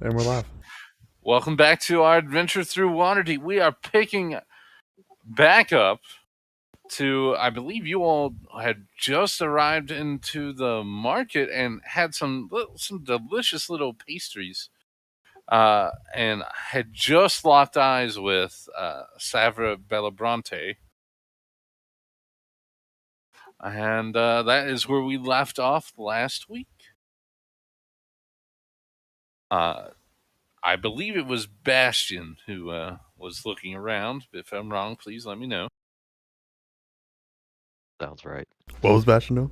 And we're live. Welcome back to our adventure through Waterdeep. We are picking back up to, I believe you all had just arrived into the market and had some delicious little pastries, and had just locked eyes with Savra Bellabrante. And that is where we left off last week. I believe it was Bastion who was looking around. If I'm wrong, please let me know. Sounds right. What was Bastion doing?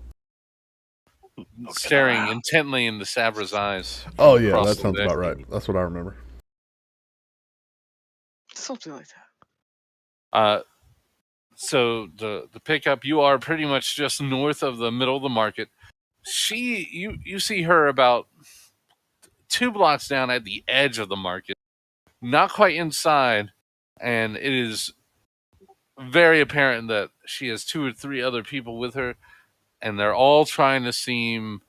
Staring intently into Savra's eyes. Oh, yeah, that sounds about right. That's what I remember. Something like that. So the pickup, you are pretty much just north of the middle of the market. You see her about 2 blocks down at the edge of the market, not quite inside, and it is very apparent that she has 2 or 3 other people with her, and they're all trying to seem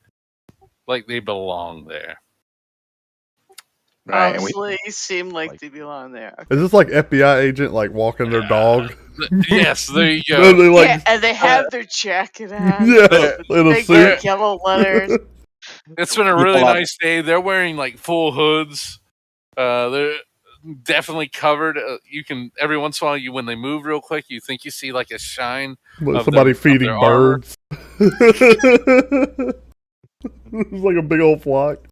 like they belong there. Right, obviously, seem like they belong there. Is this like FBI agent like walking their dog? Yes, there you go. And they have their jacket on. Yeah, big yellow letters. It's been a really nice day. They're wearing like full hoods. They're definitely covered. You can every once in a while, when they move real quick, you think you see like a shine. Somebody feeding birds. It's like a big old flock.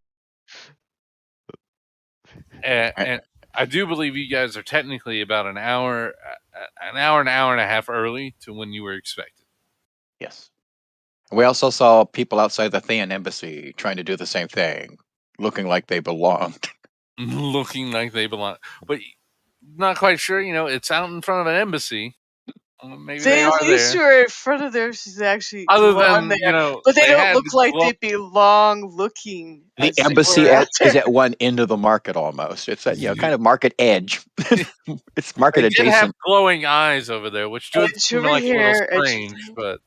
And I do believe you guys are technically about an hour and a half early to when you were expected. Yes. We also saw people outside the Thean embassy trying to do the same thing, looking like they belonged. Looking like they belong. But not quite sure, it's out in front of an embassy. Maybe they are at least there. You're in front of there. She's actually other than there. But they don't look like they belong looking. The embassy is at one end of the market almost. It's at kind of market edge. It's market they adjacent. They have glowing eyes over there, which does seem like a little strange, but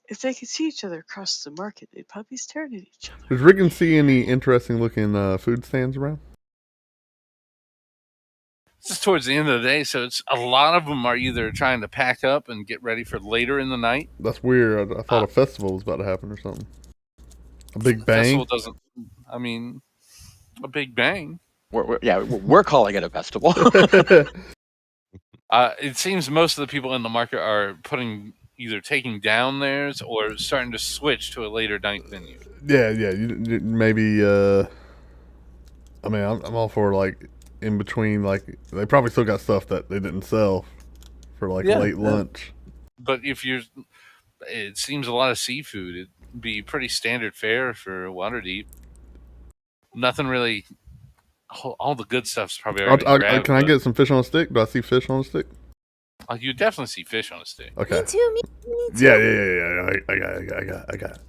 if they could see each other across the market, they'd probably be staring at each other. Does Rickon see any interesting looking food stands around? It's towards the end of the day, so it's a lot of them are either trying to pack up and get ready for later in the night. That's weird. I thought a festival was about to happen or something. A big bang? Festival doesn't. I mean, a big bang. We're calling it a festival. It seems most of the people in the market are either taking down theirs or starting to switch to a later night venue. Yeah. Maybe. I mean, I'm all for like in between. Like they probably still got stuff that they didn't sell for like late lunch. But it seems a lot of seafood. It'd be pretty standard fare for Waterdeep. Nothing really. All the good stuff's probably already grabbed. Can I get some fish on a stick? Do I see fish on a stick? You definitely see fish on a stick. Okay. Me too. Yeah. I got it.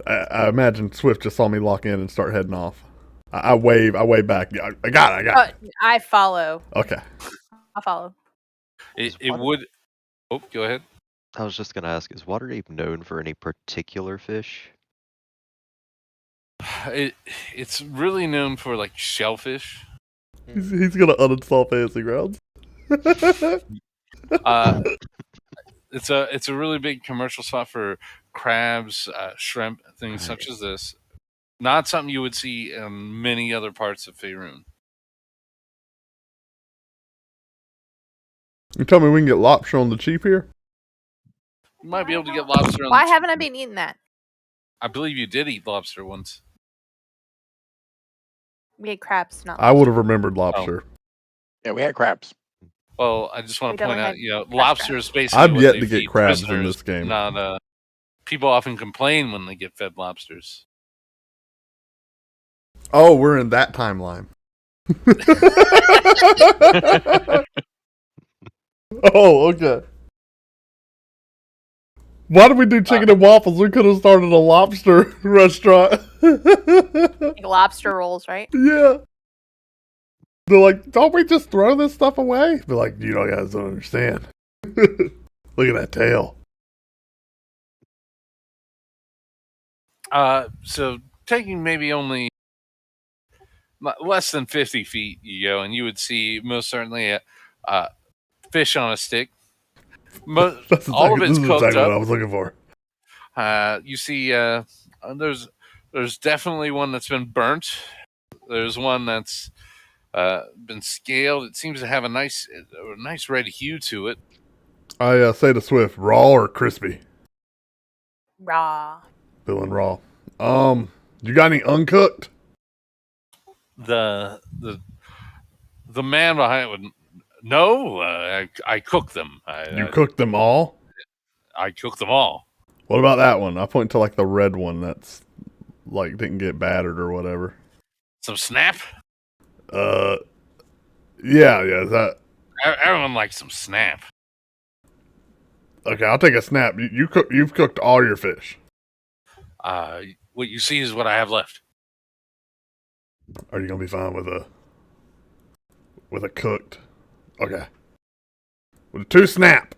I imagine Swift just saw me lock in and start heading off. I wave back. I got it. I follow. Okay. I'll follow. It would. Oh, go ahead. I was just going to ask, is Waterdeep known for any particular fish? It's really known for like shellfish. He's gonna uninstall Fantasy Grounds. It's a really big commercial spot for crabs, shrimp, things such as this. Not something you would see in many other parts of Faerun. You tell me we can get lobster on the cheap here? You might be able to get lobster on Why the cheap. haven't I been eating that? I believe you did eat lobster once. We ate crabs, not I would have remembered lobster. Yeah, we had crabs. Well, I just want to point out, lobster is basically I've what yet they to get feed crabs in prisoners, this game. Not, people often complain when they get fed lobsters. Oh, we're in that timeline. Oh, okay. Why did we do chicken and waffles? We could have started a lobster restaurant. like lobster rolls, right? Yeah. They're like, don't we just throw this stuff away? They're like, you guys don't understand. Look at that tail. So taking maybe only less than 50 feet, you go, and you would see most certainly a fish on a stick. All of This it's is cooked exactly what up. I was looking for. You see, there's definitely one that's been burnt. There's one that's been scaled. It seems to have a nice red hue to it. I say to Swift, raw or crispy? Raw. Feeling raw. You got any uncooked? The man behind it would no. I cook them. You cooked them all? I cook them all. What about that one? I point to like the red one that's like didn't get battered or whatever. Some snap. Yeah. That Everyone likes some snap. okay? I'll take a snap. You've cooked all your fish. What you see is what I have left. Are you gonna be fine with a cooked? Okay. With a 2 snap.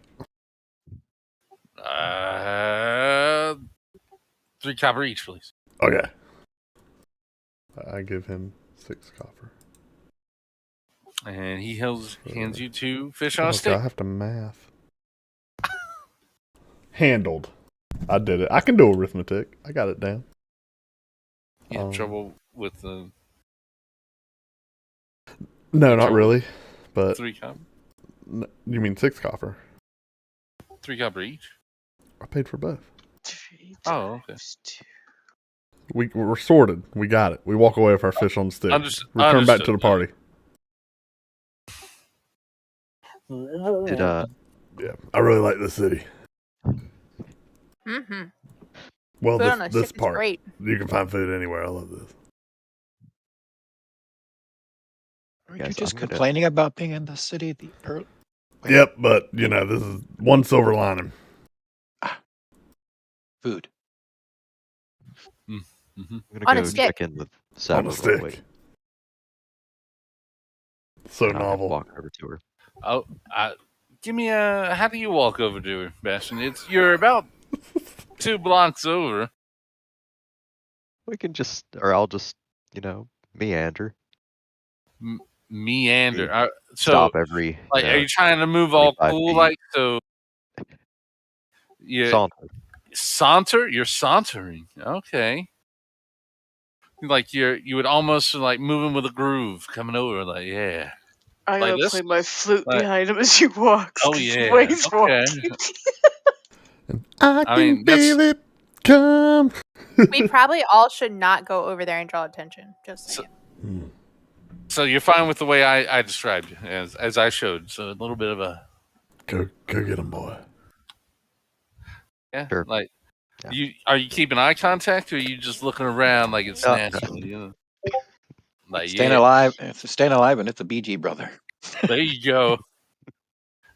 3 copper each, please. Okay. I give him 6 copper. And he hands you 2 fish on a Okay, stick. I have to math. Handled. I did it. I can do arithmetic. I got it down. You have trouble with the No, not really. But 3 copper. You mean 6 copper? 3 copper each. I paid for both. 3 Oh, okay. times 2. We're sorted. We got it. We walk away with our fish on the stick. Return back to the party. Yeah, I really like this city. Mm-hmm. Well, Food on a this stick is part. great. You can find food anywhere. I love this. Are Yes, you just I'm gonna- complaining about being in the city? Wait. Yep, but you know this is one silver lining. Food. Mm-hmm. I'm On gonna a go stick. check in with On Sabra a real stick. quick. So and I'll novel. walk over to her. Oh, give me a. How do you walk over to her, Bastion? You're about 2 blocks over. We can I'll just, meander. Meander. So, Stop every. like, are you trying to move all 25 cool, feet. like so? Yeah, Saunter. You're sauntering. Okay. Like you would almost like moving with a groove, coming over. Like, yeah. I'm Like gonna this? play my flute Like- behind him as he walks. Oh 'cause yeah. the way he's Okay. walking. I I mean, can feel it come. We probably all should not go over there and draw attention. Just saying. So you're fine with the way I described it, as I showed. So a little bit of a Go get him, boy. yeah. Sure. Like Yeah. are you keeping eye contact, or are you just looking around like it's natural? You know? Like Staying alive. It's staying alive, and it's a BG brother. There you go.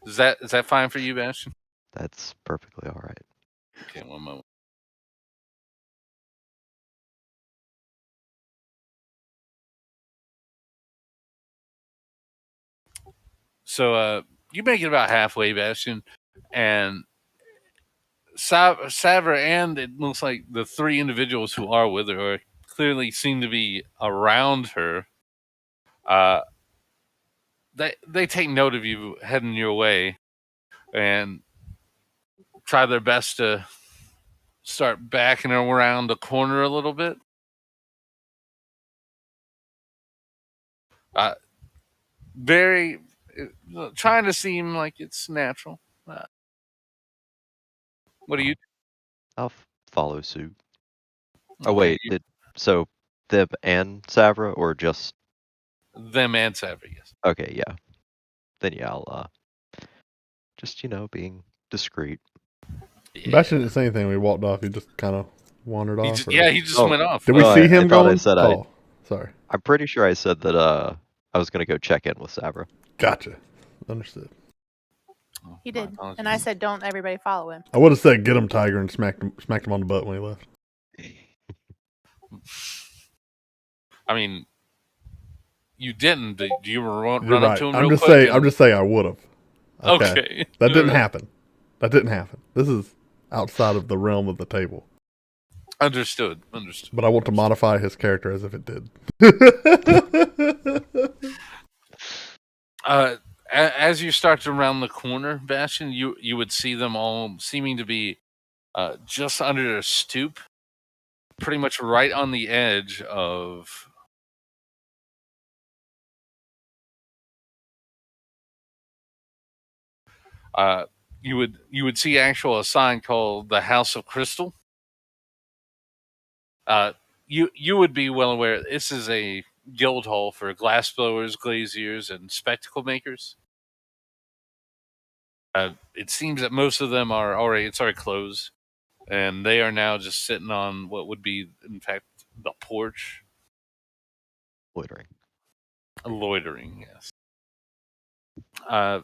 Is that fine for you, Bastion? That's perfectly all right. Okay, one moment. So you make it about halfway, Bastion, and Savra and it looks like the 3 individuals who are with her clearly seem to be around her. They take note of you heading your way and try their best to start backing around the corner a little bit. Very trying to seem like it's natural. What do you? I'll follow suit. Oh wait, so them and Savra or just Them and Savra, yes. okay? Yeah. Then yeah, I'll just being discreet. Yeah. Bastion didn't say anything. We walked off. He just kind of wandered off. He just went off. Did we Oh, see I him thought I going? said Oh, sorry. I'm pretty sure I said that I was gonna go check in with Savra. Gotcha. Understood. He My did. apologies. And I said, don't everybody follow him. I would have said get him, Tiger, and smacked him on the butt when he left. I mean, you didn't. You were You're running right. to him I'm real just quick. saying. and- I'm just saying. I would have. Okay. That didn't happen. That didn't happen. This is outside of the realm of the table. Understood. But I want to modify his character as if it did. As you start to round the corner, Bastion, you would see them all seeming to be just under a stoop, pretty much right on the edge of. You would see a sign called the House of Crystal. You would be well aware this is a guild hall for glass blowers, glaziers, and spectacle makers. It seems that most of them are already closed, and they are now just sitting on what would be, in fact, the porch. Loitering, yes. How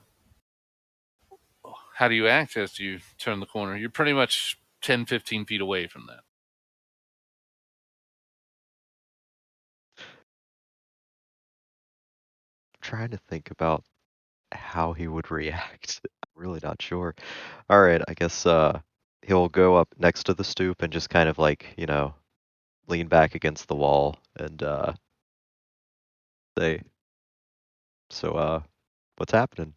do you act as you turn the corner? You're pretty much 10, 15 feet away from that. I'm trying to think about how he would react. I'm really not sure. All right, I guess he'll go up next to the stoop and just kind of like, lean back against the wall and say, so what's happening?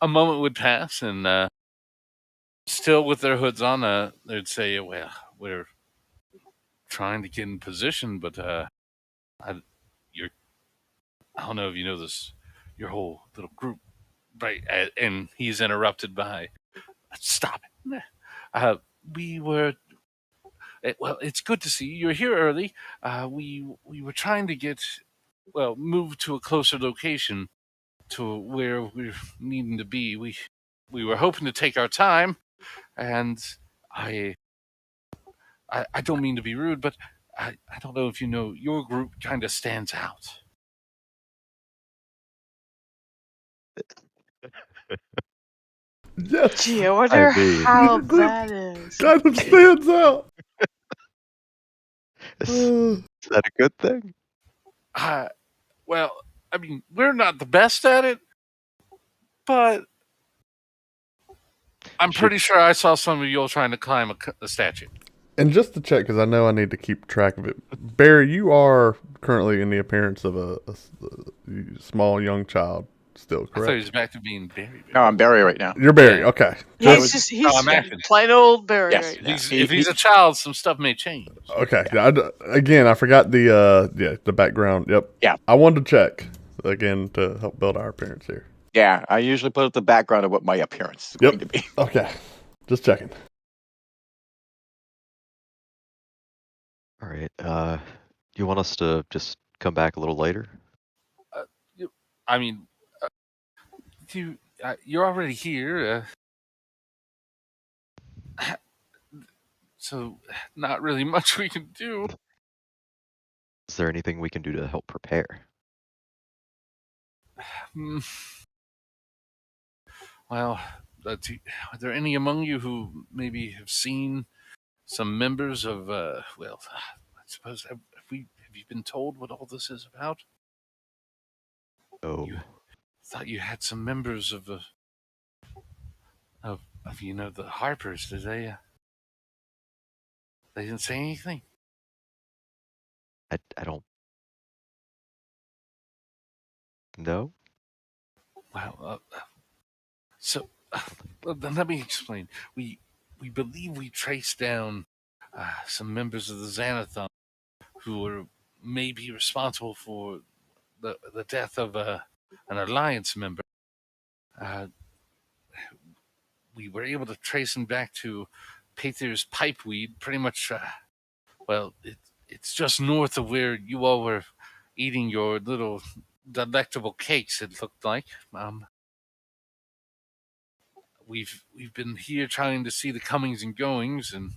A moment would pass, and still with their hoods on, they'd say, well, we're trying to get in position, but I don't know if you know this, your whole little group, right? And he's interrupted by, stop it. We were, well, it's good to see you. You're here early. We were trying to move to a closer location to where we're needing to be. We were hoping to take our time, and I don't mean to be rude, but I don't know if you know, your group kind of stands out. Yes. Gee, I wonder how Your group that is. kind of stands out. Is that a good thing? Well, I mean, we're not the best at it, but I'm pretty sure I saw some of you all trying to climb a statue. And just to check, because I know I need to keep track of it, Barry, you are currently in the appearance of a small young child still, correct? I thought he was back to being Barry. No, I'm Barry right now. You're Barry, okay. He's I'm acting. plain old Barry Yes. right now. If he's a child, some stuff may change. Okay. Yeah. Again, I forgot the background. Yep. Yeah. I wanted to check again to help build our appearance here. Yeah, I usually put up the background of what my appearance is going to be. Okay. Just checking. All right. You want us to just come back a little later? I mean, you're already here, so not really much we can do. Is there anything we can do to help prepare? Well, are there any among you who maybe have seen some members of, I suppose, have you been told what all this is about? Oh. Thought you had some members of the Harpers. Did they? They didn't say anything. I don't know. Well, then let me explain. We believe we traced down some members of the Xanathon who were maybe responsible for the death of an Alliance member. We were able to trace him back to Paether's Pipeweed, pretty much, it's just north of where you all were eating your little delectable cakes, it looked like. We've been here trying to see the comings and goings, and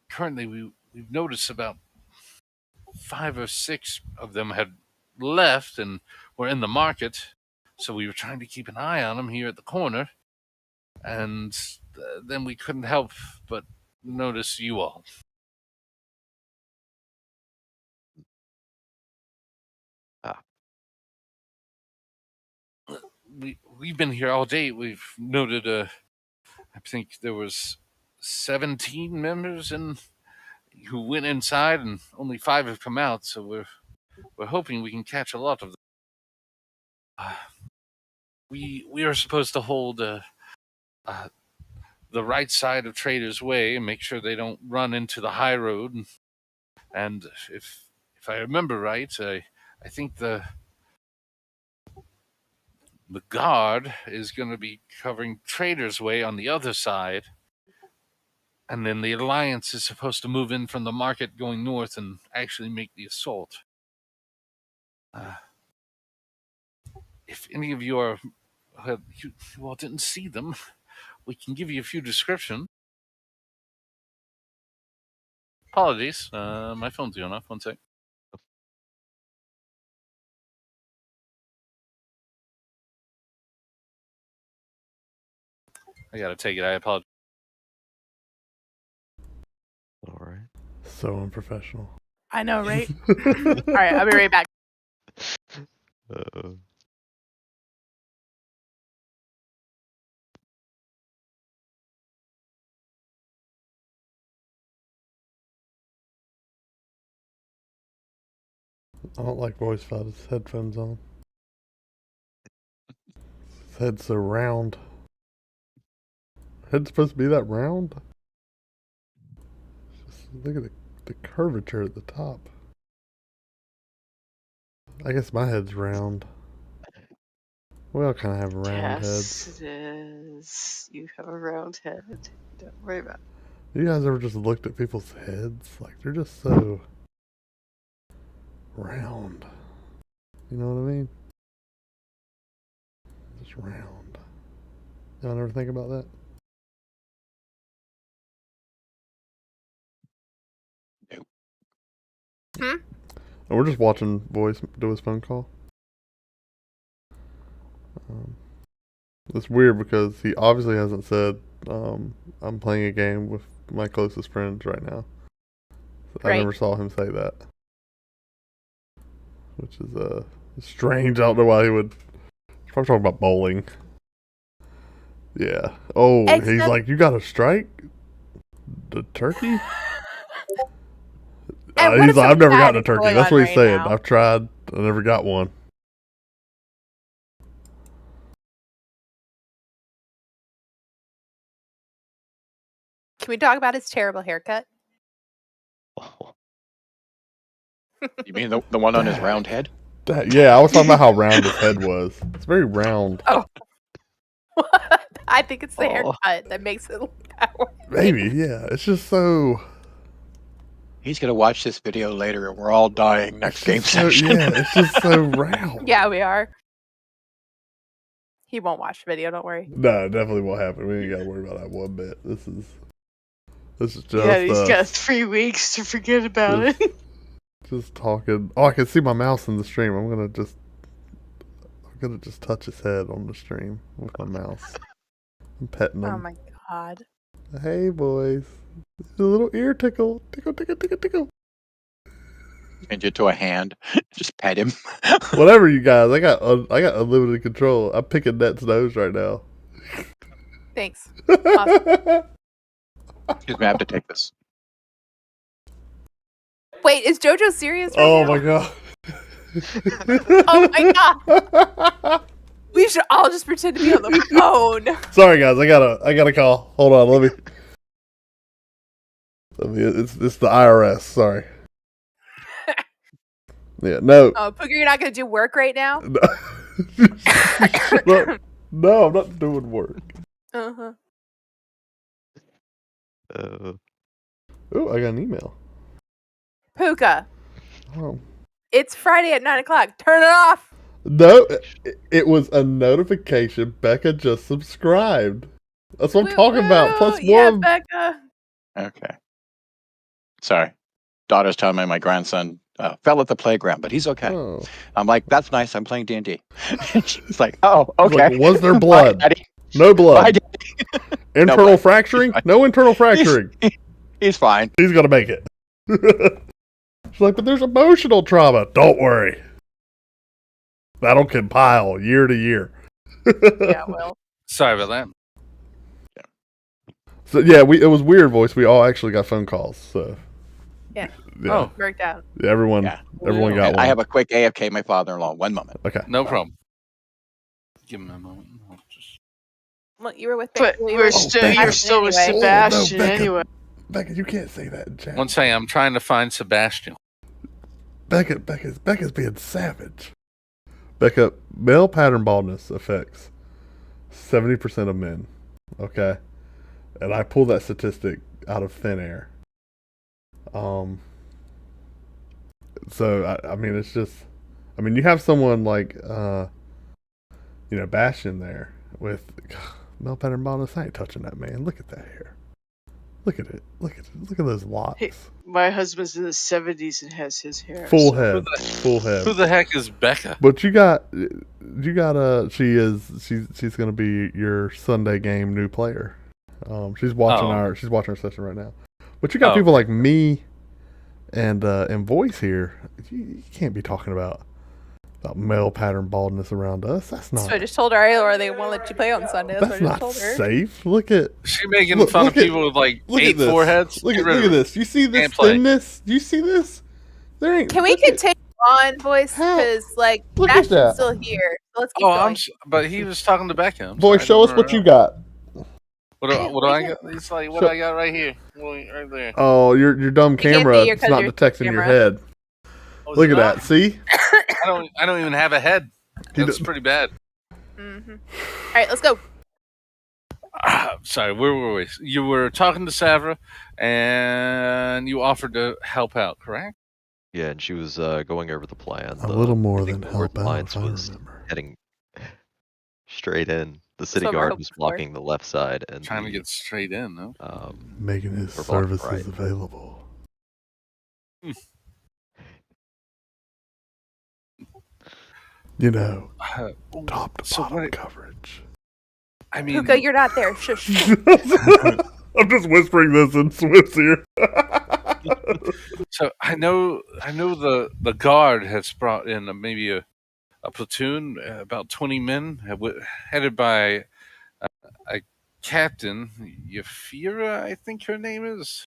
currently we've noticed about 5 or 6 of them had left and were in the market, so we were trying to keep an eye on them here at the corner, and then we couldn't help but notice you all. We've been here all day. We've noted I think there was 17 members who went inside, and only 5 have come out. So we're hoping we can catch a lot of them. We are supposed to hold the right side of Trader's Way and make sure they don't run into the high road. And if I remember right, I think the guard is going to be covering Trader's Way on the other side. And then the Alliance is supposed to move in from the market going north and actually make the assault. If any of you didn't see them, we can give you a few descriptions. Apologies, my phone's going off. One sec. I gotta take it. I apologize. All right. So unprofessional. I know, right? All right, I'll be right back. I don't like voice without his headphones on. His head's so round. Head's supposed to be that round? Just look at the curvature at the top. I guess my head's round. We all kind of have round heads. Yes, it is. You have a round head. Don't worry about it. You guys ever just looked at people's heads? Like, they're just so round. You know what I mean? Just round. Y'all never think about that? Hmm? And we're just watching Voice do his phone call. It's weird because he obviously hasn't said, I'm playing a game with my closest friends right now. I never saw him say that. Which is strange. I don't know why he would. He's probably talking about bowling. Yeah. Oh, he's like, you got a strike? The turkey? He's like, I've never gotten a turkey. That's what he's saying. Now. I've tried. I never got one. Can we talk about his terrible haircut? You mean the one on his round head? Yeah, I was talking about how round his head was. It's very round. Oh. I think it's the haircut that makes it look that way. Maybe, yeah. It's just so... He's going to watch this video later and we're all dying next game session. Yeah, it's just so round. Yeah, we are. He won't watch the video, don't worry. No, it definitely won't happen. We ain't got to worry about that one bit. This is just... Yeah, he's got 3 weeks to forget about it. Just talking. Oh, I can see my mouse in the stream. I'm gonna just touch his head on the stream with my mouse. I'm petting him. Oh my god. Hey boys. A little ear tickle. Tickle, tickle, tickle, tickle. Change it to a hand. Just pet him. Whatever, you guys. I got unlimited control. I'm picking Net's nose right now. Thanks. Awesome. Excuse me, I have to take this. Wait, is JoJo serious right Oh now? my god. Oh my god. We should all just pretend to be on the phone. Sorry guys, I got a call. Hold on, let me it's the IRS, sorry. Yeah, no. Oh, Pookha, you're not gonna do work right now? No, I'm not doing work. Uh-huh. Oh, I got an email. Pookha. Oh. It's Friday at 9:00. Turn it off. No, it was a notification. Becca just subscribed. That's what I'm talking about. Plus yeah, one. Becca. Okay. Sorry. Daughter's telling me my grandson fell at the playground, but he's okay. Oh. I'm like, that's nice. I'm playing D&D. She's like, oh, okay. Like, was there blood? Bye, no blood. Bye, Daddy. Internal No, fracturing? No internal fracturing. He's fine. He's gonna make it. She's like, but there's emotional trauma. Don't worry. That'll compile year to year. Yeah, well. Sorry about that. So yeah, it was weird voice. We all actually got phone calls. So Yeah. yeah, Oh. Worked out. everyone Yeah. everyone Okay, got one. I have a quick AFK my father-in-law. One moment. Okay. No problem. Give him a moment. I'll just... Well, you were with But you we're were still, Becca. you're still with anyway. Sebastian Becca. anyway. Becca, you can't say that in chat. One second, I'm trying to find Sebastian. Becca's being savage. Becca, male pattern baldness affects 70% of men. Okay, and I pulled that statistic out of thin air. So I mean, it's just, I mean, you have someone like, Bastion there with male pattern baldness. I ain't touching that man. Look at that hair. Look at it. Look at those locks. Hey, my husband's in the 70s and has his hair. Full so- head. Full head. Who the heck is Becca? But she's gonna be your Sunday game new player. She's watching our session right now. But you got people like me and Voice here. You can't be talking about male pattern baldness around us. That's not. So I just told Ariel, they won't let you play on Sunday. That's what I That's just told not her. safe. Look at. She making fun of people with like Look 8 at this. foreheads. Look Get at rid of her. this. You see this Can't play. thinness? Do you see this? There ain't. Can we continue on, Voice? Because like Look at Bastion's that. still here. So let's keep Oh, going. but he was talking to Becca. Voice, show us what you got. What do I got? It's like what I got right here, right there. Oh, your dumb can't camera. see your- It's not your detecting your camera. head. Oh, Look it's at not? that. See? I don't even have a head. He That's does- pretty bad. Mm-hmm. All right, let's go. Sorry, where were we? You were talking to Savra, and you offered to help out, correct? Yeah, and she was going over the plan. A little more I think than the North help out, Alliance if I was remember. heading straight in. The city what we're guard hoping was for. blocking the left side, and Trying to get straight in, though. Making his We're blocking services right. available. You know, top to so bottom what- coverage. I mean, Puka, you're not there. Shush. I'm just whispering this in Swift's ear. so I know the guard has brought in maybe a platoon, about 20 men, headed by a captain, Yafira, I think her name is.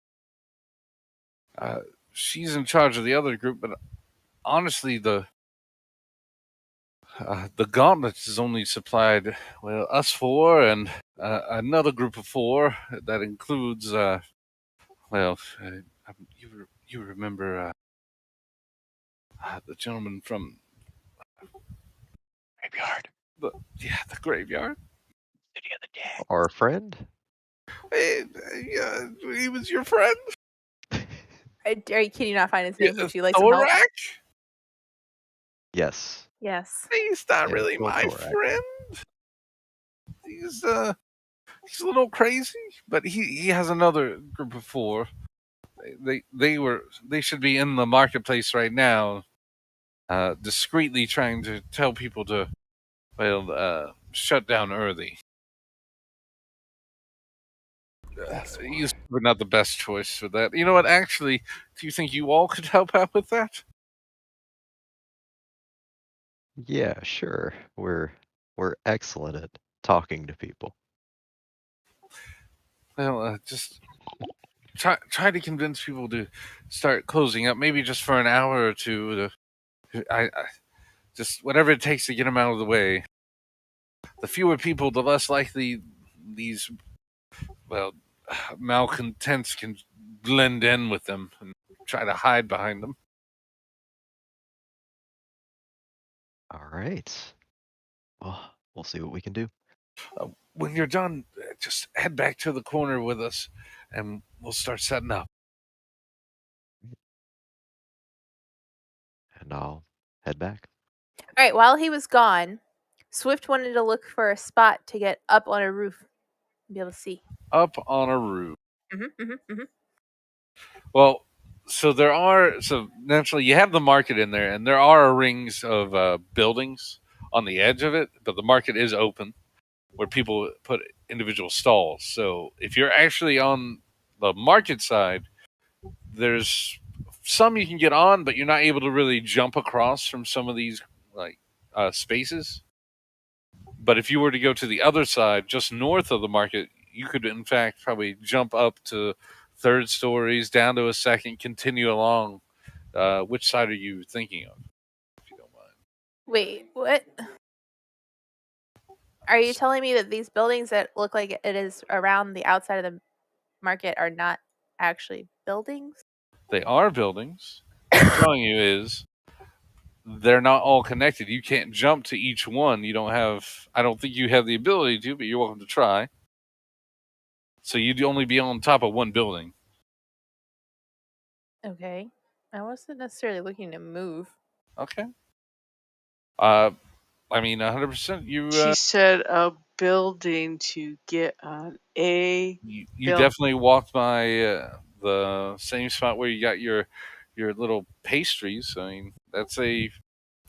She's in charge of the other group, but honestly, the gauntlet is only supplied us 4 and another group of 4 that includes you remember the gentleman from Graveyard. the graveyard. City of the Dead. our friend. He was your friend. Can you not find his name? Would you like some help? Thorak? Yes. Yes. He's not Yeah, really go my Thorak. friend. He's a little crazy, but he has another group of 4. They should be in the marketplace right now, discreetly trying to tell people to shut down early. He's not the best choice for that. You know what? Actually, do you think you all could help out with that? Yeah, sure. We're excellent at talking to people. Well, just try to convince people to start closing up, maybe just for an hour or two. I just whatever it takes to get them out of the way. The fewer people, the less likely these malcontents can blend in with them and try to hide behind them. All right. Well, we'll see what we can do. When you're done, just head back to the corner with us, and we'll start setting up. And I'll head back. All right. While he was gone, Swift wanted to look for a spot to get up on a roof and be able to see. Up on a roof. Mm-hmm. Well, so naturally you have the market in there, and there are rings of buildings on the edge of it, but the market is open where people put individual stalls. So if you're actually on the market side, there's some you can get on, but you're not able to really jump across from some of these spaces. But if you were to go to the other side, just north of the market, you could in fact probably jump up to third stories, down to a second, continue along. Which side are you thinking of, if you don't mind? Wait, what? Are you telling me that these buildings that look like it is around the outside of the market are not actually buildings? They are buildings. What I'm telling you is they're not all connected. You can't jump to each one. You don't have. I don't think you have the ability to, but you're welcome to try. So you'd only be on top of one building. Okay. I wasn't necessarily looking to move. Okay. I mean, 100%. She said a building to get on a. You build- definitely walked by the same spot where you got your little pastries. I mean, that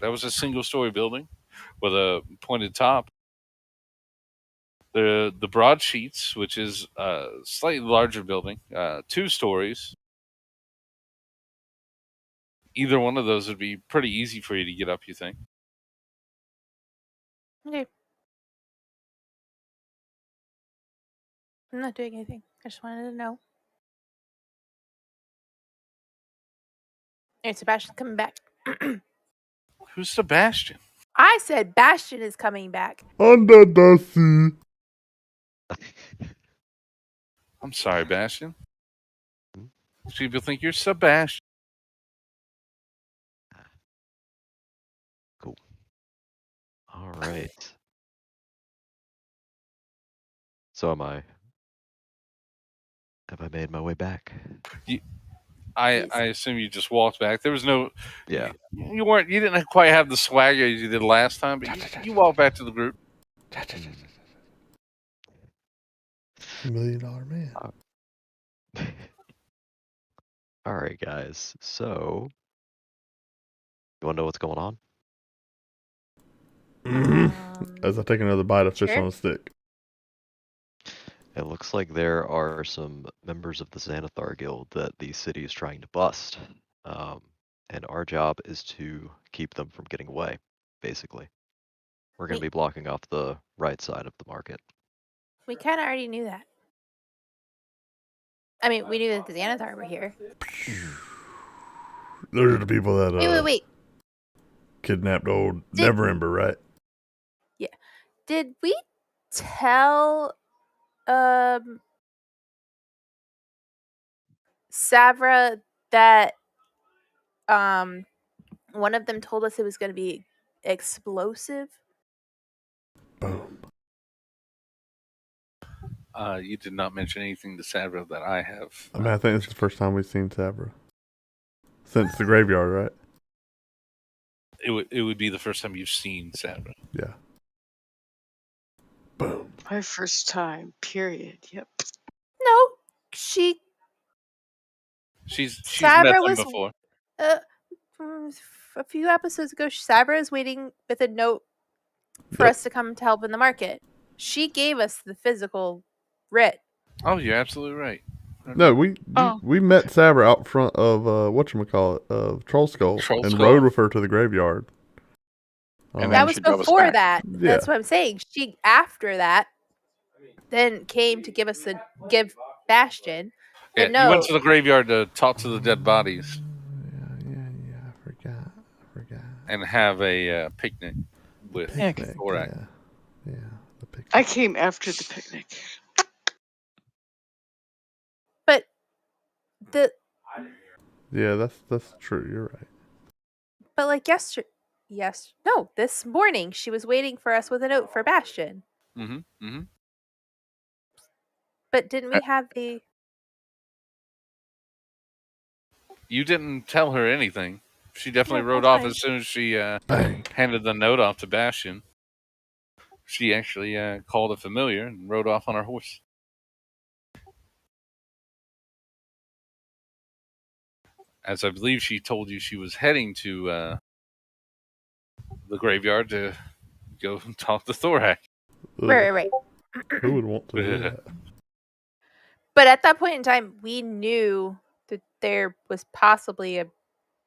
was a single story building with a pointed top. The broadsheets, which is a slightly larger building, 2 stories. Either one of those would be pretty easy for you to get up, you think? Okay. I'm not doing anything. I just wanted to know. Hey, Sebastian's coming back. Who's Sebastian? I said Bastion is coming back. Under the sea. I'm sorry, Bastion. People think you're Sebastian. Cool. All right. So have I made my way back? I assume you just walked back. There was no. Yeah. You didn't quite have the swagger as you did last time, but you walked back to the group. $1 million man. All right, guys. So, you want to know what's going on? As I take another bite of fish Sure. on a stick. It looks like there are some members of the Xanathar Guild that the city is trying to bust. And our job is to keep them from getting away, basically. We're going to be blocking off the right side of the market. We kind of already knew that. I mean, we knew that the Xanathar were here. Those are the people that Wait. kidnapped old Neverember, right? Yeah. Did we tell Savra that one of them told us it was going to be explosive? Boom. You did not mention anything to Savra that I have. I mean, I think this is the first time we've seen Sabra. Since the graveyard, right? It would be the first time you've seen Savra. Yeah. Boom. My first time, period. Yep. No, She's Savra met them was before. A few episodes ago. Savra is waiting with a note for us to come to help in the market. She gave us the physical writ. Oh, you're absolutely right. No, we met Sabra out front of whatchamacallit, of Troll Skull, and rode with her to the graveyard. And That then was she drove us before back. that. Yeah. That's what I'm saying. She after that then came to give Bastion the Yeah, note. you went to the graveyard to talk to the dead bodies Yeah, I forgot. and have a picnic with Thorak. Yeah, the picnic. I came after the picnic. But Yeah, that's true. You're right. But like this morning she was waiting for us with a note for Bastion. Mm-hmm. But didn't we have the? You didn't tell her anything. She definitely Yeah, rode that's off fine. as soon as she Bang. handed the note off to Bastion. She actually called a familiar and rode off on her horse. As I believe she told you she was heading to the graveyard to go talk to Thorak. Right. Who would want to do that? But at that point in time, we knew that there was possibly a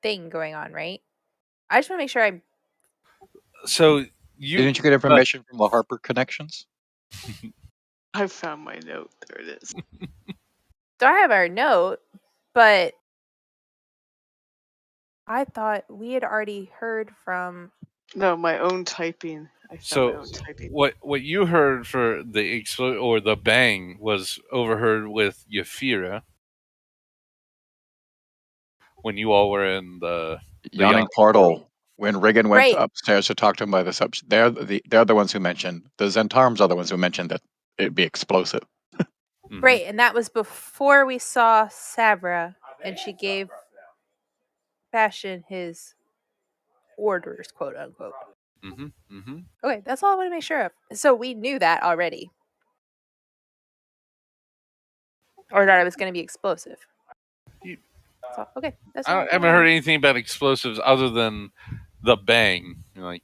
thing going on, right? I just want to make sure So Didn't you get information from the Harper connections? I found my note. There it is. So I have our note, but I thought we had already heard from. No, my own typing. I found my own typing. what you heard for the or the bang was overheard with Yafira when you all were in the Yawning portal. When Riggin went upstairs to talk to him by the sub, they're the ones who mentioned the Zentarms are the ones who mentioned that it'd be explosive. Mhm. Right, and that was before we saw Sabra, and she gave Bastion his orders, quote unquote. Okay, that's all I want to make sure of. So we knew that already, or that it was going to be explosive. So, okay, that's. I haven't heard anything about explosives other than the bang, like.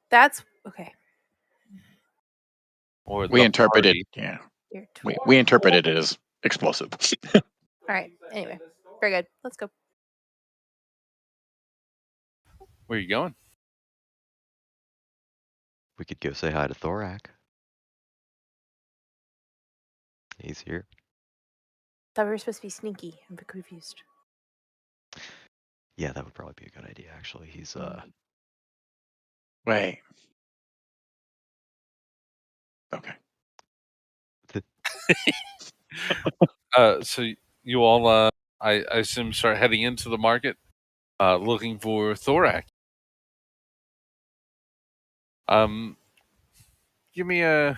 That's okay. Or we interpreted, party. yeah. We interpreted it as explosive. All right. Anyway, very good. Let's go. Where are you going? We could go say hi to Thorak. He's here. Thought we were supposed to be sneaky. I'm confused. Yeah, that would probably be a good idea, actually. He's Wait. Okay. So you all, I assume, start heading into the market, looking for Thorak. Give me a.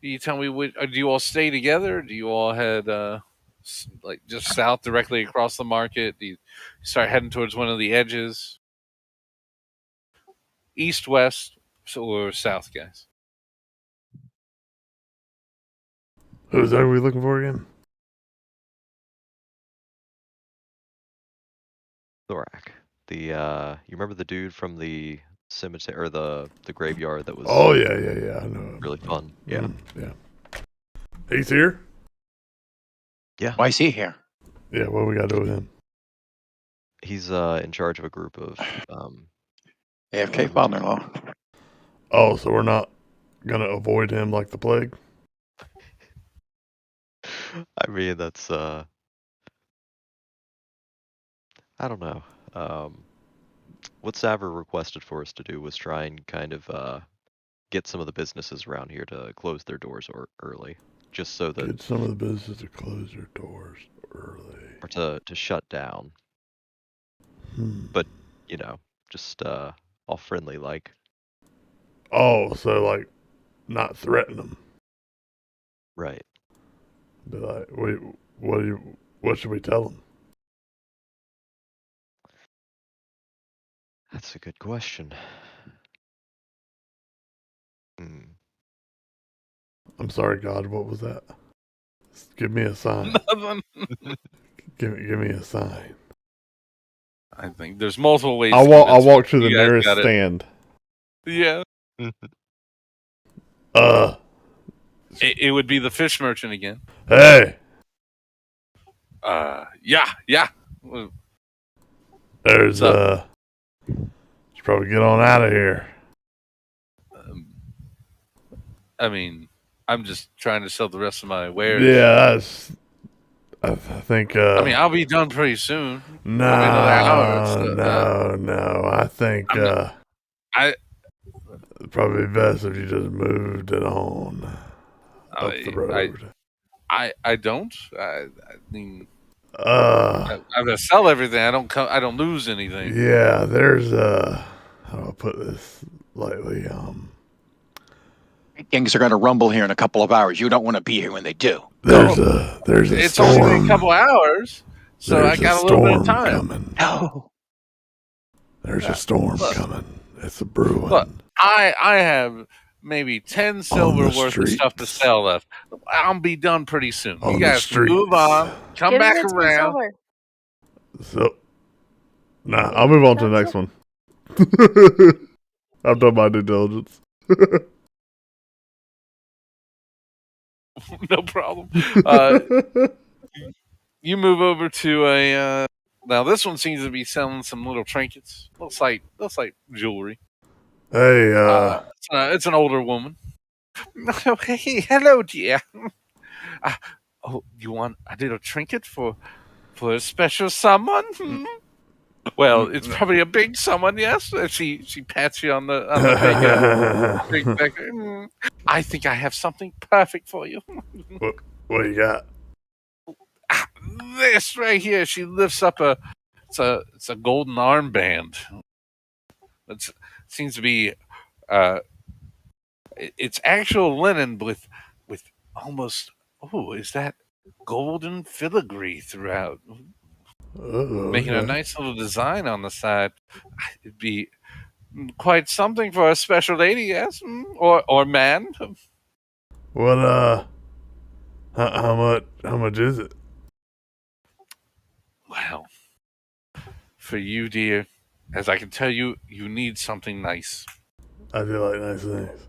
You tell me what? Do you all stay together? Do you all head like just south directly across the market? Do you start heading towards one of the edges? East, west, or south, guys? Who's that we looking for again? Thorak. You remember the dude from the cemetery or the graveyard that was? Oh yeah, I know. Really fun. Yeah. Yeah. He's here? Yeah. Why is he here? Yeah, what we gotta do with him? He's in charge of a group of AFK father-in-law. Oh, so we're not gonna avoid him like the plague? I mean, that's I don't know. What Saver requested for us to do was try and kind of get some of the businesses around here to close their doors early, just so that Get some of the businesses to close their doors early, or to shut down. But just all friendly like. Oh, so like not threaten them. Right. Be like, wait, what should we tell them? That's a good question. I'm sorry, God. What was that? Give me a sign. Nothing. Give me a sign. I think there's multiple ways. I'll walk to the nearest stand. Yeah. It would be the fish merchant again. Hey. Yeah. There's should probably get on out of here. I mean, I'm just trying to sell the rest of my wares. Yeah, I think. I mean, I'll be done pretty soon. No, I think probably best if you just moved it on up the road. I don't. I mean, I gotta sell everything. I don't lose anything. Yeah, there's how do I put this lightly? Things are going to rumble here in a couple of hours. You don't want to be here when they do. There's a it's storm. only a couple hours, so I got a little bit of time. Coming. No. There's a storm coming. It's a brewing. Look, I have maybe 10 silver worth of stuff to sell left. I'll be done pretty soon. You guys can move on, come back around. So, I'll move on to the next one. I've done my due diligence. No problem. You move over to a. Now this one seems to be selling some little trinkets. Looks like jewelry. Hey, it's an older woman. Oh, hey, hello, dear. Oh, you want a little trinket for a special someone? Well, it's probably a big someone, yes. She pats you on the big back. I think I have something perfect for you. What you got? This right here. She lifts up it's a golden armband. It seems to be it's actual linen with almost is that golden filigree throughout, making a nice little design on the side. It'd be quite something for a special lady, yes, or man. What how much is it? Well, for you, dear, as I can tell you, you need something nice. I do like nice things.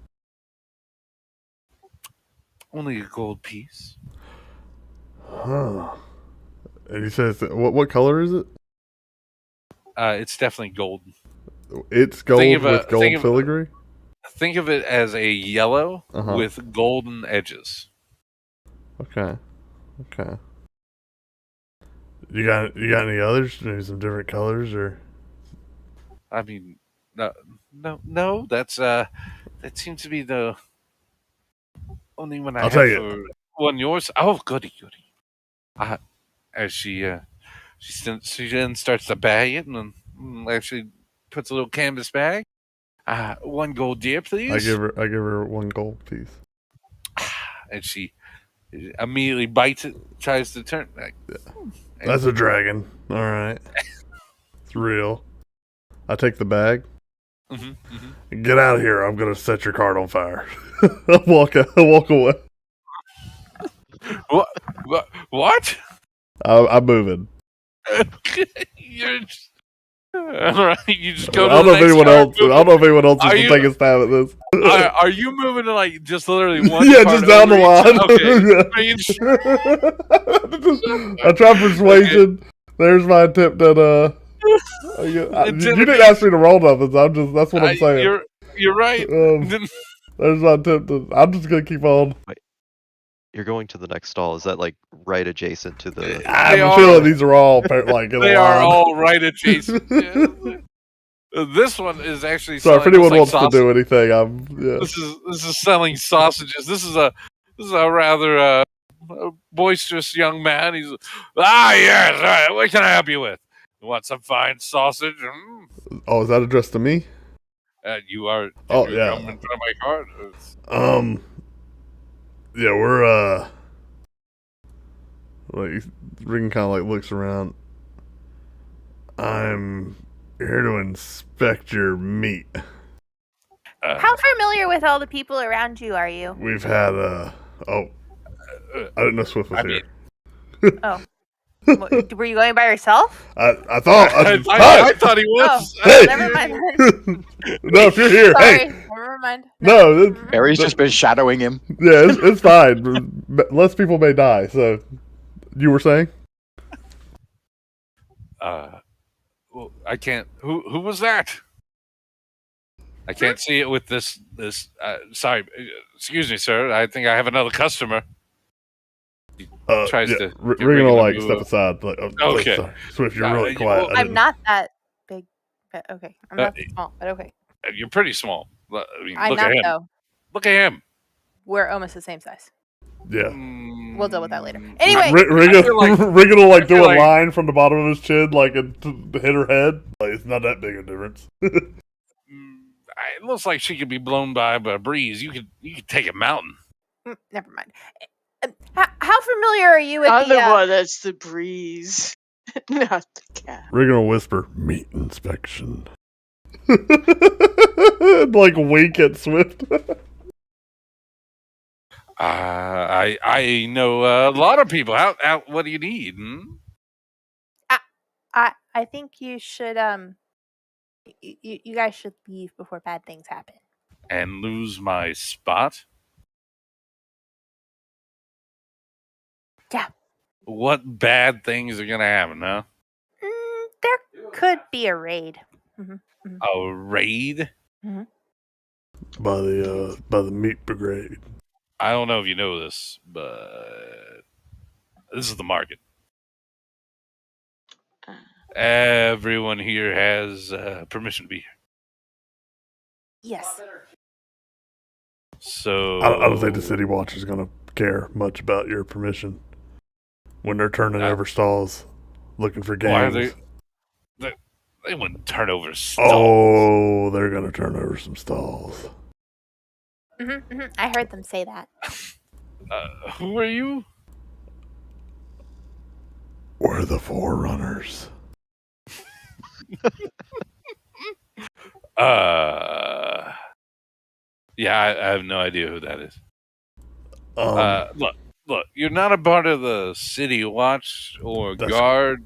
Only a gold piece. Huh. And you said what color is it? It's definitely gold. It's gold with gold filigree? Think of it as a yellow with golden edges. Okay. You got any others? Maybe some different colors or? I mean, no. That's that seems to be the only one I have for one yours. Oh, goody. As she then starts to bag it and actually puts a little canvas bag. One gold, dear, please. I give her one gold piece. And she immediately bites it, tries to turn. That's a dragon. All right, it's real. I take the bag. Get out of here! I'm gonna set your cart on fire. I walk away. What? I'm moving. You're just, all right, you just go. I don't know if anyone else. I don't know if anyone else is taking a stab at this. Are you moving to like just literally one? Yeah, just down the line. Okay. I try persuasion. Okay. There's my attempt at you didn't ask me to roll nothing. So that's what I'm saying. You're right. There's my attempt. I'm just gonna keep on. Wait, you're going to the next stall. Is that like right adjacent to the? I'm feeling these are all like in they a are line. all right adjacent. Yeah. This one is actually. So if anyone wants to do anything, This is selling sausages. This is a rather boisterous young man. He's yes. What can I help you with? You want some fine sausage? Oh, is that addressed to me? You are. Oh yeah. Come in front of my cart. Yeah, we're like Regan kind of like looks around. I'm here to inspect your meat. How familiar with all the people around you are you? We've had I didn't know Swift was here. Oh. Were you going by yourself? I thought I thought he was. Oh, hey. Never mind. No, if you're here, sorry, hey. Never mind. No, Barry's just been shadowing him. Yeah, it's fine. Less people may die. So, you were saying? Well, I can't. Who was that? I can't see it with this. Sorry, excuse me, sir. I think I have another customer. Tries to. Regan will like step aside. Like, okay, sorry. Swift, you're really quiet. I'm not that big, but okay. I'm not that small, but okay. You're pretty small. I mean, I'm look not at him. though. Look at him. We're almost the same size. Yeah. We'll deal with that later. Anyway, Regan will like do a line from the bottom of his chin, like to hit her head. Like it's not that big a difference. It looks like she could be blown by a breeze. You could take a mountain. Never mind. How familiar are you with I'm the one that's the breeze, not the cat. Regan will whisper, "Meat inspection." Like wink at Swift. I know a lot of people. How what do you need? I think you should you guys should leave before bad things happen. And lose my spot? Yeah. What bad things are gonna happen, huh? There could be a raid. A raid? By the meat brigade. I don't know if you know this, but this is the market. Everyone here has permission to be here. Yes. So I don't think the City Watch is going to care much about your permission when they're turning over stalls, looking for games. Why are they wouldn't turn over stalls. Oh, they're going to turn over some stalls. I heard them say that. Who are you? We're the Forerunners. Yeah, I have no idea who that is. Look, you're not a part of the City Watch or Guard.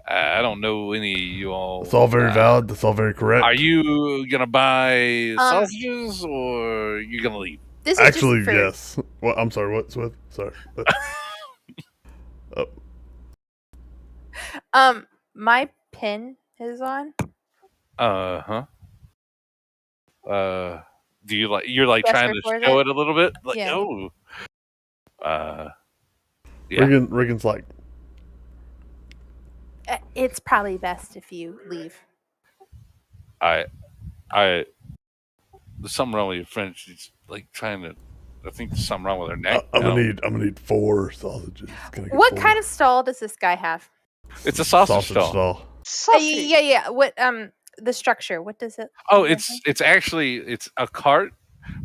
I don't know any of you all. That's all very valid. That's all very correct. Are you gonna buy sausages or are you gonna leave? This is Actually, just for... yes. Well, I'm sorry. What, Swift? Sorry. My pin is on. Do you like? You're like Press trying to record show it? it a little bit. Like, Yeah. oh. Yeah. Regan's like, It's probably best if you leave. There's something wrong with your friend. She's like trying to. I think there's something wrong with her neck. I'm gonna need 4 sausages. What kind of stall does this guy have? It's a sausage stall. Yeah. What the structure? What does it? Oh, it's actually a cart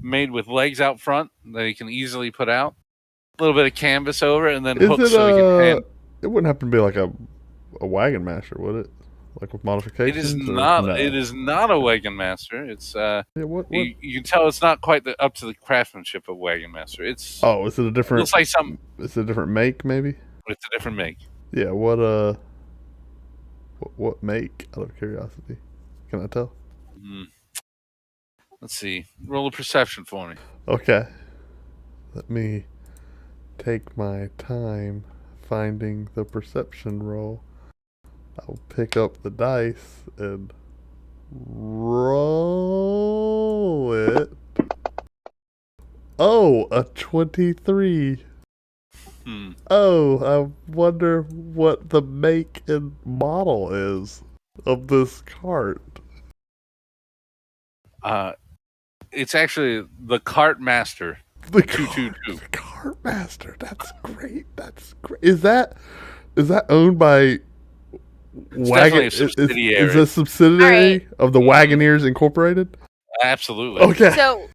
made with legs out front that you can easily put out. A little bit of canvas over it, and then hooks so you can pan. It wouldn't happen to be like a wagon master, would it? Like with modifications? It is not. No? It is not a wagon master. It's what? You can tell it's not quite up to the craftsmanship of wagon master. It's is it a different? Looks like something. It's a different make, maybe. It's a different make. Yeah. What make? Out of curiosity, can I tell? Let's see. Roll a perception for me. Okay. Let me take my time finding the perception roll. I'll pick up the dice and roll it. Oh, a 23. Oh, I wonder what the make and model is of this cart. It's actually the Cart Master. The 222. The Cart Master. That's great. Is that owned by Wagon? Is a subsidiary of the Wagoneers Incorporated? Absolutely. Okay. So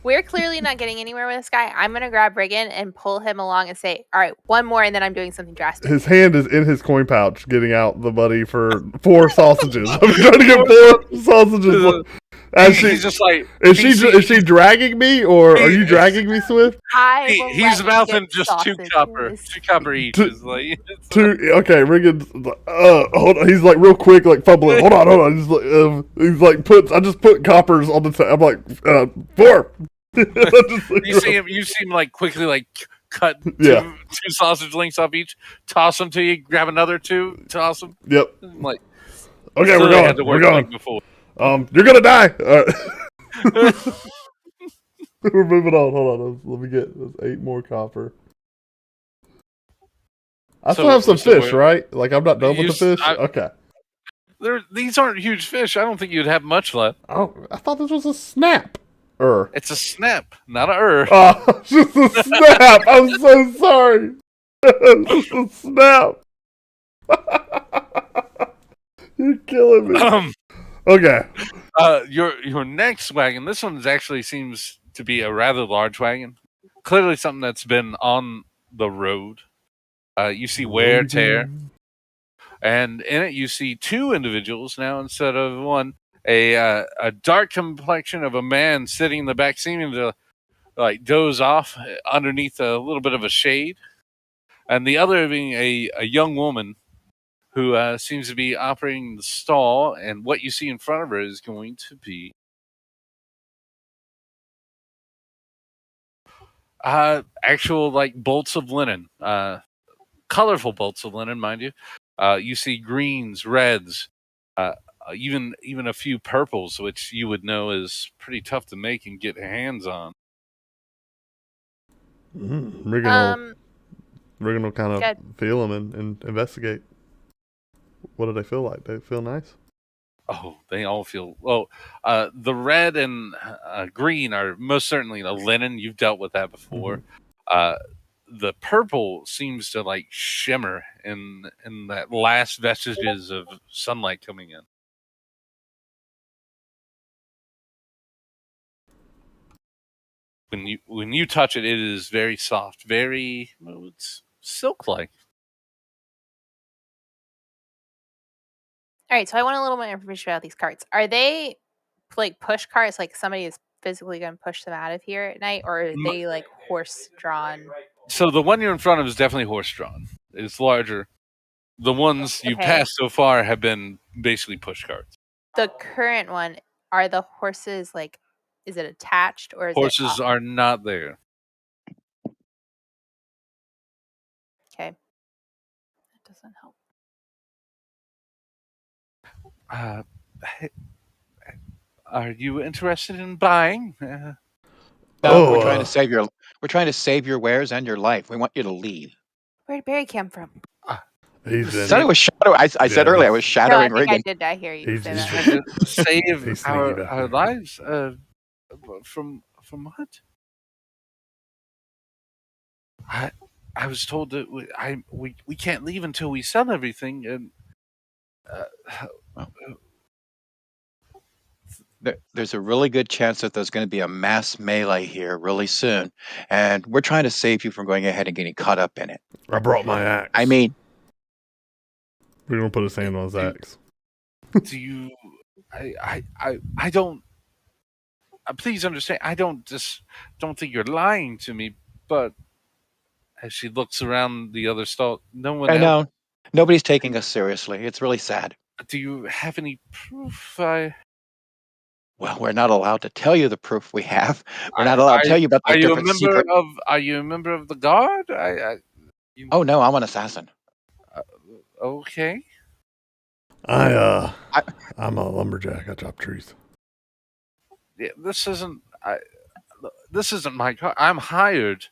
we're clearly not getting anywhere with this guy. I'm gonna grab Regan and pull him along and say, "All right, one more, and then I'm doing something drastic." His hand is in his coin pouch, getting out the money for 4 sausages. I'm trying to get 4 sausages. He's just like, is she dragging me, or are you dragging me, Swift? He's mouthing just sausages. 2 copper each. Is like, 2. Okay, Regan. Hold on. He's like real quick, like fumbling. Hold on. He's like I just put coppers on the table. I'm like 4. You see him like quickly like cut 2 sausage links off each, toss them to you, grab another 2, toss them. Yep. Like, okay, we're going. Before. You're gonna die. All right. We're moving on. Hold on. Let me get 8 more copper. I still have some fish, right? Like I'm not done with the fish. Okay. These aren't huge fish. I don't think you'd have much left. Oh, I thought this was a snap. It's a snap, not a Oh, just a snap. I'm so sorry. Just a snap. You're killing me. Okay. Your next wagon. This one actually seems to be a rather large wagon. Clearly, something that's been on the road. You see wear, tear, and in it you see 2 individuals now instead of one. A dark complexion of a man sitting in the back, seeming to like doze off underneath a little bit of a shade, and the other being a young woman who seems to be operating the stall. And what you see in front of her is going to be actual like bolts of linen, colorful bolts of linen, mind you. You see greens, reds. Even a few purples, which you would know is pretty tough to make and get hands on. Regan will kind of feel them and investigate. What do they feel like? They feel nice? Oh, they all feel well. The red and green are most certainly the linen. You've dealt with that before. The purple seems to like shimmer in that last vestiges of sunlight coming in. When you touch it, it is very soft, very it's silk-like. All right, so I want a little more information about these carts. Are they like push carts, like somebody is physically going to push them out of here at night, or are they like horse-drawn? So the one you're in front of is definitely horse-drawn. It's larger. The ones you've passed so far have been basically push carts. The current one, are the horses like, is it attached or is Horses are not there. Okay. That doesn't help. Are you interested in buying? No, we're trying to save your wares and your life. We want you to leave. Where did Barry come from? I said earlier I was shadowing Regan. I hear you say that. Save our lives from what? I was told that we can't leave until we sell everything, and there's a really good chance that there's going to be a mass melee here really soon, and we're trying to save you from going ahead and getting caught up in it. I brought my axe. I mean, we're gonna put his hand on his axe. Do you? I don't. Please understand. I don't think you're lying to me, but as she looks around the other stall, no one. I know. Nobody's taking us seriously. It's really sad. Do you have any proof? Well, we're not allowed to tell you the proof we have. We're not allowed to tell you about the different secret. Are you a member of the guard? Oh no, I'm an assassin. Okay. I'm a lumberjack. I chop trees. Yeah, this isn't my car. I'm hired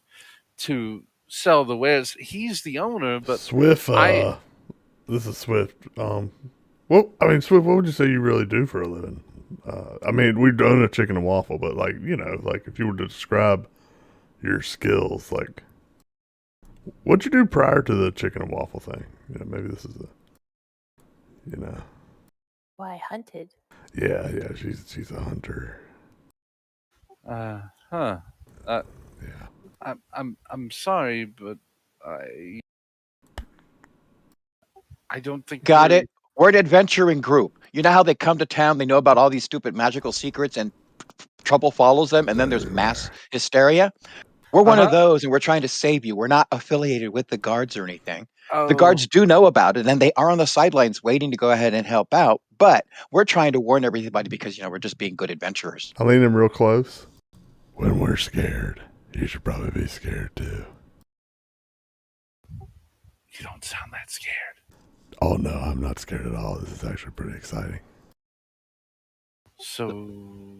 to sell the wares. He's the owner, but Swift. This is Swift. Swift, what would you say you really do for a living? We own a chicken and waffle, but if you were to describe your skills, like, what'd you do prior to the chicken and waffle thing? Maybe this is Well, I hunted. Yeah, she's a hunter. Yeah. I'm sorry, but I don't think. Got it. We're an adventuring group. You know how they come to town, they know about all these stupid magical secrets, and trouble follows them, and then there's mass hysteria? We're one of those, and we're trying to save you. We're not affiliated with the guards or anything. The guards do know about it, and they are on the sidelines waiting to go ahead and help out, but we're trying to warn everybody because, we're just being good adventurers. I lean him real close. When we're scared, you should probably be scared too. You don't sound that scared. Oh no, I'm not scared at all. This is actually pretty exciting. So,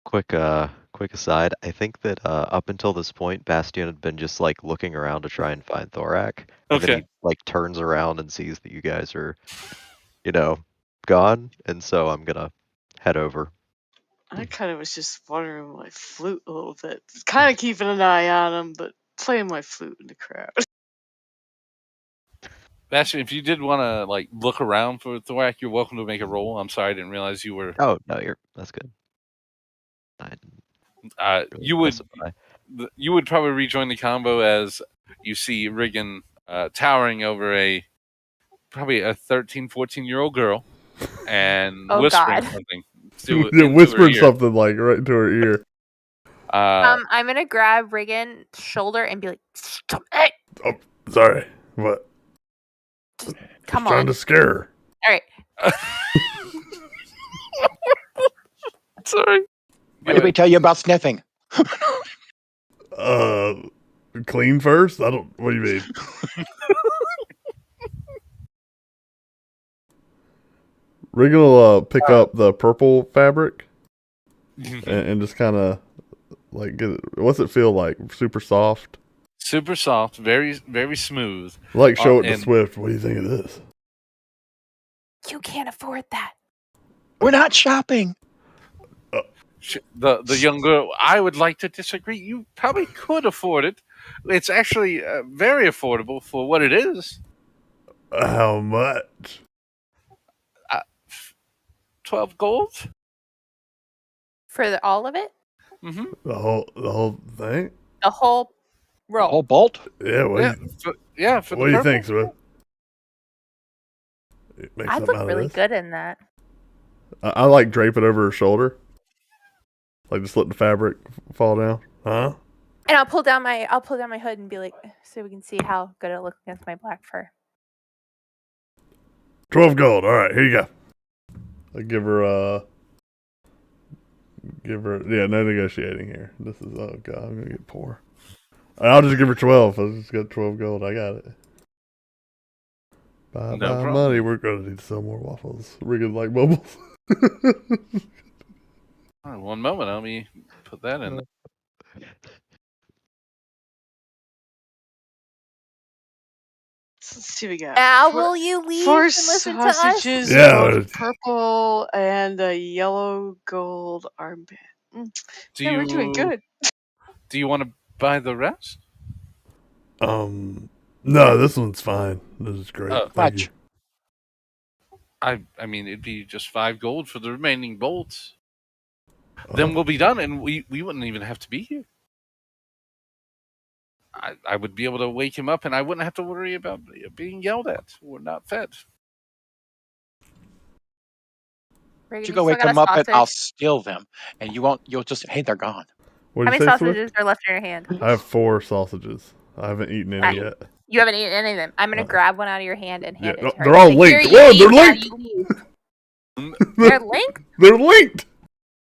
quick aside. I think that up until this point, Bastion had been just like looking around to try and find Thorak. And then he like turns around and sees that you guys are, gone, and so I'm gonna head over. I kind of was just wandering my flute a little bit, kind of keeping an eye on him, but playing my flute in the crowd. Bastion, if you did want to look around for Thorak, you're welcome to make a roll. I'm sorry, I didn't realize you were. Oh no, that's good. You would probably rejoin the combo as you see Regan towering over probably a 13, 14-year-old girl and whispering something. Whispering something like right into her ear. I'm gonna grab Regan's shoulder and be like, "Stop it!" Oh, sorry. What? Just come trying to scare her. All right. Sorry. What did we tell you about sniffing? Clean first? What do you mean? Regan will pick up the purple fabric and just kind of Like, what's it feel like? Super soft. Super soft, very very smooth. Like, show it to Swift. What do you think of this? You can't afford that. We're not shopping. The young girl, I would like to disagree. You probably could afford it. It's actually very affordable for what it is. How much? 12 gold for all of it. Mm-hmm. The whole thing. The whole roll. The whole bolt. Yeah. For what do you think, Swift? I'd look really good in that. I like drape it over her shoulder. Like just let the fabric fall down. Huh? And I'll pull down my hood and be like, so we can see how good it looks against my black fur. 12 gold. All right, here you go. I give her no negotiating here. This is oh god, I'm gonna get poor. I'll just give her 12. I just got 12 gold. I got it. Bye money. We're gonna need to sell more waffles. Rigging like bubbles. All right, one moment, let me put that in there. Let's see what we got. Now will you leave 4 and listen to us? sausages, Yeah. purple, and a yellow gold armband. We're doing good. Do you want to buy the rest? No, this one's fine. This is great. Thank you. I mean, it'd be just 5 gold for the remaining bolts. Then we'll be done, and we wouldn't even have to be here. I would be able to wake him up, and I wouldn't have to worry about being yelled at or not fed. You go wake them up, and I'll steal them, and you'll just hey, they're gone. How many sausages are left in your hand? I have 4 sausages. I haven't eaten any yet. You haven't eaten any of them. I'm gonna grab one out of your hand and hand it to her. They're all linked. Whoa, they're linked. They're linked? They're linked.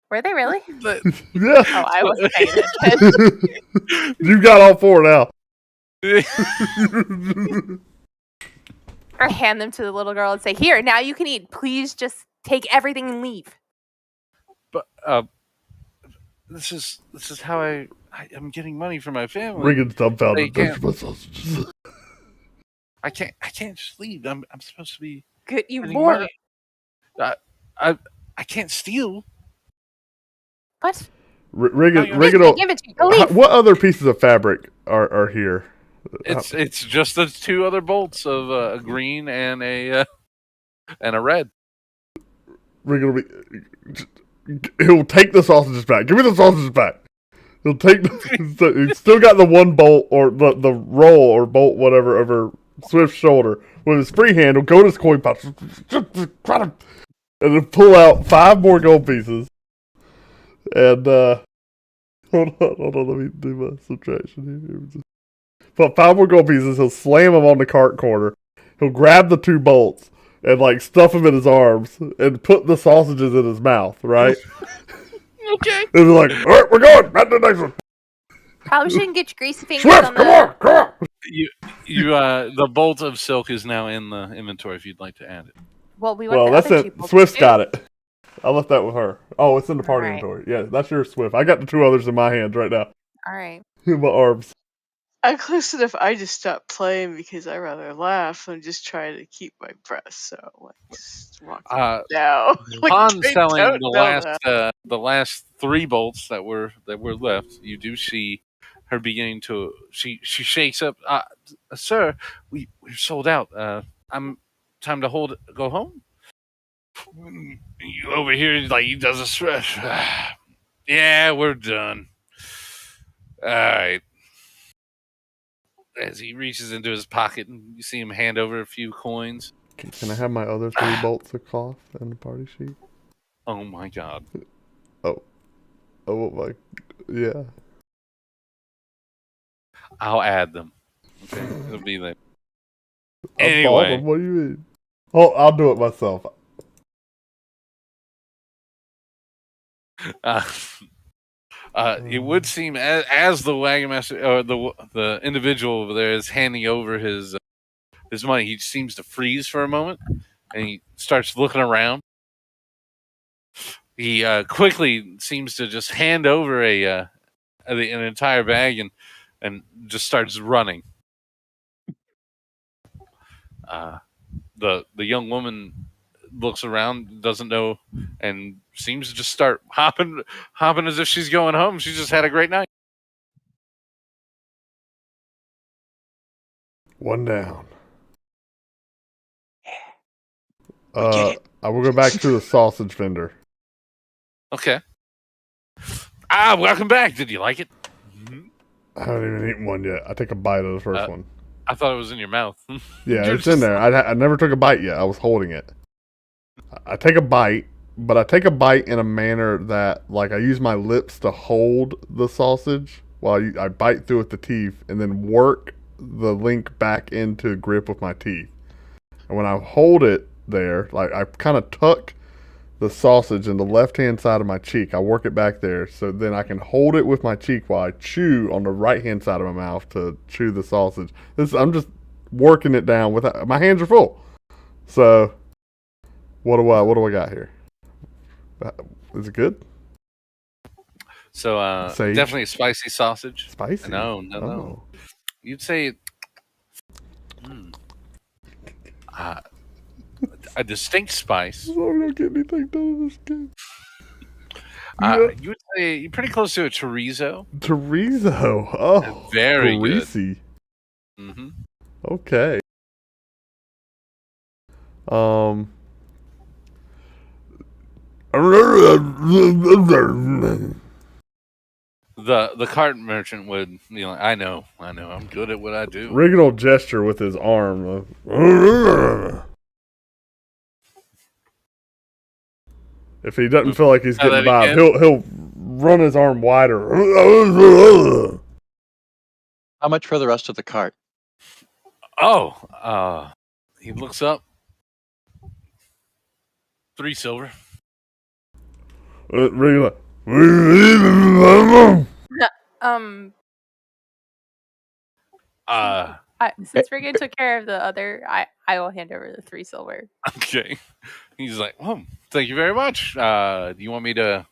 Were they really? Yeah. Oh, I wasn't paying attention. You got all 4 now. Or hand them to the little girl and say, "Here, now you can eat. Please just take everything and leave." But this is how I am getting money for my family. Riggins dumbfounded. I can't just leave. I'm supposed to be good. You more. I can't steal. What? Riggin, give it to you. What other pieces of fabric are here? It's just the 2 other bolts of a green and a red. He'll take the sausages back. Give me the sausages back. He'll take. He's still got the 1 bolt or the roll or bolt whatever over Swift's shoulder with his free hand. He'll go to his coin pouch and then pull out 5 more gold pieces. And hold on, let me do my subtraction here. Put 5 more gold pieces. He'll slam them on the cart corner. He'll grab the 2 bolts and like stuff them in his arms and put the sausages in his mouth. Right? Okay. And they're like, all right, we're going. Back to the next one. Probably shouldn't get your greasy fingers Swift, on the. come on. You the bolt of silk is now in the inventory if you'd like to add it. Well, that's it. Swift's got it. I left that with her. Oh, it's in the party inventory. Yeah, that's your Swift. I got the 2 others in my hands right now. All right. In my arms. I'm close enough. I just stopped playing because I rather laugh than just try to keep my breath. So just walking down. Upon selling the last 3 bolts that were left, you do see her beginning to she shakes up. Sir, we're sold out. I'm time to go home. You over here like he does a stretch. Yeah, we're done. All right. As he reaches into his pocket and you see him hand over a few coins. Can I have my other 3 bolts of cloth in the party sheet? Oh my god. Oh my. Yeah. I'll add them. Okay, it'll be there. Anyway. What do you mean? Oh, I'll do it myself. It would seem as the wagon master or the individual over there is handing over his money, he seems to freeze for a moment and he starts looking around. He quickly seems to just hand over a an entire bag and just starts running. The young woman looks around, doesn't know, and seems to just start hopping as if she's going home. She just had a great night. One down. did it. I will go back to the sausage vendor. Okay. Welcome back. Did you like it? I haven't even eaten one yet. I take a bite of the first one. I thought it was in your mouth. Yeah, it's in there. I never took a bite yet. I was holding it. I take a bite, but I take a bite in a manner that, like, I use my lips to hold the sausage while I bite through with the teeth and then work the link back into grip with my teeth. And when I hold it there, like, I kind of tuck the sausage in the left-hand side of my cheek. I work it back there so then I can hold it with my cheek while I chew on the right-hand side of my mouth to chew the sausage. I'm just working it down with my hands are full. So what do I got here? Is it good? So definitely a spicy sausage. Spicy? No. You'd say a distinct spice. I don't get anything done in this game. You would say you're pretty close to a chorizo. Chorizo. Oh, very greasy. Good. Mm-hmm. Okay. The cart merchant would, I know, I'm good at what I do. Regan will gesture with his arm. If he doesn't feel like he's getting by, he'll run his arm wider. How much for the rest of the cart? He looks up. 3 silver. Regan, since Regan took care of the other, I will hand over the 3 silver. Okay. He's like, thank you very much. Do you want me to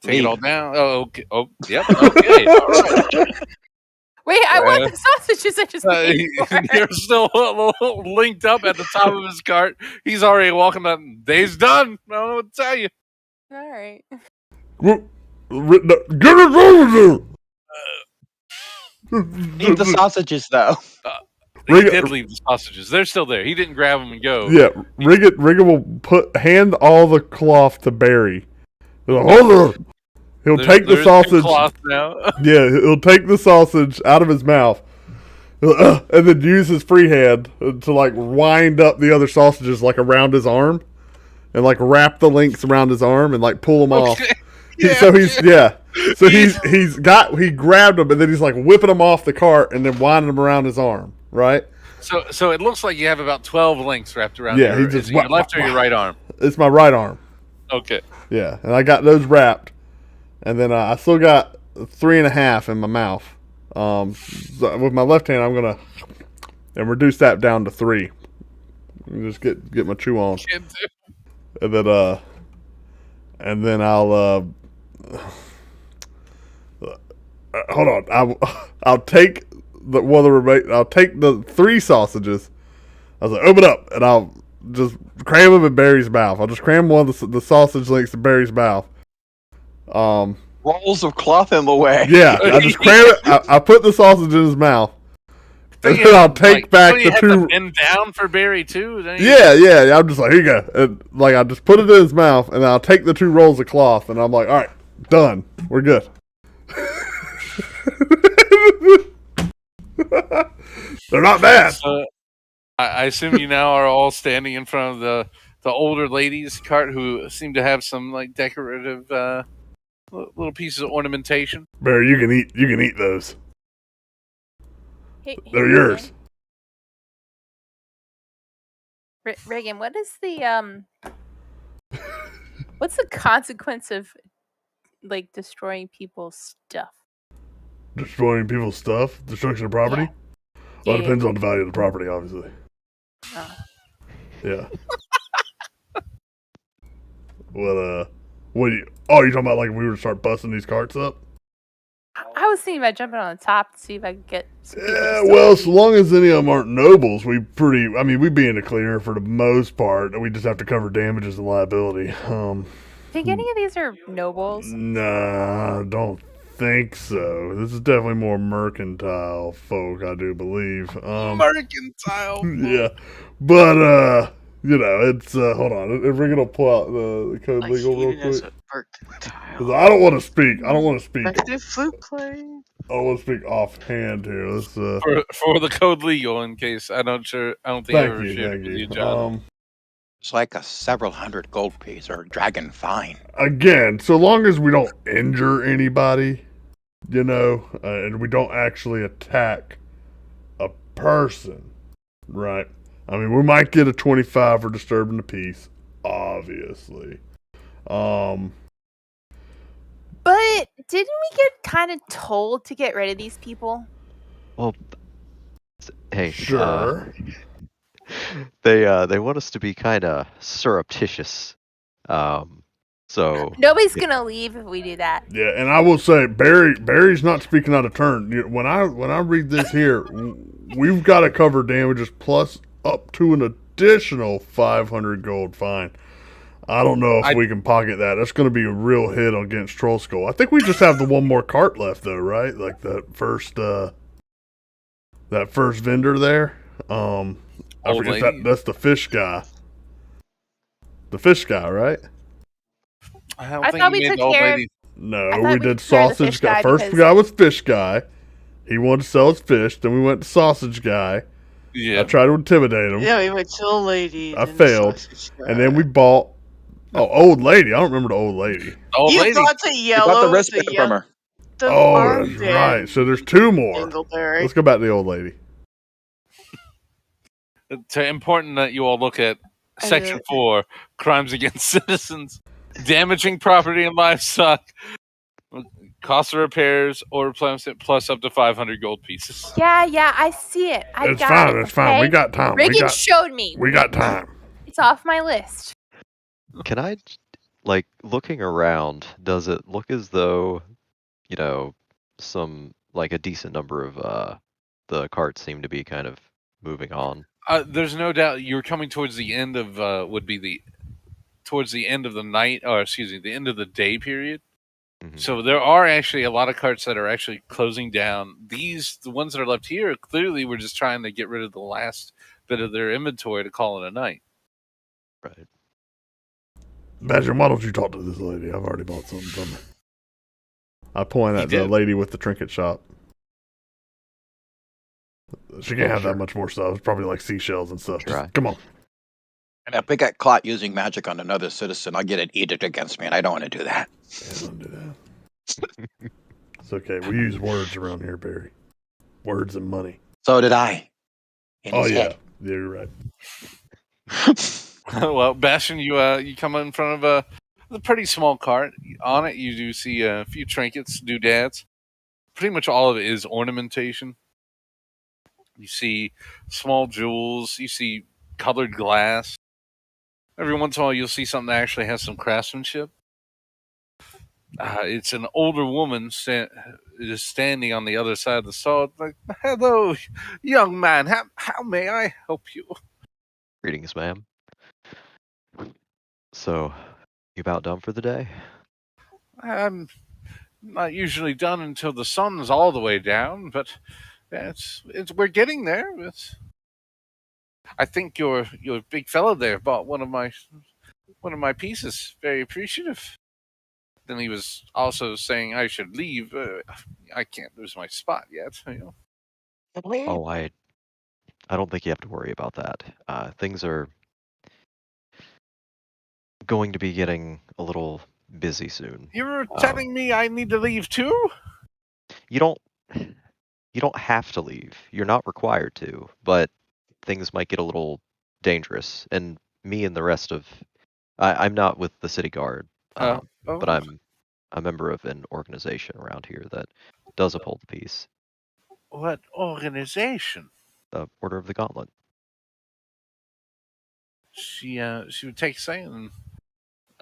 take it all down? Oh, okay. Oh, yep. Okay. All right. Wait, I want the sausages I just paid for. You're still linked up at the top of his cart. He's already walking up. Day's done. I don't know what to tell you. All right. Get it over Leave the sausages, though. He did leave the sausages. They're still there. He didn't grab them and go. Yeah, Regan will hand all the cloth to Barry. He'll take the sausage. Cloth now. Yeah, he'll take the sausage out of his mouth, and then use his free hand to like wind up the other sausages like around his arm, and like wrap the links around his arm and like pull them off. Yeah. So he grabbed them and then he's like whipping them off the cart and then winding them around his arm, right? So it looks like you have about 12 links wrapped around. Yeah, your left or your right arm. It's my right arm. Okay. Yeah, and I got those wrapped, and then I still got 3.5 in my mouth. So with my left hand, I'm gonna reduce that down to 3. Just get my chew on, and then I'll hold on. I'll take I'll take the 3 sausages. I was like, open up, and I'll just cram them in Barry's mouth. I'll just cram one of the sausage links in Barry's mouth. Rolls of cloth in the way. Yeah, I just cram it. I put the sausage in his mouth. And then I'll take back the 2. Bend down for Barry too. Yeah. I'm just like, here you go. And like I just put it in his mouth, and I'll take the 2 rolls of cloth, and I'm like, all right, done. We're good. They're not bad. So, I assume you now are all standing in front of the older ladies' cart who seem to have some like decorative little pieces of ornamentation. Barry, you can eat those. They're yours. Regan, what is the what's the consequence of like destroying people's stuff? Destroying people's stuff? Destruction of property? Yeah. Well, it depends on the value of the property, obviously. Yeah. What you talking about? Like if we were to start busting these carts up? I was thinking about jumping on the top to see if I could get some people to still well, leave. so long as any of them aren't nobles, we be in the clear for the most part. We just have to cover damages and liability. Think any of these are nobles? Nah, I don't think so. This is definitely more mercantile folk, I do believe. Mercantile. Yeah, but it's hold on. If we're gonna pull out the code Like legal he real even knows quick, what because mercantile. I don't want to speak. I don't want to speak. Effective flute playing. I want to speak offhand here. Let's For the code legal, in case I don't think I ever shared it with you, John. It's like a several hundred gold piece or dragon fine. Again, so long as we don't injure anybody, and we don't actually attack a person, right? I mean, we might get a 25 for disturbing the peace, obviously. But didn't we get kind of told to get rid of these people? Well, hey, sure. They want us to be kind of surreptitious. So Nobody's gonna leave if we do that. Yeah, and I will say Barry's not speaking out of turn. When I read this here, we've got to cover damages plus up to an additional 500 gold fine. I don't know if we can pocket that. That's going to be a real hit against Troll Skull. I think we just have the one more cart left, though, right? Like that first vendor there. I forget that's the fish guy. The fish guy, right? I thought we took care of. No, we did sausage guy. First guy was fish guy. He wanted to sell his fish. Then we went to sausage guy. Yeah. I tried to intimidate him. Yeah, we went to the lady. I failed. And then we bought. Oh, old lady. I don't remember the old lady. You got the yellow. You got the wristband from her. Oh, that's right. So there's two more. Let's go back to the old lady. It's important that you all look at Section 4, Crimes Against Citizens. Damaging property and livestock, cost of repairs or replacement plus up to 500 gold pieces. Yeah, I see it. It's fine. It's fine. We got time. Reagan showed me. We got time. It's off my list. Can I, looking around, does it look as though, some, a decent number of the carts seem to be kind of moving on? There's no doubt you're coming towards the end of, towards the end of the night, the end of the day period. Mm-hmm. So there are actually a lot of carts that are actually closing down. The ones that are left here, clearly we're just trying to get rid of the last bit of their inventory to call it a night. Right. Badger, why don't you talk to this lady? I've already bought something from her. I point at the lady with the trinket shop. She can't have that much more stuff. It's probably like seashells and stuff. Just, come on. And if we get caught using magic on another citizen, I'll get an edict against me, and I don't want to do that. Yeah, don't do that. It's okay. We use words around here, Barry. Words and money. So did I. Oh, yeah. Yeah, you're right. Well, Bastion, you come in front of a pretty small cart. On it, you do see a few trinkets, doodads. Pretty much all of it is ornamentation. You see small jewels. You see colored glass. Every once in a while, you'll see something that actually has some craftsmanship. It's an older woman is standing on the other side of the stall. Like, hello, young man. How may I help you? Greetings, ma'am. So, you about done for the day? I'm not usually done until the sun's all the way down, but we're getting there. I think your big fellow there bought one of my pieces. Very appreciative. Then he was also saying I should leave. I can't lose my spot yet. Oh, I don't think you have to worry about that. Things are going to be getting a little busy soon. You're telling me I need to leave too? You don't have to leave. You're not required to, but things might get a little dangerous. And me and the rest of I'm not with the city guard, but I'm a member of an organization around here that does uphold the peace. What organization? The Order of the Gauntlet. She would take a second.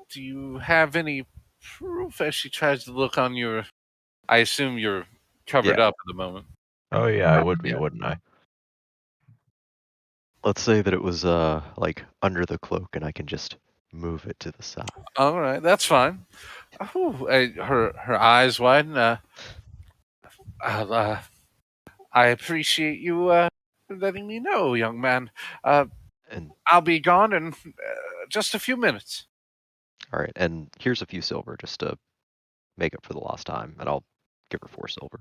Do you have any proof? As she tries to look on your, I assume your covered up at the moment. Oh yeah, I would be, wouldn't I? Let's say that it was like under the cloak, and I can just move it to the side. All right, that's fine. Her eyes widen. I appreciate you letting me know, young man. And I'll be gone in just a few minutes. all right, and here's a few silver just to make up for the lost time, and I'll give her 4 silver.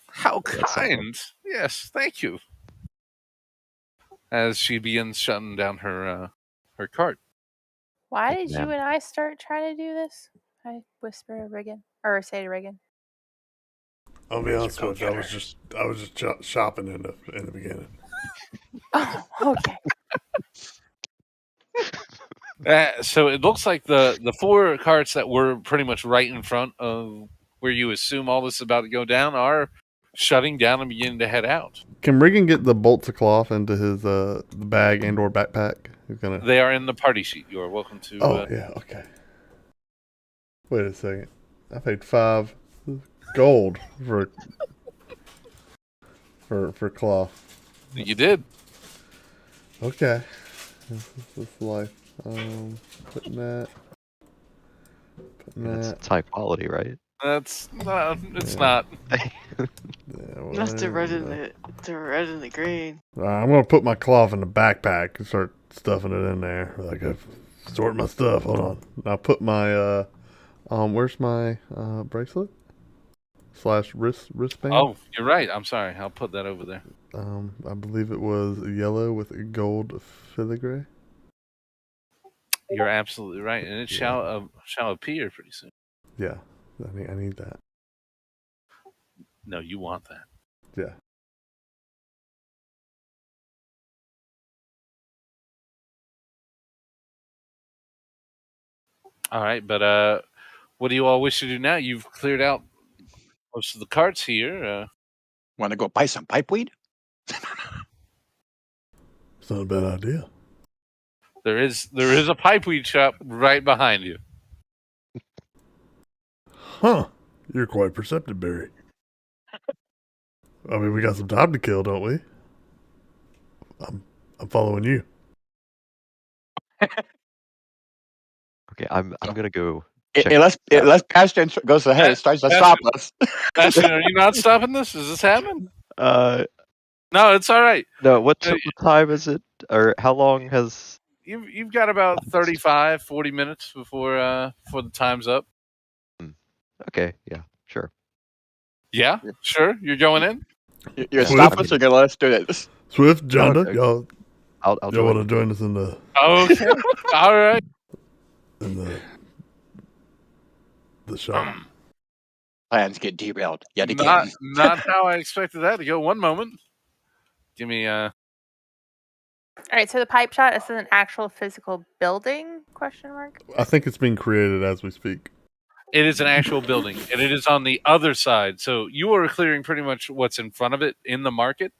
How kind! Yes, thank you. As she begins shutting down her cart. Why did you and I start trying to do this? I whisper to Regan, or say to Regan. I'll be honest with you, I was just shopping in the beginning. Oh, okay. So it looks like the 4 carts that were pretty much right in front of where you assume all this is about to go down are shutting down and beginning to head out. Can Regan get the bolts of cloth into his bag and or backpack? They are in the party sheet. You are welcome to. Oh yeah, okay. Wait a second. I paid 5 gold for cloth. You did. Okay. This is life. Putting that. It's high quality, right? That's not. It's not. Not the red and the green. I'm gonna put my cloth in the backpack and start stuffing it in there. Like I sort my stuff. Hold on. I'll put my where's my bracelet / wristband? Oh, you're right. I'm sorry. I'll put that over there. I believe it was yellow with gold filigree. You're absolutely right, and it shall appear pretty soon. Yeah, I need that. No, you want that. Yeah. All right, but what do you all wish to do now? You've cleared out most of the carts here. Want to go buy some pipeweed? It's not a bad idea. There is a pipeweed shop right behind you. Huh. You're quite perceptive, Barry. I mean, we got some time to kill, don't we? I'm following you. Okay, I'm gonna go. Unless Bastion goes ahead and starts to stop us. Bastion, are you not stopping this? Is this happening? No, it's all right. No, what time is it? Or how long has... You've got about 35, 40 minutes before the time's up. Okay, yeah, sure. Yeah, sure. You're going in? You're stopping us or gonna let us do it? Swift, Jonda, y'all I'll want to join us in the... Okay, all right. In the shop. Plans get derailed yet again. Not how I expected that to go. One moment. Give me All right, so the pipe shot is an actual physical building? Question mark. I think it's being created as we speak. It is an actual building, and it is on the other side. So you are clearing pretty much what's in front of it in the market,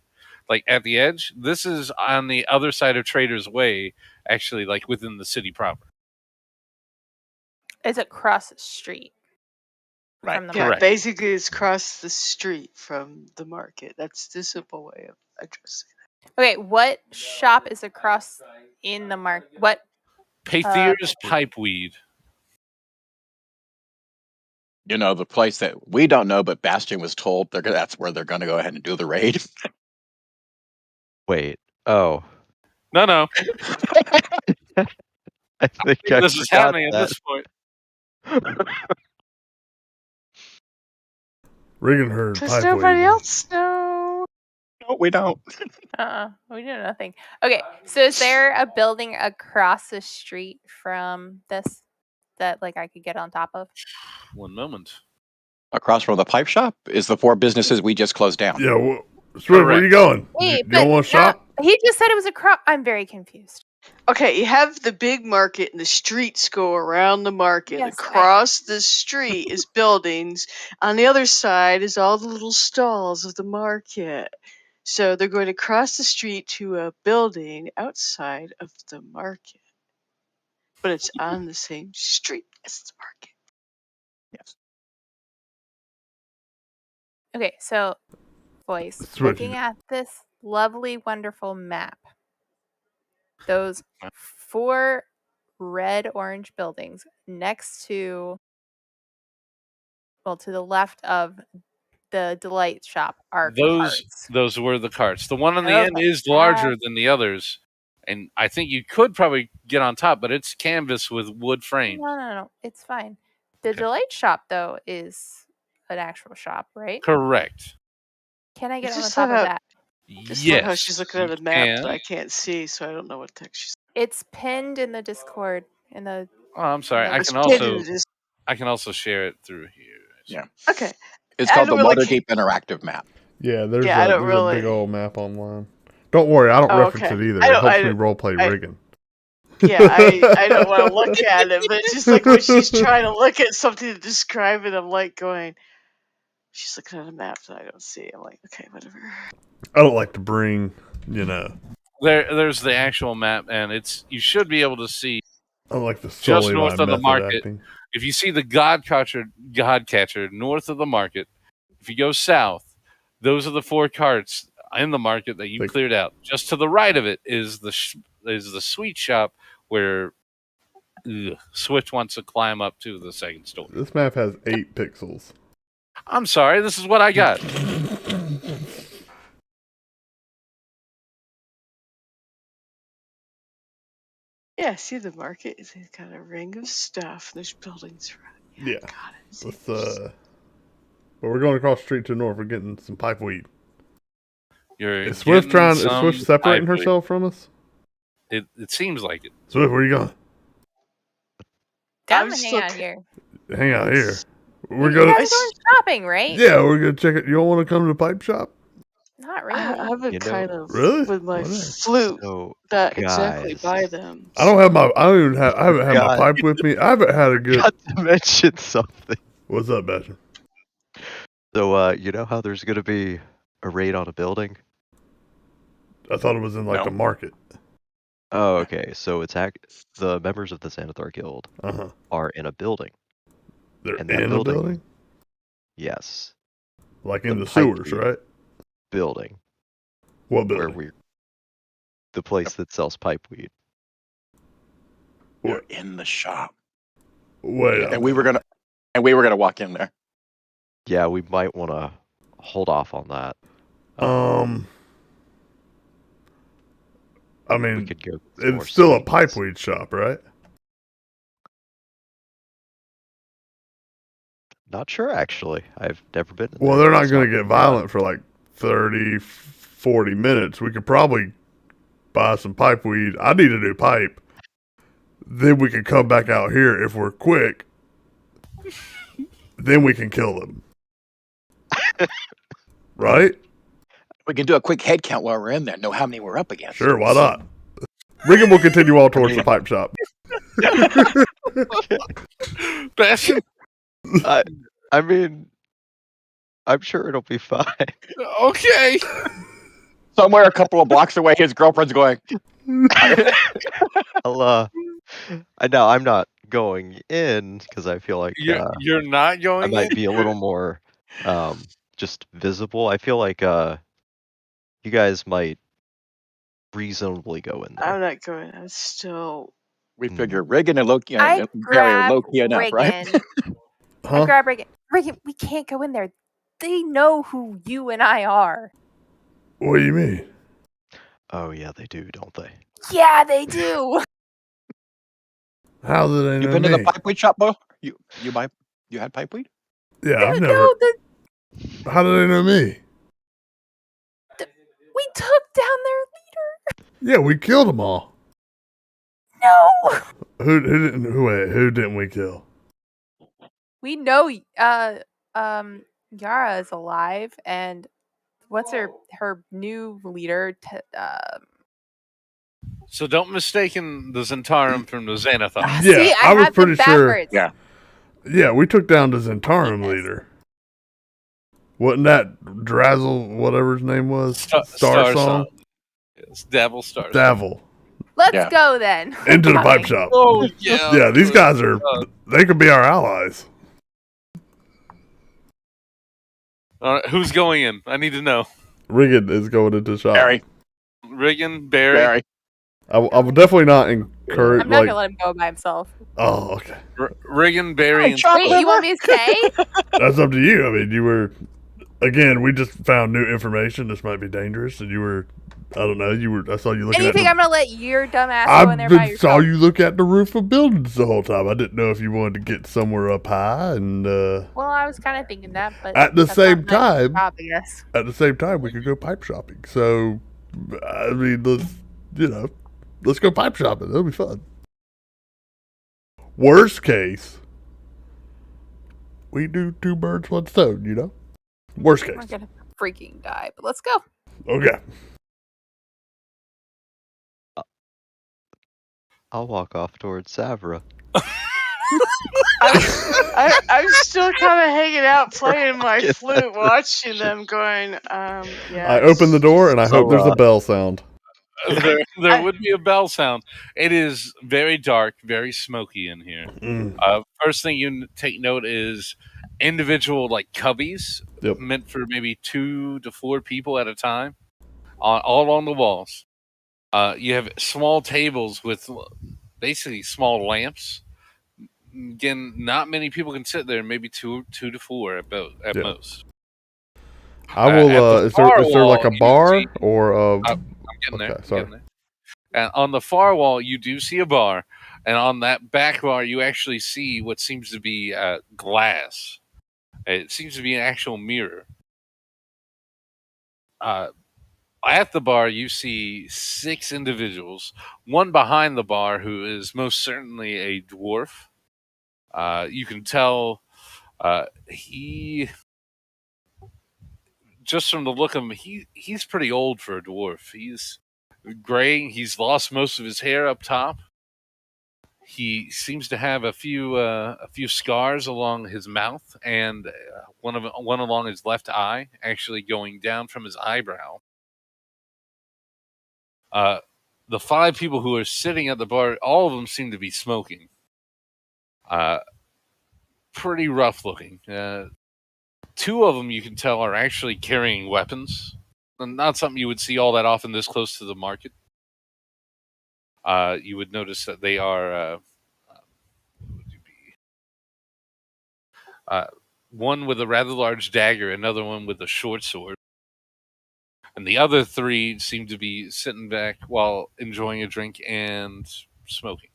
like at the edge. This is on the other side of Trader's Way, actually, like within the city proper. It's across the street. Right. From the Yeah, market. basically it's across the street from the market. That's the simple way of addressing it. Okay, what shop is across in the market? What? Pathier's Pipeweed. You know, the place that we don't know, but Bastion was told that's where they're going to go ahead and do the raid. Wait. Oh. No. I think this is happening at this point. Regan heard pipe Does nobody waving. else know? No, we don't. We do nothing. Okay, so is there a building across the street from this that like I could get on top of? One moment. Across from the pipe shop is the 4 businesses we just closed down. Yeah, Swift, where you going? Wait, you don't want to shop? He just said it was across. I'm very confused. Okay, you have the big market and the streets go around the market. Yes, Across the street is buildings. On the other side is all the little stalls of the market. So they're going to cross the street to a building outside of the market. But it's on the same street as the market. Yes. Okay, so voice. That's what Looking at this lovely, wonderful map. Those 4 red-orange buildings next to, well, to the left of the Delight Shop are carts. Those were the carts. The one on the end Okay. is larger than the others, and I think you could probably get on top, but it's canvas with wood frames. No. It's fine. The Okay. Delight Shop, though, is an actual shop, right? Correct. Can I get on just top of thought that? Just Yes. love how she's looking at you a map can. that I can't see, so I don't know what the heck she's. It's pinned in the Discord. In the. Oh, I'm sorry. No, I it's can also share it through here. Yeah. Okay. It's I called the don't really Waterdeep interactive map. Yeah, there's Yeah, I don't there's a really- big old map online. Don't worry, I don't Oh, reference okay. it either. I It don't- helps I me don't- roleplay I- rigging. Yeah, I don't want to look at it, but it's just like when she's trying to look at something to describe it, I'm like going, she's looking at a map that I don't see. I'm like, okay, whatever. I don't like to bring, you know, There's the actual map, and you should be able to see I don't like to just solely north my of the method market. acting. If you see the Godcatcher north of the market, if you go south, those are the 4 carts in the market that you cleared out. Just to the right of it is the sweet shop where Switch wants to climb up to the second story. This map has 8 pixels. I'm sorry, this is what I got. Yeah, see the market? It's got a ring of stuff. There's buildings around. Yeah. Got it. Let's, but we're going across the street to the north. We're getting some pipe weed. Is Swift separating herself from us? It seems like it. Swift, where are you going? I'm hang out here. Hang out here. We're You gonna guys are going shopping, right? Yeah, we're gonna check it. You don't want to come to the pipe shop? Not really. I've been kind of Really? with my Whatever. flute So, that exactly guys, by them. I haven't had my God. pipe with me. I haven't had a good. got to mention something. What's up, Bastion? So, you know how there's gonna be a raid on a building? I thought it was in like No. the market. Oh, okay. So the members of the Xanathar Guild are in a building. They're And that in a building- building, Yes, like in the the pipe sewers, weed. right? building What where building? the place that sells pipe weed. We're in the shop, Wait, and we were gonna walk in there. Yeah, we might want to hold off on that. I We mean, could go. get some more it's still a sweets. pipe weed shop, right? Not sure, actually. I've never been. Well, they're not going to get violent for like 30, 40 minutes. We could probably buy some pipe weed. I need a new pipe. Then we can come back out here if we're quick. Then we can kill them. Right? We can do a quick head count while we're in there. Know how many we're up against. Sure, why not? Regan will continue all towards the pipe shop. Bastion? I mean, I'm sure it'll be fine. Okay. Somewhere a couple of blocks away, his girlfriend's going. I'll, I'm not going in because I feel like You're not going I might in? be a little more just visible. I feel like you guys might reasonably go in there. I'm not going. I'm still. We figure Reagan and Loki I and Barry are grab low-key enough, right? Reagan. I Huh? grab Reagan. Reagan, we can't go in there. They know who you and I are. What do you mean? Oh yeah, they do, don't they? Yeah, they do. How do they know You been to me? the pipe weed shop, Bo? You had pipe weed? Yeah, I've Dude, never. no, How do they know me? we took down their Yeah, we killed them all. No. Who didn't we kill? We know Yara is alive, and what's her new leader? So don't mistaken the Zentarum from the Xanathar. Yeah, See, I was have pretty them sure. backwards. Yeah. Yeah, we took down the Zentarum Yes. leader. Wasn't that Drazzle, whatever his name was? Star Song? It's Davil Star. Davil. Let's Yeah. go then. Into the pipe Coming. shop. Oh, yeah. Yeah, these guys are, they could be our allies. All right, who's going in? I need to know. Riggin is going into the shop. Barry. Riggin, Barry. I will definitely not encourage. I'm not gonna let him go by himself. Oh, okay. Riggin, Barry, and Wait, you want me to stay? That's up to you. I mean, you were. Again, we just found new information. This might be dangerous, and you were. I don't know. I saw you looking. And you think I'm gonna let your dumb ass go in there by I yourself? saw you look at the roof of buildings the whole time. I didn't know if you wanted to get somewhere up high, and. Well, I was kind of thinking that, but at the same time, job, I guess. at the same time, we could go pipe shopping. So, I mean, let's go pipe shopping. That'll be fun. Worst case, we do 2 birds, 1 stone. Worst case. We're gonna freaking die, but let's go. Okay. I'll walk off towards Savra. I'm still kind of hanging out, playing my flute, watching them going. Yeah. I open the door and I hope there's a bell sound. There would be a bell sound. It is very dark, very smoky in here. First thing you take note is individual cubbies meant for maybe 2 to 4 people at a time, all on the walls. You have small tables with basically small lamps. Again, not many people can sit there. Maybe two to 4 at most. I will. Is there like a bar or a? I'm getting there. Okay, sorry. Getting there. And on the far wall, you do see a bar, and on that back bar, you actually see what seems to be glass. It seems to be an actual mirror. At the bar, you see 6 individuals. One behind the bar, who is most certainly a dwarf. You can tell he. Just from the look of him, he's pretty old for a dwarf. He's gray. He's lost most of his hair up top. He seems to have a few scars along his mouth, and one along his left eye, actually going down from his eyebrow. The 5 people who are sitting at the bar, all of them seem to be smoking. Pretty rough looking. 2 of them, you can tell, are actually carrying weapons. Not something you would see all that often this close to the market. You would notice that they are one with a rather large dagger, another one with a short sword. And the other 3 seem to be sitting back while enjoying a drink and smoking.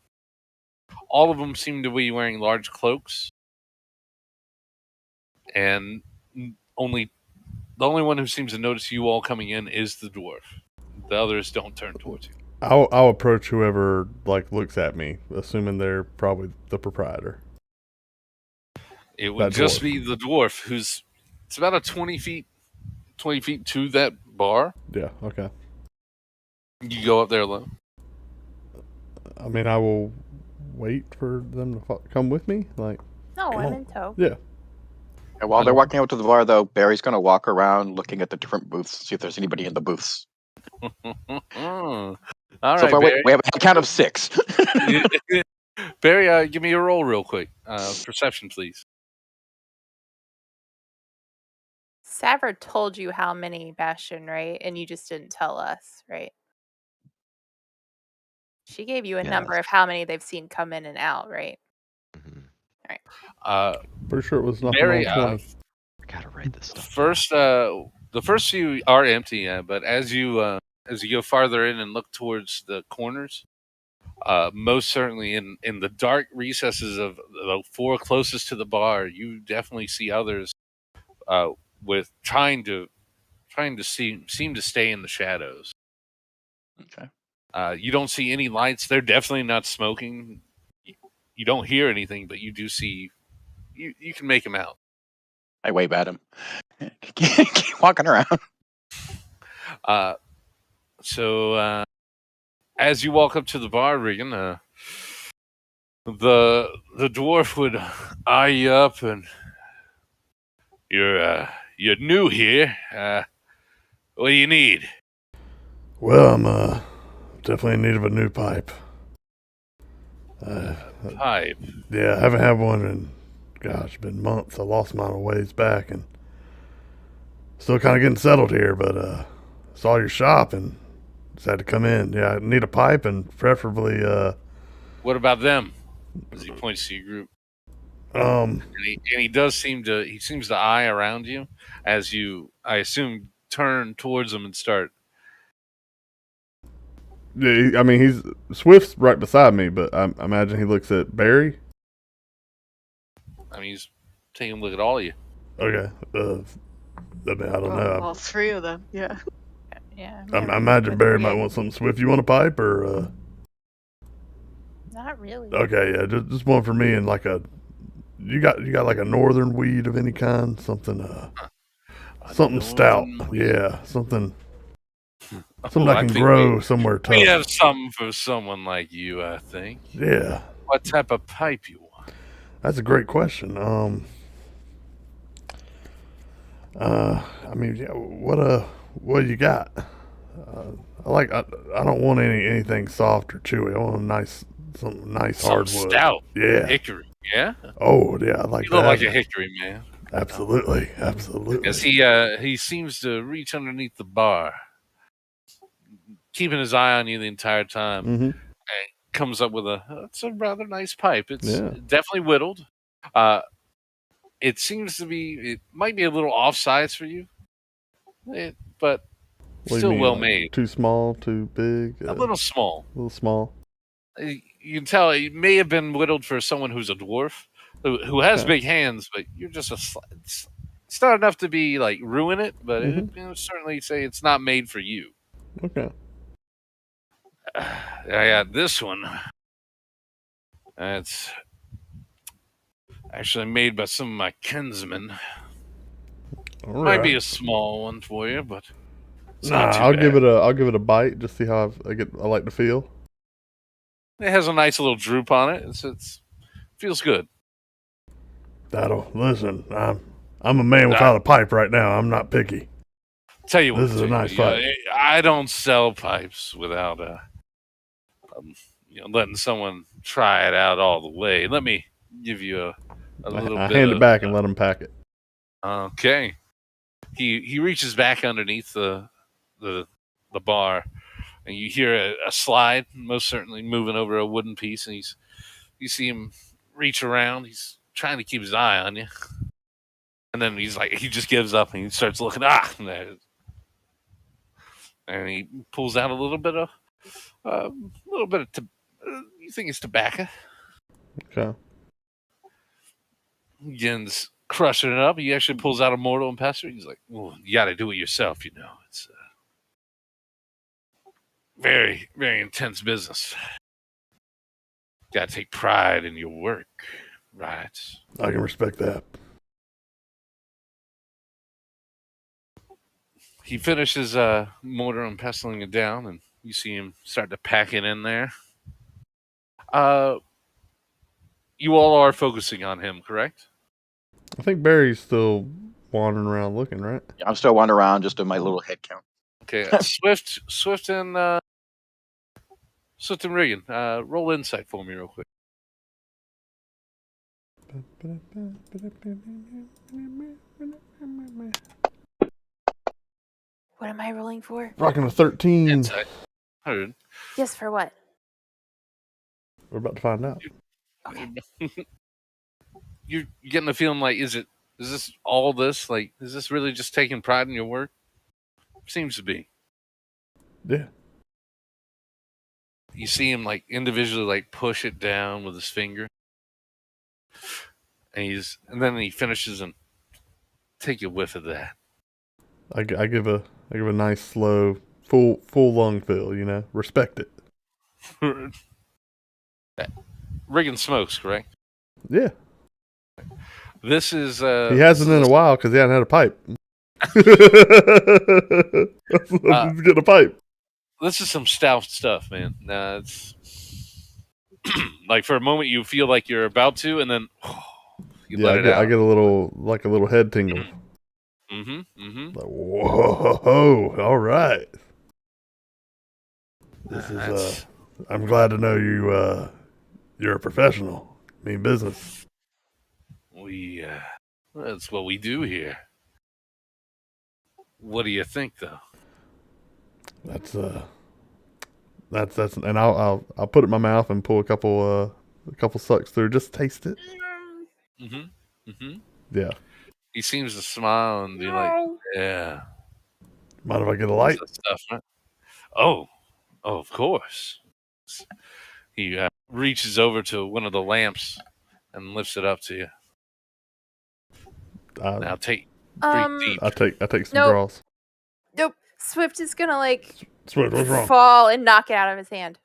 All of them seem to be wearing large cloaks. And the only one who seems to notice you all coming in is the dwarf. The others don't turn towards you. I'll approach whoever looks at me, assuming they're probably the proprietor. It would just be the dwarf, it's about a 20 feet to that bar. Yeah. Okay. You go up there alone. I mean, I will wait for them to come with me. No, I'm in tow. Yeah. And while they're walking out to the bar, though, Barry's going to walk around looking at the different booths, see if there's anybody in the booths. All So right, we have a count of 6. Barry, give me a roll real quick. Perception, please. Savra told you how many, Bastion, right? And you just didn't tell us, right? She gave you a number of how many they've seen come in and out, right? Mm-hmm. All right. Pretty sure it was nothing Barry, on 20. I gotta write this stuff. First, the first few are empty, but as you go farther in and look towards the corners, most certainly in the dark recesses of the 4 closest to the bar, you definitely see others with trying to seem to stay in the shadows. Okay. You don't see any lights. They're definitely not smoking. You don't hear anything, but you do see. You can make them out. I wave at him. Keep walking around. So as you walk up to the bar, Regan, the dwarf would eye you up, and you're new here. What do you need? Well, I'm definitely in need of a new pipe. Pipe. Yeah, I haven't had one in, gosh, it's been months. I lost mine a ways back, and Still kind of getting settled here, but saw your shop and just had to come in. Yeah, I need a pipe and preferably What about them? As he points to your group. um And he does seems to eye around you as you, I assume, turn towards him and start. yeah, I mean he's Swift's right beside me, but I imagine he looks at Barry. I mean, he's taking a look at all of you. Okay. I mean, I don't know. All three of them, yeah. Yeah. I imagine Barry might want something. Swift, you want a pipe or? Not really. Okay, yeah, just one for me and like a. You got like a northern weed of any kind, something something stout. Yeah, something I can grow somewhere tough. We have something for someone like you, I think. Yeah. What type of pipe you want? That's a great question. I mean, yeah, what you got? I don't want anything soft or chewy. I want something nice hardwood. Stout. Yeah. Hickory. Yeah. Oh yeah, I like You that. look like a hickory man. Absolutely. As he seems to reach underneath the bar, keeping his eye on you the entire time. Mm-hmm. And comes up with it's a rather nice pipe. It's Yeah. definitely whittled. It seems to be, it might be a little off size for you, but still well made. Too small, too big? A little small. A little small. You can tell it may have been whittled for someone who's a dwarf, who has big hands, but you're just it's not enough to be like ruin it, but it certainly say it's not made for you. Okay. I got this one. It's actually made by some of my kinsmen. Might be a small one for you, but I'll give it a bite. Just see how I like to feel. It has a nice little droop on it. It's feels good. Listen. I'm a man without a pipe right now. I'm not picky. Tell you what, this is a nice pipe. I don't sell pipes without letting someone try it out all the way. Let me give you a little bit. Hand it back and let him pack it. Okay. He reaches back underneath the bar, and you hear a slide, most certainly moving over a wooden piece, and you see him reach around. He's trying to keep his eye on you, and then he just gives up and he starts looking. And he pulls out a little bit of you think it's tobacco. Okay. Begins crushing it up. He actually pulls out a mortal and pestle. He's like, "Well, you got to do it yourself, you know. It's very, very intense business. Got to take pride in your work, right?" I can respect that. He finishes mortar and pestling it down, and you see him start to pack it in there. You all are focusing on him, correct? I think Barry's still wandering around looking, right? Yeah, I'm still wandering around just in my little head count. Okay, Swift and Regan, roll insight for me real quick. What am I rolling for? Rocking a 13. Insight. 100. Yes, for what? We're about to find out. Okay. You're getting the feeling like, is this all this? Like, is this really just taking pride in your work? Seems to be. Yeah. You see him like individually like push it down with his finger. And then he finishes and take a whiff of that. I give a nice slow full lung fill, you know. Respect it. Regan smokes, correct? Yeah. This is he hasn't in a while because he hasn't had a pipe. He's getting a pipe. This is some stout stuff, man. It's like for a moment you feel like you're about to, and then I get a little head tingle. Like, whoa! All right. This is. I'm glad to know you're a professional. Mean business. That's what we do here. What do you think, though? That's and I'll put it in my mouth and pull a couple sucks through. Just taste it. Yeah. He seems to smile and be like, "Yeah." Mind if I get a light? Stuff, right? Oh, of course. He reaches over to one of the lamps and lifts it up to you. Now breathe deep. I take some draws. Nope. Swift is gonna Swift, what's wrong? fall and knock it out of his hand.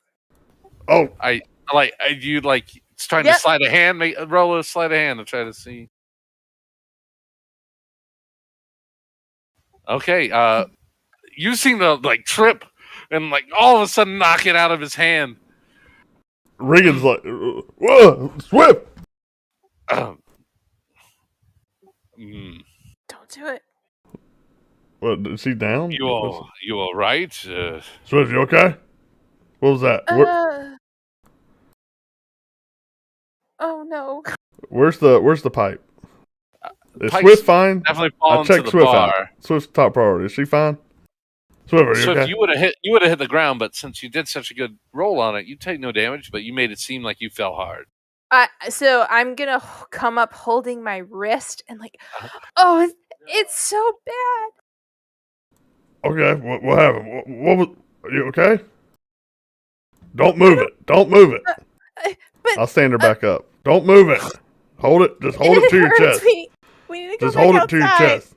Oh, it's trying to slide a hand, roll a sleight of hand to try to see. Okay, you seem to trip and all of a sudden knock it out of his hand. Regan's like, whoa, Swift! Don't do it. What, is she down? You all right? Swift, you okay? What was that? Oh no. Where's the pipe? Is Pipe's Swift fine? Definitely I fallen to checked the Swift bar. out. Swift's top priority. Is she fine? Swift, are you Swift, okay? you would have hit the ground, but since you did such a good roll on it, you take no damage. But you made it seem like you fell hard. So I'm gonna come up holding my wrist and oh, it's so bad. Okay, what happened? What was? Are you okay? Don't move it. Don't move it. But I'll stand her back up. Don't move it. Hold it. Just hold it to your chest. We need to go Just back hold it outside. to your chest.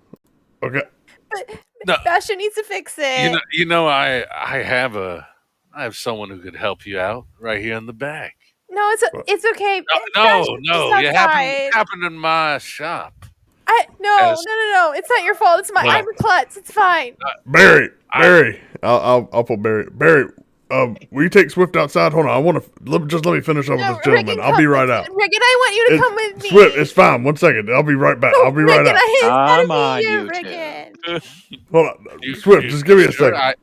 Okay. But No. Bastion needs to fix it. I have someone who could help you out right here in the back. No, it's okay. No, Bastion's it happened in my shop. No. It's not your fault. It's my I'm a klutz. It's fine. Barry. I'll pull Barry. Barry, will you take Swift outside? Hold on. I want to let me finish up with this gentleman. Regan, I'll be right out. Regan, I want you to come with me. Swift, it's fine. 1 second. I'll be right back. I'll be right out. Come on, you Regan. Hold on. Swift, just give me a second. I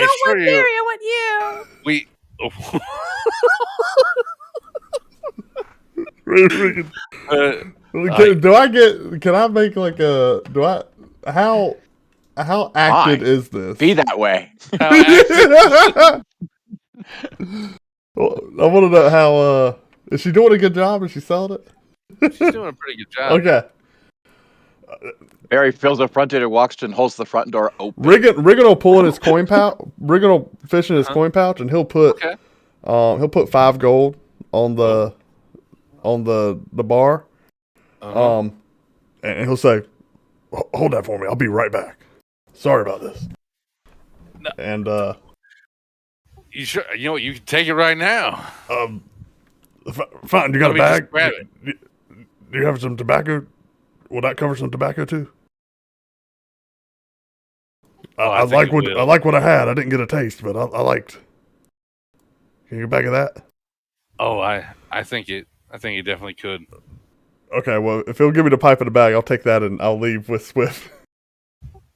don't want Barry. I want you. Regan. Can I make how acted is this? Be that way. Well, I want to know how, is she doing a good job? Is she selling it? She's doing a pretty good job. Okay. Barry fills the front door and walks to and holds the front door open. Regan will pull in his coin pouch. Regan will fish in his coin pouch, and he'll put 5 gold on the bar. And he'll say, "Hold that for me. I'll be right back. Sorry about this." No. And you sure? You know what? You can take it right now. Fine. You got a bag? Grab it. Do you have some tobacco? Will that cover some tobacco too? I like what I had. I didn't get a taste, but I liked. Can you get back of that? Oh, I think it definitely could. Okay, well, if he'll give me the pipe in the bag, I'll take that and I'll leave with Swift.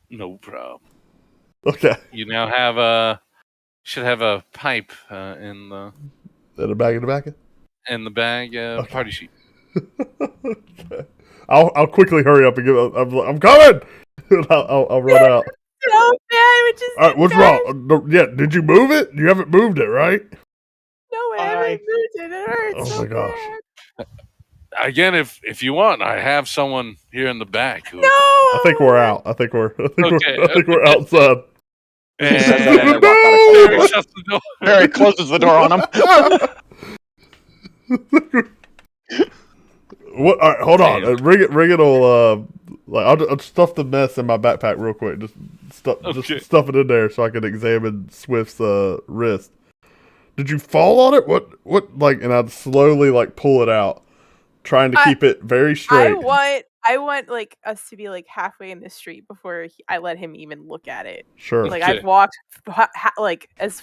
No problem. Okay. You now should have a pipe in the bag of tobacco? In the bag, okay. Party sheet. Okay. I'll quickly hurry up and I'm coming! I'll run out. So bad, all right, what's wrong? Yeah, did you move it? You haven't moved it, right? No, I haven't moved it. It hurts. Oh so my gosh. bad. Again, if you want, I have someone here in the back. No. I think we're out. I think we're outside. And Barry shuts the door. Barry closes the door on him. What? All right, hold on. Regan will I'll stuff the mess in my backpack real quick. Just stuff it in there so I can examine Swift's wrist. Did you fall on it? What? And I'd slowly pull it out, trying to keep it very straight. I want us to be halfway in the street before I let him even look at it. Sure. I've walked as.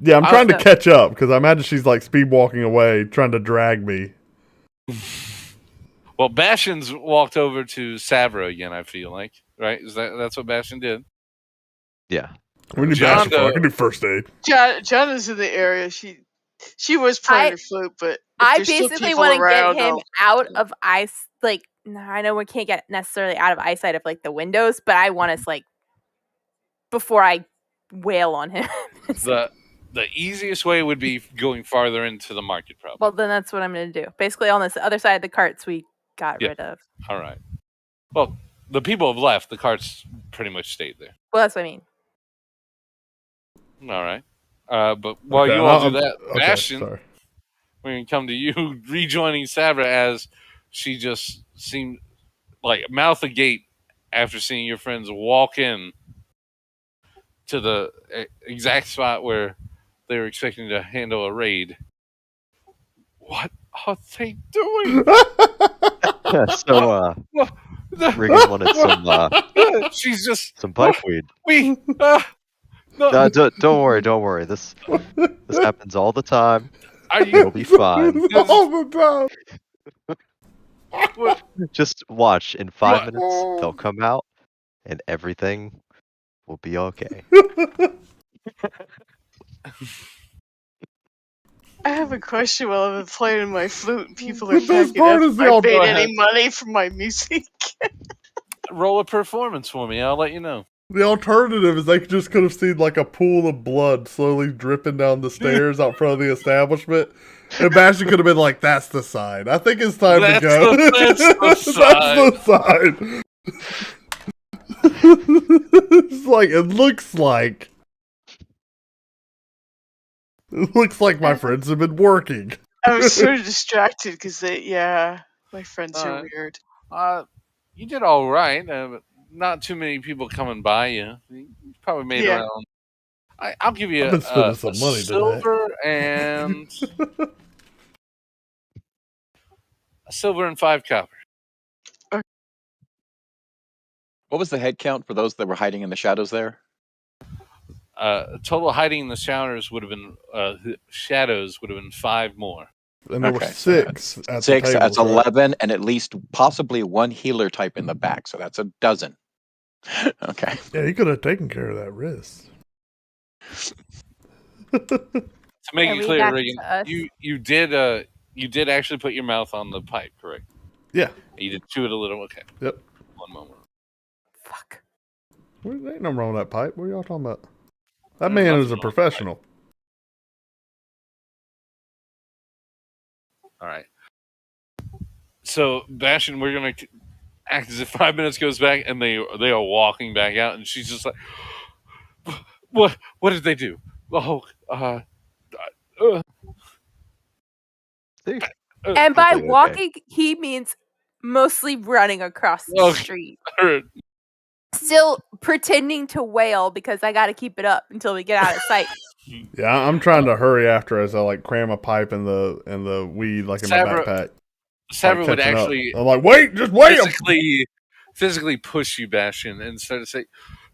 Yeah, I'm trying to catch up because I imagine she's speed walking away, trying to drag me. Well, Bastion's walked over to Savra again. I feel like, right? That's what Bastion did? Yeah. We need Bastion for. I can do first aid. John is in the area. She was playing her flute, but I basically want to get him out of ice. I know we can't get necessarily out of eyesight of the windows, but I want us before I wail on him. The easiest way would be going farther into the market, probably. Well, then that's what I'm going to do. Basically, on this other side of the carts we got rid of. All right. Well, the people have left. The carts pretty much stayed there. Well, that's what I mean. All right. But while you all do that, Bastion, we're going to come to you rejoining Sabra as she just seemed like mouth agape after seeing your friends walk in to the exact spot where they were expecting to handle a raid. What are they doing? So, Regan wanted some. She's just some pipeweed. No. Don't worry. This happens all the time. You'll be fine. All the time. Just watch. In 5 minutes, they'll come out, and everything will be okay. I have a question while I've been playing my flute and people are The best packing part up. is I y'all paid go any ahead. money for my music. Roll a performance for me. I'll let you know. The alternative is they just could have seen like a pool of blood slowly dripping down the stairs out front of the establishment. And Bastion could have been like, that's the sign. I think it's time to go. That's the sign. It's like, it looks like my friends have been working. I was sort of distracted because my friends are weird. You did all right. Not too many people coming by you. You probably made around. I'll give you a silver and a silver and 5 copper. What was the head count for those that were hiding in the shadows there? Total hiding in the shadows would have been 5 more. And there were 6 at Six. the tables, That's 11, and at least possibly 1 healer type in the back. So that's a dozen. Okay. Yeah, you could have taken care of that wrist. To make it clear, Regan, you did actually put your mouth on the pipe, correct? Yeah. You did chew it a little. Okay. Yep. 1 moment. Fuck. There ain't nothing wrong with that pipe. What are y'all talking about? That man is a professional. All right. So, Bastion, we're going to act as if 5 minutes goes back, and they are walking back out, and she's just like, what did they do? Oh, and by walking, he means mostly running across the street. Still pretending to wail because I got to keep it up until we get out of sight. Yeah, I'm trying to hurry after as I like cram a pipe in the weed like in my backpack. Sabra would actually. I'm like, wait, just wait. Physically push you, Bastion, and start to say,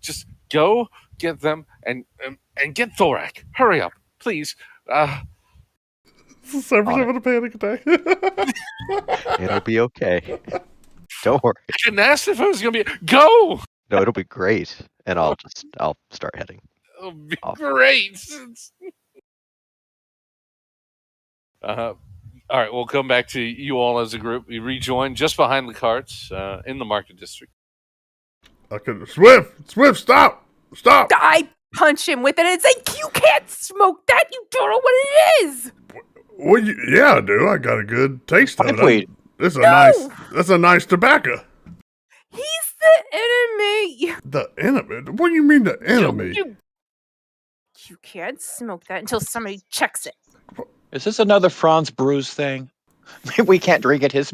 just go get them and get Thorak. Hurry up, please. Sabra's having a panic attack. It'll be okay. Don't worry. I didn't ask if it was gonna be go. No, it'll be great, and I'll start heading. It'll be great. All right, we'll come back to you all as a group. We rejoin just behind the carts in the market district. I could Swift, stop! I punch him with it and say, "You can't smoke that. You don't know what it is." Well, yeah, I do. I got a good taste of it. That's a nice tobacco. He's the enemy. The enemy? What do you mean the enemy? You can't smoke that until somebody checks it. Is this another Franz Brews thing? We can't drink at his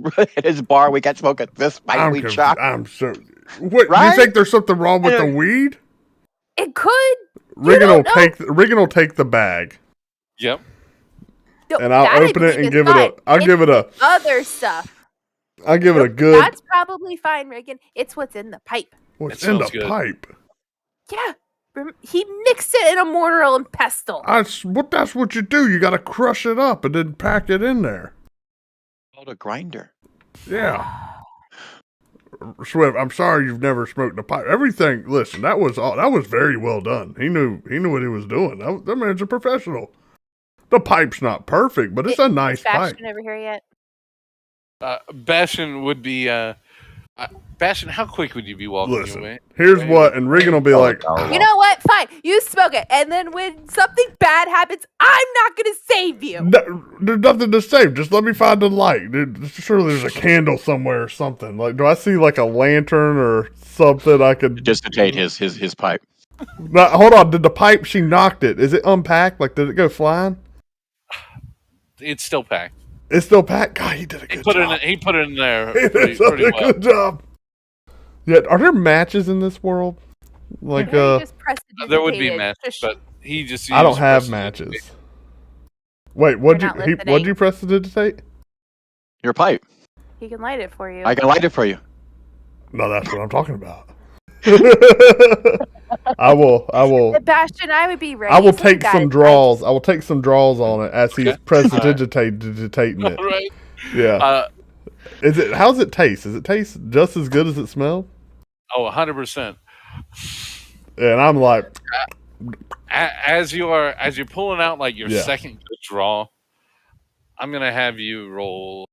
bar. We can't smoke at this weed shop. I'm sure. What? Right? You think there's something wrong with the weed? It could. Regan will take the bag. Yep. No, and I'll open it and give it other stuff. I'll give it a good. That's probably fine, Regan. It's what's in the pipe. What's in the pipe? Yeah. He mixed it in a mortar and pestle. That's what you do. You got to crush it up and then pack it in there. Called a grinder. Yeah. Swift, I'm sorry you've never smoked a pipe. Everything. Listen, that was very well done. He knew what he was doing. That man's a professional. The pipe's not perfect, but it's a nice pipe. Bastion over here yet? Bastion would be Bastion, how quick would you be walking Listen, your way? here's what, and Regan will be like, you know what? Fine, you smoke it, and then when something bad happens, I'm not gonna save you. no, there's nothing to save. Just let me find the light. Dude, surely there's a candle somewhere or something. Like, do I see like a lantern or something I could Dissipate his pipe. No, hold on. Did the pipe? She knocked it. Is it unpacked? Like, did it go flying? It's still packed. It's still packed. God, he did a good job. He put it in there He pretty did a well. good job. Yeah, are there matches in this world? Like, there would be matches, but he just. I don't have matches. Wait, what'd you prestidigitate? Your pipe. He can light it for you. I can light it for you. No, that's what I'm talking about. I will. Bastion, I would be ready. I will take some draws. I will take some draws on it as he's prestidigitating it. Right. Yeah. How's it taste? Does it taste just as good as it smells? Oh, 100%. And I'm like, as you're pulling out like your second good draw, I'm gonna have you roll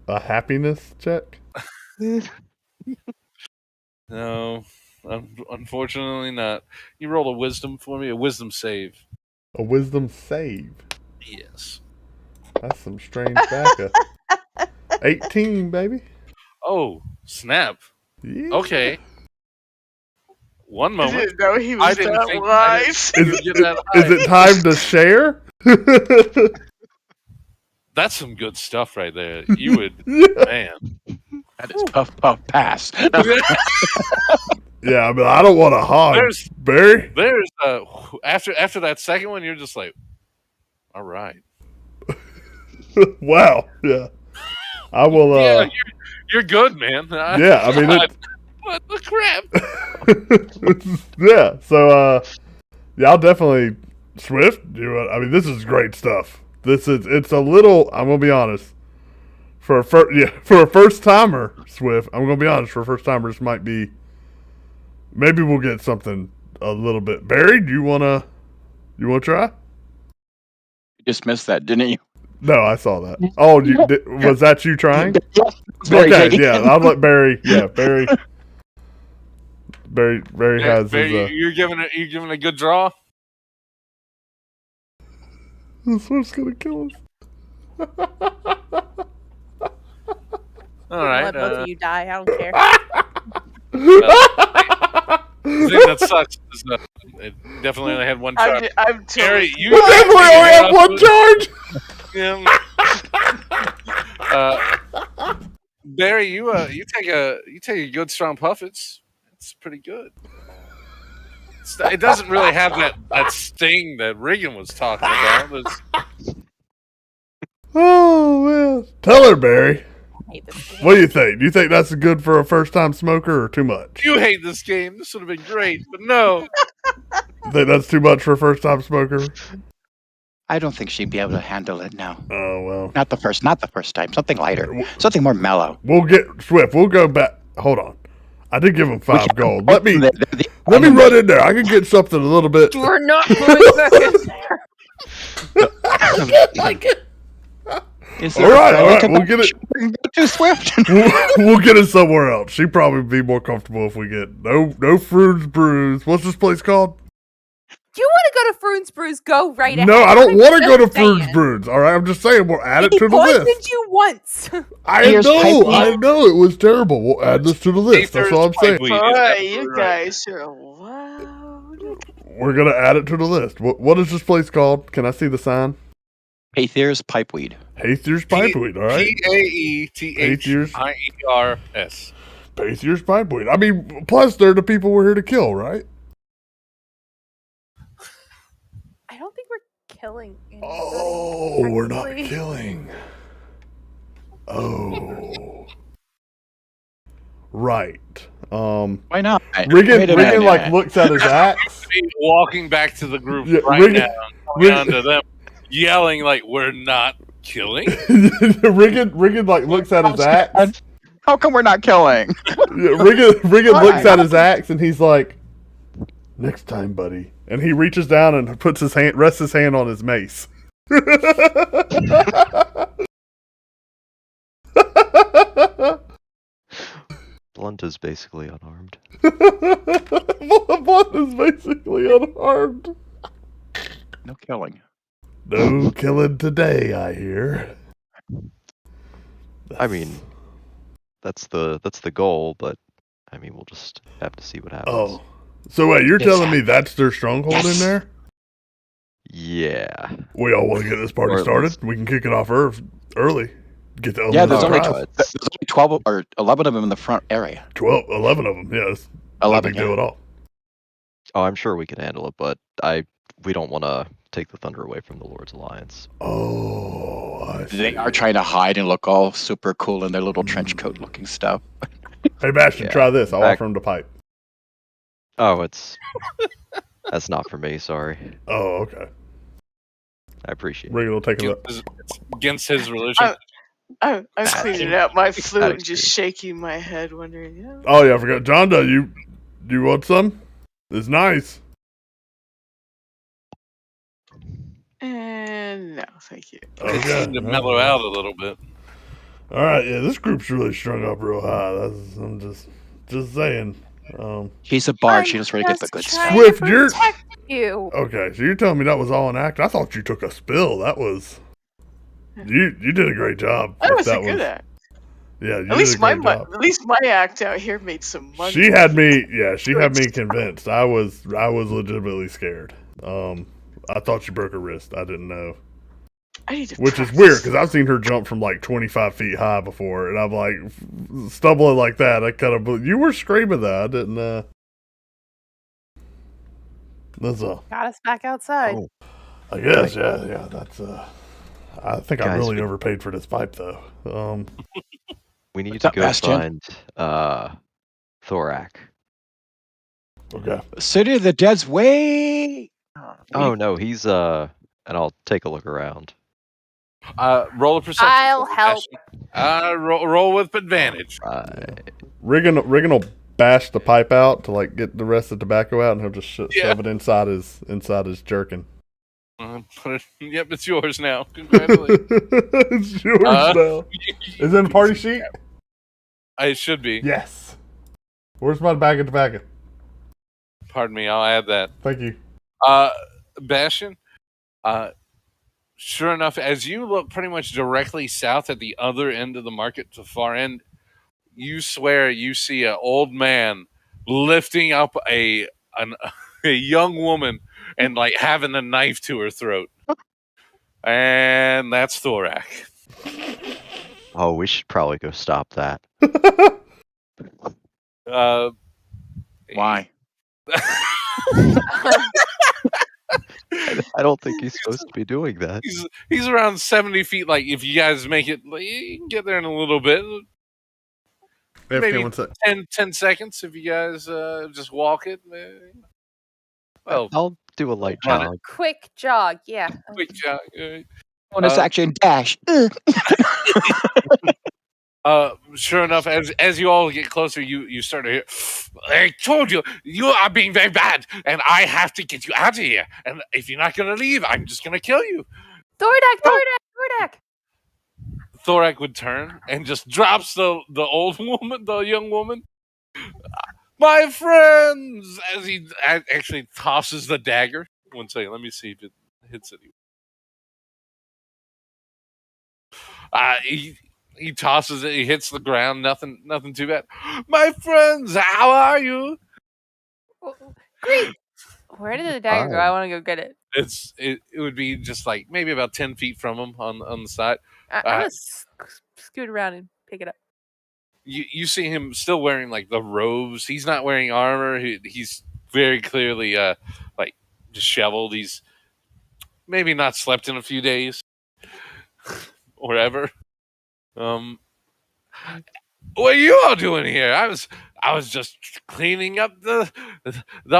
a happiness check. No, unfortunately not. You roll a wisdom for me, a wisdom save. A wisdom save. Yes. That's some strange backup. 18, baby. Oh, snap. Yeah. Okay. One moment. I didn't know he was that wise. Is it time to share? That's some good stuff right there. You would, man. That is puff pass. Yeah, I mean, I don't want to hog. Barry? There's after that second one, you're just like, all right. Wow. Yeah. I will. Yeah, you're good, man. Yeah, I mean, what the crap? Yeah. So, yeah, I'll definitely Swift. I mean, this is great stuff. It's a little. I'm gonna be honest. For a first timer, Swift. I'm gonna be honest. For a first timer, this might be. Maybe we'll get something a little bit. Barry, do you wanna try? You just missed that, didn't you? No, I saw that. Oh, was that you trying? Yeah. Okay, yeah. I'll let Barry. Yeah, Barry. Barry has. Barry, you're giving a good draw. This one's gonna kill us. All right. Let both of you die. I don't care. The thing that sucks is it definitely only had one charge. Barry, you definitely only have one charge. Barry, you take a good strong puff. It's pretty good. It doesn't really have that sting that Regan was talking about. Oh man, tell her, Barry. What do you think? Do you think that's good for a first-time smoker or too much? You hate this game. This would have been great, but no. You think that's too much for a first-time smoker? I don't think she'd be able to handle it now. Oh well. Not the first time. Something lighter. Something more mellow. We'll go back. Hold on. I did give him 5 gold. Let me run in there. I can get something a little bit. We're not going back in there. Like it. All right. We'll get it. Too swift. We'll get it somewhere else. She'd probably be more comfortable if we get no Fruits Brews. What's this place called? You want to go to Fruits Brews? Go right ahead. No, I don't want to go to Fruits Brews. All right, I'm just saying we'll add it to the list. He poisoned you once. I know it was terrible. We'll add this to the list. That's all I'm saying. Boy, you guys are loud. We're gonna add it to the list. What is this place called? Can I see the sign? Haythier's Pipeweed. Haythier's Pipeweed, all right? Paethiers. Haythier's Pipeweed. I mean, plus they're the people we're here to kill, right? I don't think we're killing anybody. Oh, we're not killing. Oh. Right. Why not? Regan like looks at his axe. Walking back to the group now, down to them, yelling like, "We're not killing." Regan like looks at his axe. How come we're not killing? Regan looks at his axe and he's like, "Next time, buddy." And he reaches down and rests his hand on his mace. Blunt is basically unarmed. Blunt is basically unarmed. No killing. No killing today, I hear. I mean, that's the goal, but I mean, we'll just have to see what happens. Oh, so wait, you're telling me that's their stronghold in there? Yeah. We all want to get this party Or at started. least- We can kick it off early. Get the Yeah, there's only, surprise. there's only 12 or 11 of them in the front area. 11 of them. Yes, no 11, big deal at all. Oh, I'm sure we can handle it, but we don't want to take the thunder away from the Lord's Alliance. Oh, I see. They are trying to hide and look all super cool in their little trench coat looking stuff. Hey, Bastion, Yeah. try this. I'll Back- offer him the pipe. Oh, that's not for me. Sorry. Oh, okay. I appreciate it. Regan will take a look. It's against his religion. I'm cleaning out my flute That and just shaking my head, wondering, yeah. Oh, yeah, I forgot. Jonda, you want some? It's nice. And no, thank you. Okay. Seem to mellow out a little bit. All right, yeah, this group's really strung up real high. I'm just saying. She's a bard. She knows where to get the good stuff. Swift, you're You. okay. So you're telling me that was all an act? I thought you took a spill. That was you did a great job. That if was a good act. Yeah, you At least did a great job. at least my act out here made some money. She had me. Yeah, she had me convinced. I was legitimately scared. I thought she broke her wrist. I didn't know. I need to Which is practice. weird because I've seen her jump from like 25 feet high before, and I'm like stumbling like that. I kind of you were screaming that. I didn't. That's Got us back outside. Oh, I guess. Yeah. That's. I think I Guys, really we- overpaid for this pipe though. we need What's to up, go Bastion? find Thorak. Okay. City of the Dead's way. Oh no, he's and I'll take a look around. Roll a perception. I'll help. Roll with advantage. Regan will bash the pipe out to like get the rest of the tobacco out, and he'll just shove it inside his jerkin. Yep, it's yours now. Congratulations. It's yours now. Is it in the party sheet? It should be. Yes. Where's my bag of tobacco? Pardon me, I'll add that. Thank you. Bastion, sure enough, as you look pretty much directly south at the other end of the market, to the far end, you swear you see an old man lifting up a young woman and like having a knife to her throat. And that's Thorak. Oh, we should probably go stop that. Why? I don't think he's supposed to be doing that. He's around 70 feet. Like, if you guys make it, like, you can get there in a little bit. Maybe 10 seconds if you guys just walk it. Well, I'll do a light run jog. Quick jog, yeah. quick jog. Bonus action dash. Sure enough, as you all get closer, you start to hear, I told you, you are being very bad, and I have to get you out of here. And if you're not going to leave, I'm just going to kill you. Thordak! Thorak would turn and just drops the old woman, the young woman. My friends! As he actually tosses the dagger. 1 second, let me see if it hits it. He tosses it. He hits the ground. Nothing too bad. My friends, how are you? Great. Where did the dagger go? I want to go get it. It would be just like maybe about 10 feet from him on the side. I'm gonna scoot around and pick it up. You see him still wearing like the robes. He's not wearing armor. He's very clearly like disheveled. He's maybe not slept in a few days or ever. What are you all doing here? I was just cleaning up the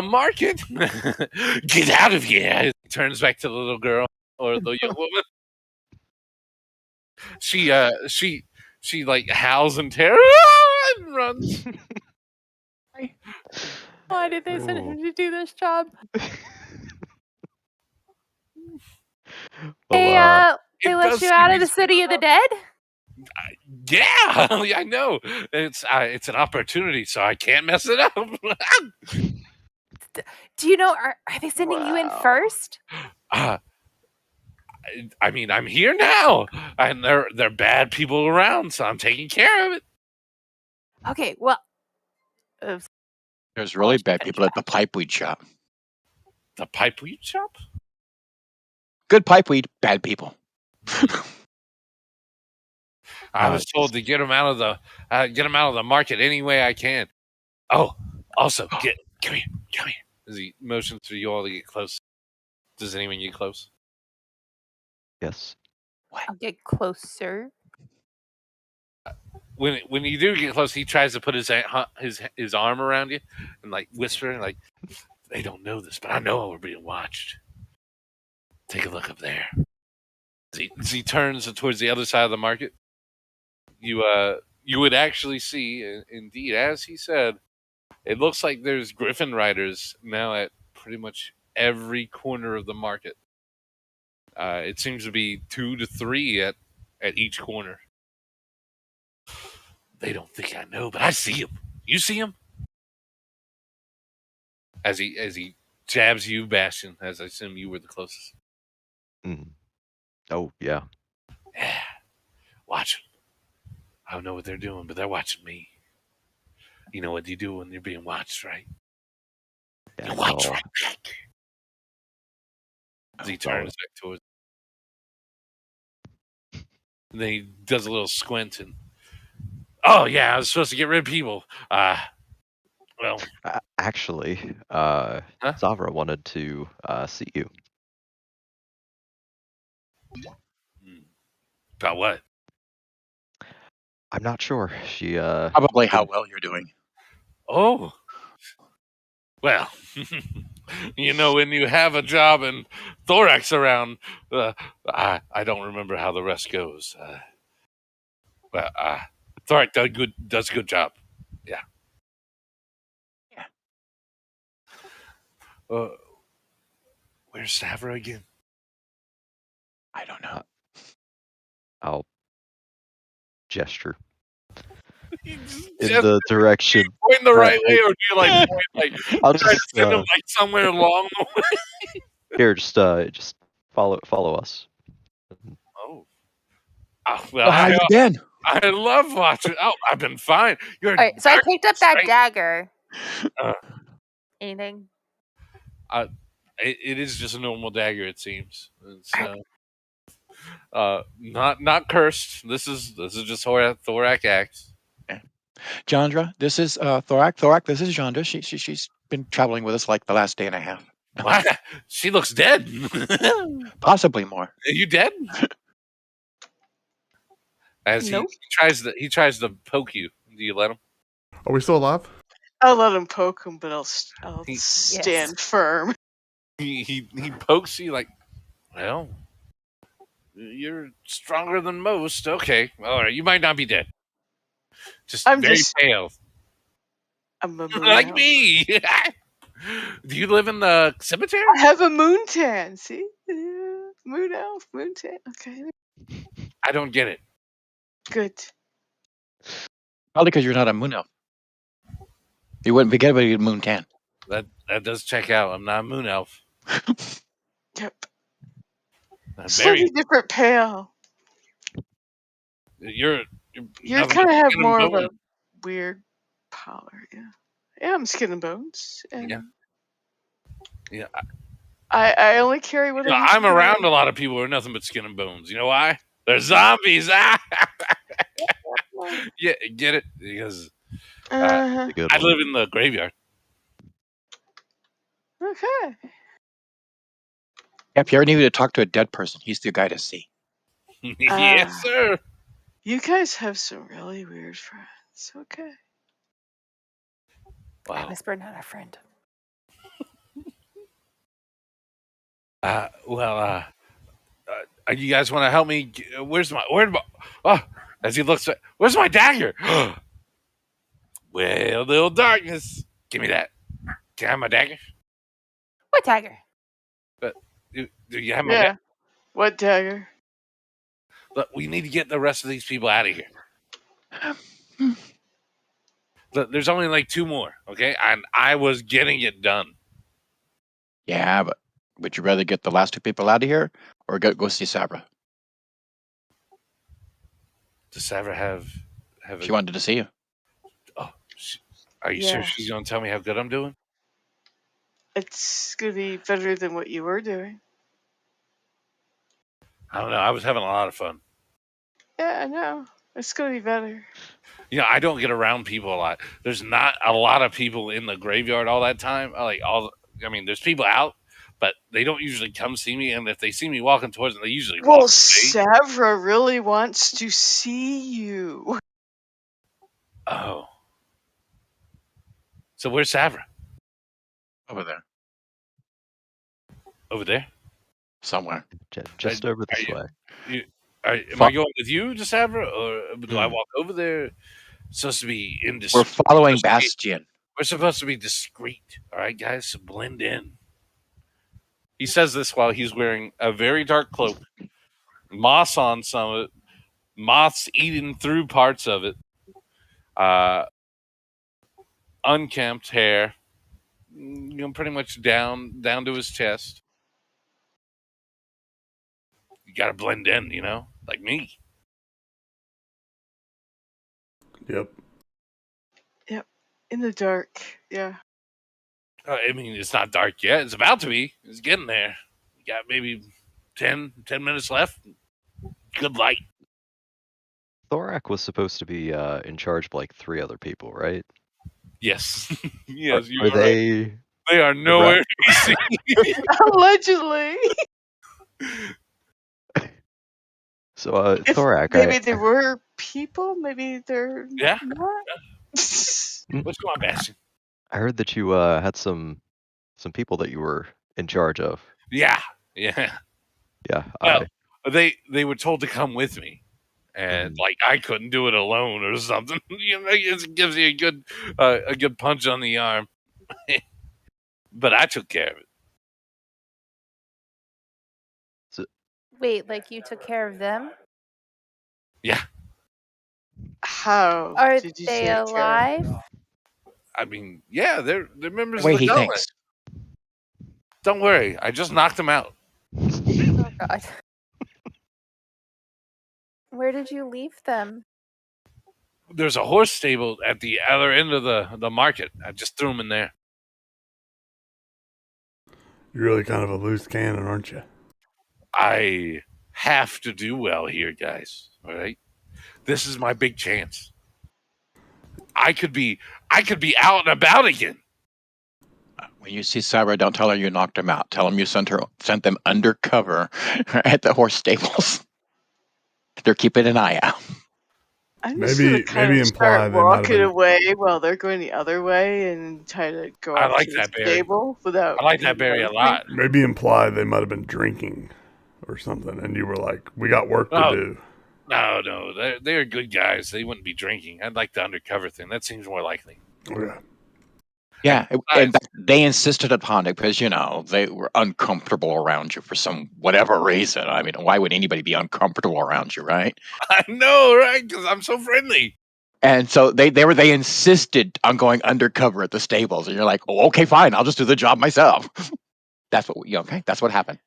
market. Get out of here! He turns back to the little girl or the young woman. She like howls in terror and runs. Why did they send him to do this job? Well, They It let does you seem out of the he's- city of the dead? Yeah, I know. It's an opportunity, so I can't mess it up. Do you know? Are they sending you in first? I mean, I'm here now, and they're bad people around, so I'm taking care of it. Okay, well, There's really bad people at the pipeweed shop. The pipeweed shop? Good pipeweed, bad people. I was told to get them out of the market any way I can. Oh, also, come here. As he motions for you all to get close. Does anyone get close? Yes. I'll get closer. When you do get close, he tries to put his arm around you and like whisper, like, they don't know this, but I know we're being watched. Take a look up there. As he turns towards the other side of the market, you would actually see, indeed, as he said, it looks like there's griffin riders now at pretty much every corner of the market. It seems to be 2 to 3 at each corner. They don't think I know, but I see him. You see him? As he jabs you, Bastion, as I assume you were the closest. Mm. Oh, yeah. Yeah. Watch them. I don't know what they're doing, but they're watching me. You know what you do when you're being watched, right? Yeah, You watch right back. As he turns back towards. And then he does a little squint and, oh yeah, I was supposed to get rid of people. Well, actually, Zavra wanted to see you. About what? I'm not sure. She probably how well you're doing. Oh, well, you know, when you have a job and Thorax around, I don't remember how the rest goes. Well, Thorax does a good job. Yeah. Where's Savra again? I don't know. I'll gesture in the direction. Point the right way, or do you like point like? I'll just send them like somewhere along the way. Here, just follow us. Oh, well, how you been? I love watching. Oh, I've been fine. All right, so I picked up that dagger. Anything? It is just a normal dagger, it seems. It's not cursed. This is just Thorak axe. Jandra, this is Thorak. Thorak, this is Jandra. She's been traveling with us like the last day and a half. What? She looks dead. Possibly more. Are you dead? As he tries to poke you. Do you let him? Are we still alive? I'll let him poke him, but I'll stand firm. He pokes you like, well, you're stronger than most. Okay, all right, you might not be dead. I'm very pale. I'm a like me. Do you live in the cemetery? I have a moon tan. See, moon elf, moon tan. Okay. I don't get it. Good. Probably because you're not a moon elf. You wouldn't be getting a moon tan. That does check out. I'm not a moon elf. Yep. Slightly different pale. You kind of have more of a weird pallor. Yeah, I'm skin and bones. And yeah. I only carry what I'm around a lot of people who are nothing but skin and bones. You know why? They're zombies. Yeah, get it? Because I live in the graveyard. Okay. Yeah, if you ever needed to talk to a dead person, he's the guy to see. Yes, sir. You guys have some really weird friends. Okay. Wow. I whisper, not a friend. You guys want to help me? Where's my? As he looks, where's my dagger? Well, little darkness. Give me that. Can I have my dagger? What dagger? Do you have my dagger? What dagger? Look, we need to get the rest of these people out of here. There's only like 2 more, okay? And I was getting it done. Yeah, but would you rather get the last 2 people out of here or go see Sabra? Does Savra have She wanted to see you. Oh, are you sure she's going to tell me how good I'm doing? It's going to be better than what you were doing. I don't know. I was having a lot of fun. Yeah, I know. It's going to be better. You know, I don't get around people a lot. There's not a lot of people in the graveyard all that time. There's people out, but they don't usually come see me. And if they see me walking towards them, they usually walk away. Savra really wants to see you. Oh. So where's Savra? Over there. Over there? Somewhere. Just over this way. Am I going with you to Savra, or do I walk over there? It's supposed to be We're following Bastion. We're supposed to be discreet, all right, guys? So blend in. He says this while he's wearing a very dark cloak, moss on some of it, moths eating through parts of it, unkempt hair, pretty much down to his chest. You got to blend in, like me. Yep. In the dark, yeah. It's not dark yet. It's about to be. It's getting there. You got maybe 10 minutes left. Good light. Thorak was supposed to be in charge of like 3 other people, right? Yes. Yes, are they... Right. They are nowhere to be seen. Allegedly. So, Thorak... Maybe there were people, maybe they're not. What's going on, Bastion? I heard that you had some people that you were in charge of. Yeah. Well, they were told to come with me, and I couldn't do it alone or something. It gives you a good punch on the arm. But I took care of it. So, wait, you took care of them? Yeah. How are did you they alive? Yeah, they're members the way of the he gauntlet. thinks. Don't worry, I just knocked them out. Oh God. Where did you leave them? There's a horse stable at the other end of the market. I just threw them in there. You're really kind of a loose cannon, aren't you? I have to do well here, guys. All right? This is my big chance. I could be out and about again. When you see Sabra, don't tell her you knocked him out. Tell them you sent them undercover at the horse stables. They're keeping an eye out. I'm maybe imply they walking away while they're going the other way and try to go I up like to that the berry. stable without. I like that berry a lot. Maybe imply they might have been drinking or something, and you were like, "We got work to do." No, they're good guys. They wouldn't be drinking. I'd like the undercover thing. That seems more likely. Okay. Yeah, and they insisted upon it because, they were uncomfortable around you for whatever reason. Why would anybody be uncomfortable around you, right? I know, right? Because I'm so friendly. And so they insisted on going undercover at the stables, and you're like, "Oh, okay, fine, I'll just do the job myself." That's what happened.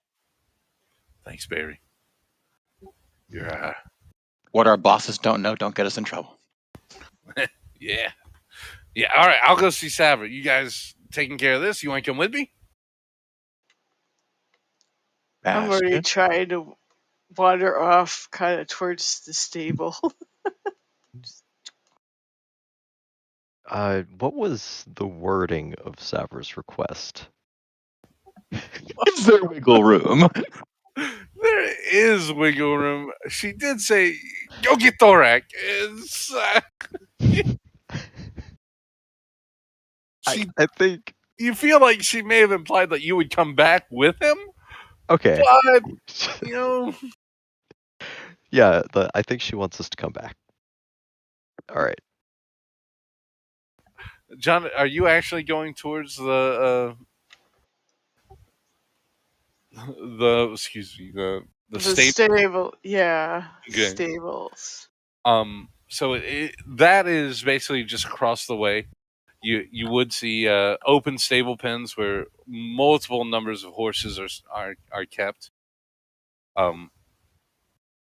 Thanks, Barry. You're what our bosses don't know don't get us in trouble. Yeah. All right, I'll go see Savra. You guys taking care of this? You want to come with me? I'm already trying to wander off kind of towards the stable. What was the wording of Savra's request? Is there wiggle room? There is wiggle room. She did say, "Go get Thorak." I think you feel like she may have implied that you would come back with him. Okay. But yeah, I think she wants us to come back. All right. John, are you actually going towards the stable? Yeah, okay. Stables. So that is basically just across the way. You would see open stable pens where multiple numbers of horses are kept. When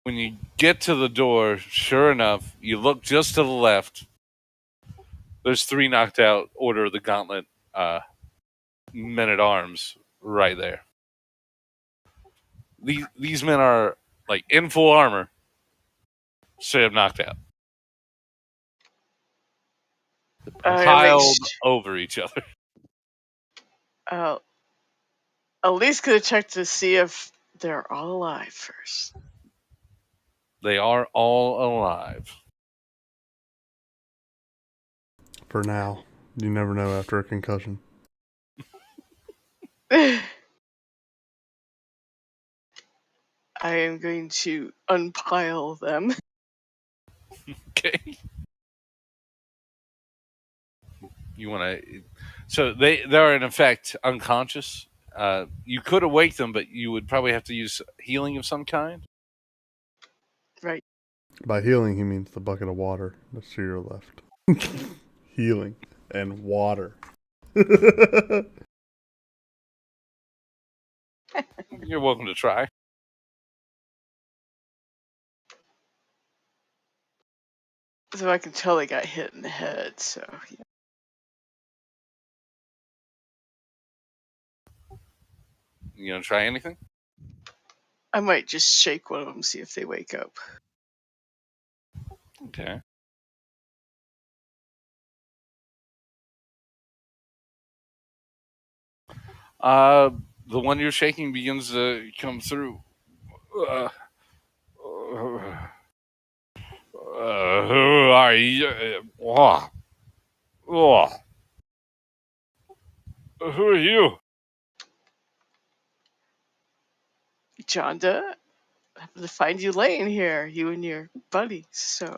you get to the door, sure enough, you look just to the left. There's 3 knocked out Order of the Gauntlet men at arms right there. These men are like in full armor, straight up knocked out, piled over each other. At least gonna check to see if they're all alive first. They are all alive. For now. You never know after a concussion. I am going to unpile them. Okay. You want to... So they're in effect unconscious. You could awake them, but you would probably have to use healing of some kind. Right. By healing, he means the bucket of water that's to your left. Healing and water. You're welcome to try. So I can tell they got hit in the head, so yeah. You gonna try anything? I might just shake one of them, see if they wake up. Okay. The one you're shaking begins to come through. Who are you? Who are you? Jonda, I happened to find you laying here, you and your buddy. So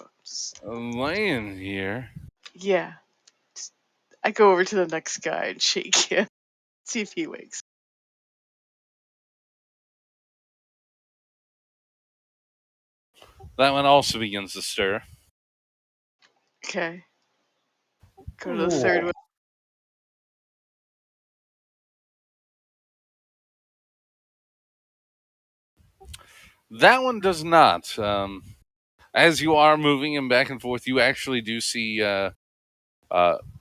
Laying here. Yeah. I go over to the next guy and shake him. See if he wakes. That one also begins to stir. Okay. Go to the third one. That one does not. As you are moving him back and forth, you actually do see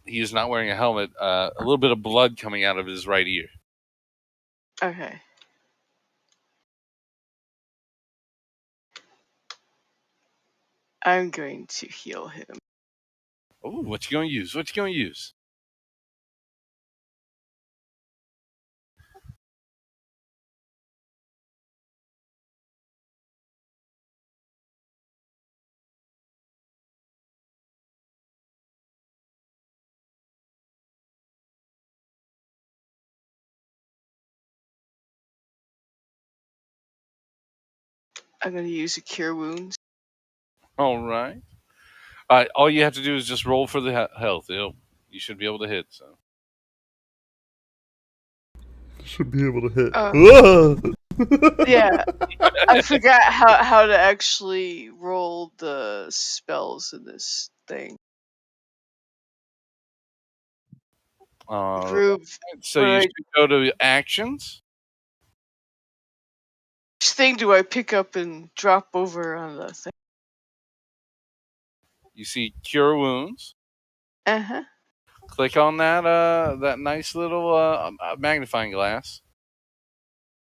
he is not wearing a helmet. A little bit of blood coming out of his right ear. Okay. I'm going to heal him. Oh, what you gonna use? What you gonna use? I'm going to use a cure wounds. All right. All you have to do is just roll for the health. You should be able to hit. So. Should be able to hit. Yeah. I forgot how to actually roll the spells in this thing. Groove. So you should go to actions. Which thing do I pick up and drop over on the thing? You see cure wounds. Uh-huh. Click on that nice little magnifying glass.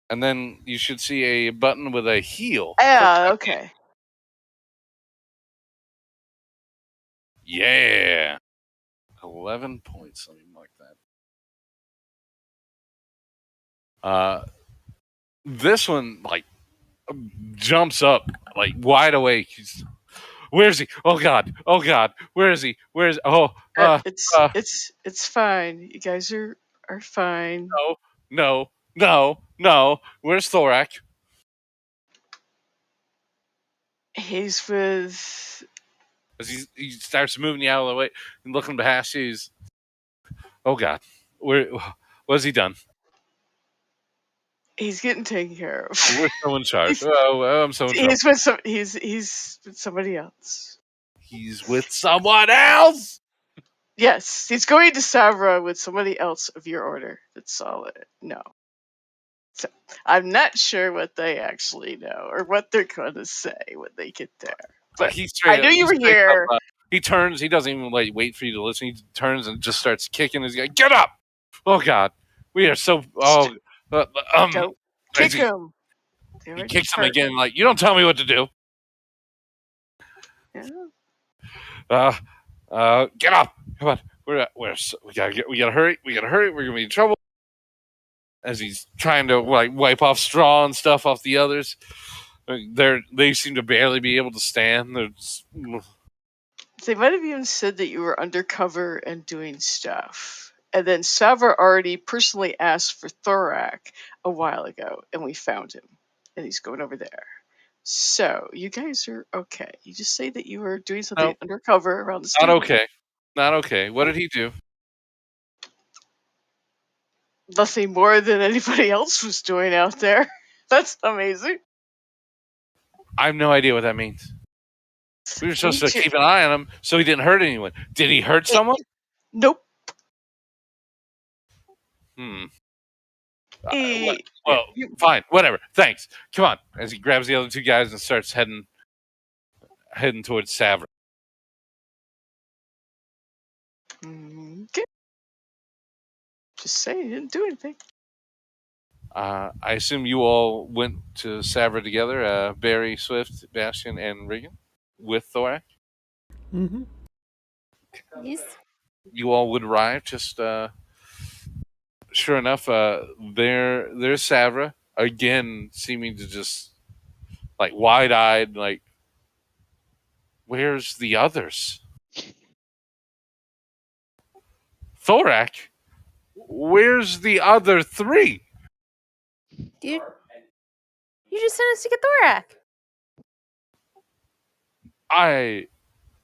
And then you should see a button with a heal. Yeah, okay. Yeah. 11 points. Let me mark that. This one, like, jumps up, like, wide awake. Where is he? Oh God! Oh God! Where is he? Where is? It's fine. You guys are fine. No. Where's Thorak? He's with. As he starts moving you out of the way and looking past you. Oh God! What has he done? He's getting taken care of. We're so in charge. I'm so in charge. He's with somebody else. he's with someone else. Yes, he's going to Savra with somebody else of your order. That's all. No. So I'm not sure what they actually know or what they're going to say when they get there. But I knew you were here. He turns. He doesn't even wait for you to listen. He turns and just starts kicking his guy. Get up! Oh God, we are so. Oh, Don't kick him. He kicks him again. You don't tell me what to do. Yeah. Get up! Come on. We gotta hurry. We gotta hurry. We're gonna be in trouble. As he's trying to wipe off straw and stuff off the others, they seem to barely be able to stand. They might have even said that you were undercover and doing stuff. And then Savra already personally asked for Thorak a while ago, and we found him. And he's going over there. So, you guys are okay. You just say that you were doing something undercover around the state. Not okay. What did he do? Nothing more than anybody else was doing out there. That's amazing. I have no idea what that means. We were supposed to keep an eye on him so he didn't hurt anyone. Did he hurt someone? Nope. Well, fine. Whatever. Thanks. Come on. As he grabs the other two guys and starts heading towards Savra. Okay. Just say he didn't do anything. I assume you all went to Savra together, Barry, Swift, Bastion, and Regan, with Thorak? Mm-hmm. Yes. You all would arrive, just, sure enough, there's Savra, again, seeming to just, wide-eyed, where's the others? Thorak? Where's the other three? Dude, you just sent us to get Thorak.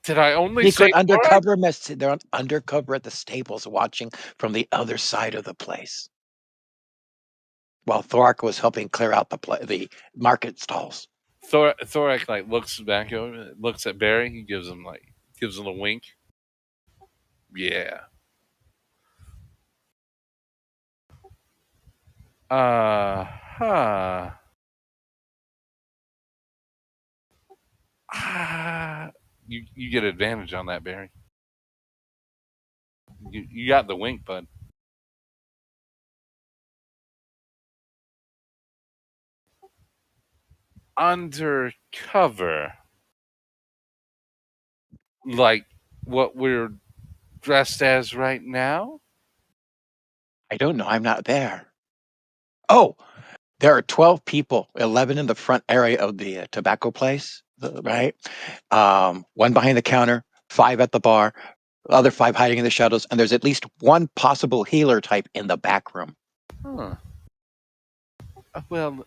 Did I only He say could undercover they're undercover at the stables watching from the other side of the place. While Thorak was helping clear out the market stalls. Thorak looks back over, looks at Barry. He gives him a wink. Yeah. You get advantage on that, Barry. You got the wink, bud. Undercover. Like what we're dressed as right now? I don't know. I'm not there. Oh, there are 12 people, 11 in the front area of the tobacco place, right? One behind the counter, 5 at the bar, the other 5 hiding in the shadows, and there's at least one possible healer type in the back room. Huh. Well,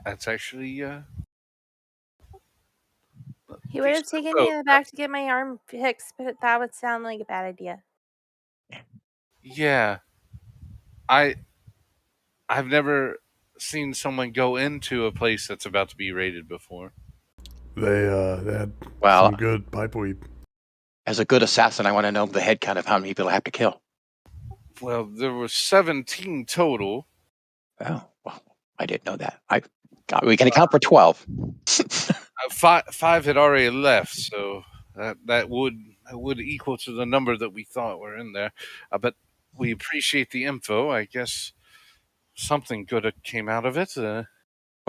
that's actually... He would have taken me in the back to get my arm fixed, but that would sound like a bad idea. Yeah. I've never seen someone go into a place that's about to be raided before. They had some good pipeweed. As a good assassin, I want to know the head count of how many people I have to kill. Well, there were 17 total. Oh, well, I didn't know that. We can account for 12. 5 had already left, so that would equal to the number that we thought were in there. But we appreciate the info. I guess something good came out of it. Well,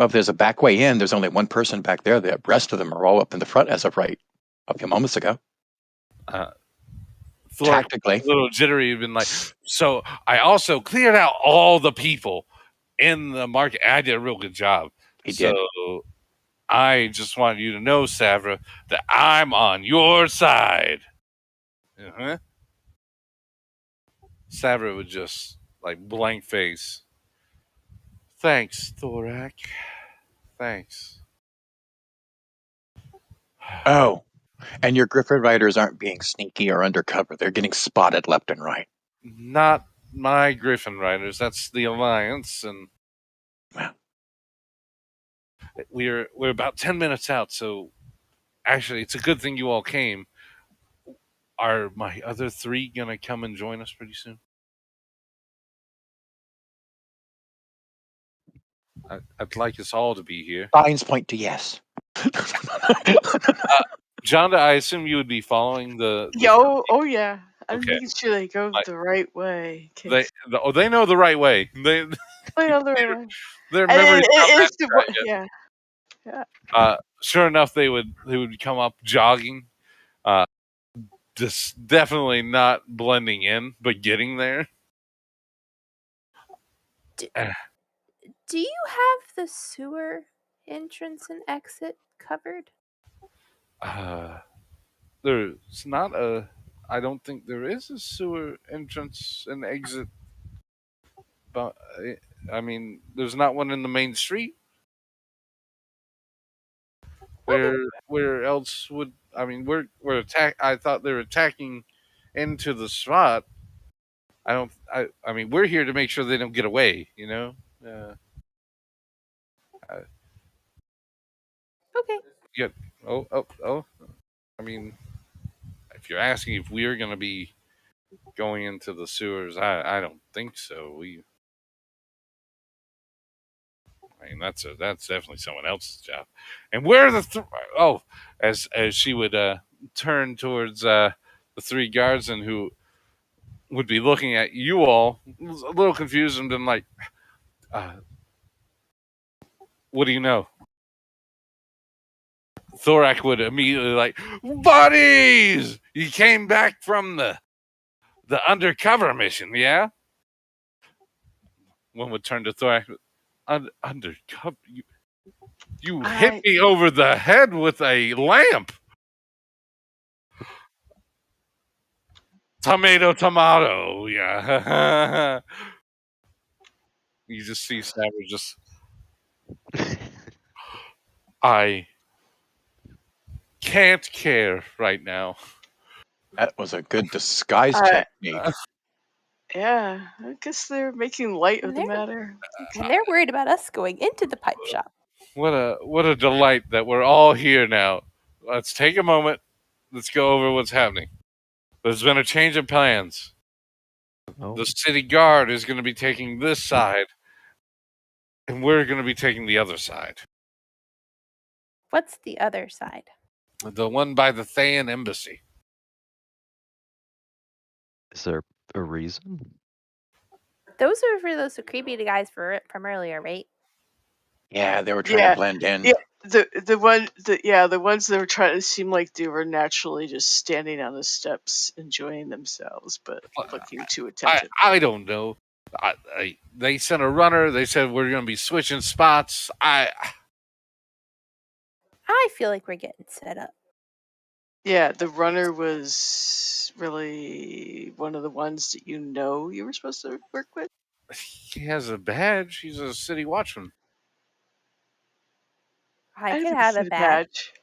if there's a back way in, there's only one person back there. The rest of them are all up in the front as of a few moments ago. Tactically. A little jittery, been so I also cleared out all the people in the market. I did a real good job. He did. So I just want you to know, Savra, that I'm on your side. Uh-huh. Savra would just blank face. Thanks, Thorak. Thanks. Oh, and your Griffin Riders aren't being sneaky or undercover. They're getting spotted left and right. Not my Griffin Riders. That's the Alliance, and we're about 10 minutes out. So Actually, it's a good thing you all came. Are my other 3 gonna come and join us pretty soon? I'd like us all to be here. Signs point to yes. Jonda, I assume you would be following the Oh yeah. I'm Okay. making sure they go the right way. They know the right way. They know the right way. their And memories it's not that good. yeah. Yeah. Sure enough, they would come up jogging, just definitely not blending in, but getting there. Do you have the sewer entrance and exit covered? There's not a. I don't think there is a sewer entrance and exit. But I mean, there's not one in the main street. Where else would I mean? We're attack. I thought they were attacking into the spot. I mean, we're here to make sure they don't get away. You know. Okay. Yeah. Oh. I mean, if you're asking if we're going to be going into the sewers, I don't think so. I mean, that's definitely someone else's job. And where are the as she would turn towards the 3 guards and who would be looking at you all, a little confused and then like, what do you know? Thorak would immediately like, buddies, you came back from the undercover mission, yeah? One would turn to Thorak, undercover. You hit me over the head with a lamp. Tomato, yeah. You just see Savage just. I can't care right now. That was a good disguise technique. Yeah, I guess they're making light of the matter. And they're worried about us going into the pipe shop. What a delight that we're all here now. Let's take a moment. Let's go over what's happening. There's been a change of plans. Oh. The city guard is going to be taking this side, and we're going to be taking the other side. What's the other side? The one by the Thayan embassy. Is there a reason? Those are for those creepy guys from earlier, right? Yeah, they were trying to blend in. Yeah, the ones that were trying to seem like they were naturally just standing on the steps enjoying themselves, but looking too attentive. I don't know. They sent a runner. They said we're going to be switching spots. I feel like we're getting set up. Yeah, the runner was really one of the ones that you were supposed to work with. He has a badge. He's a city watchman. I could have a badge.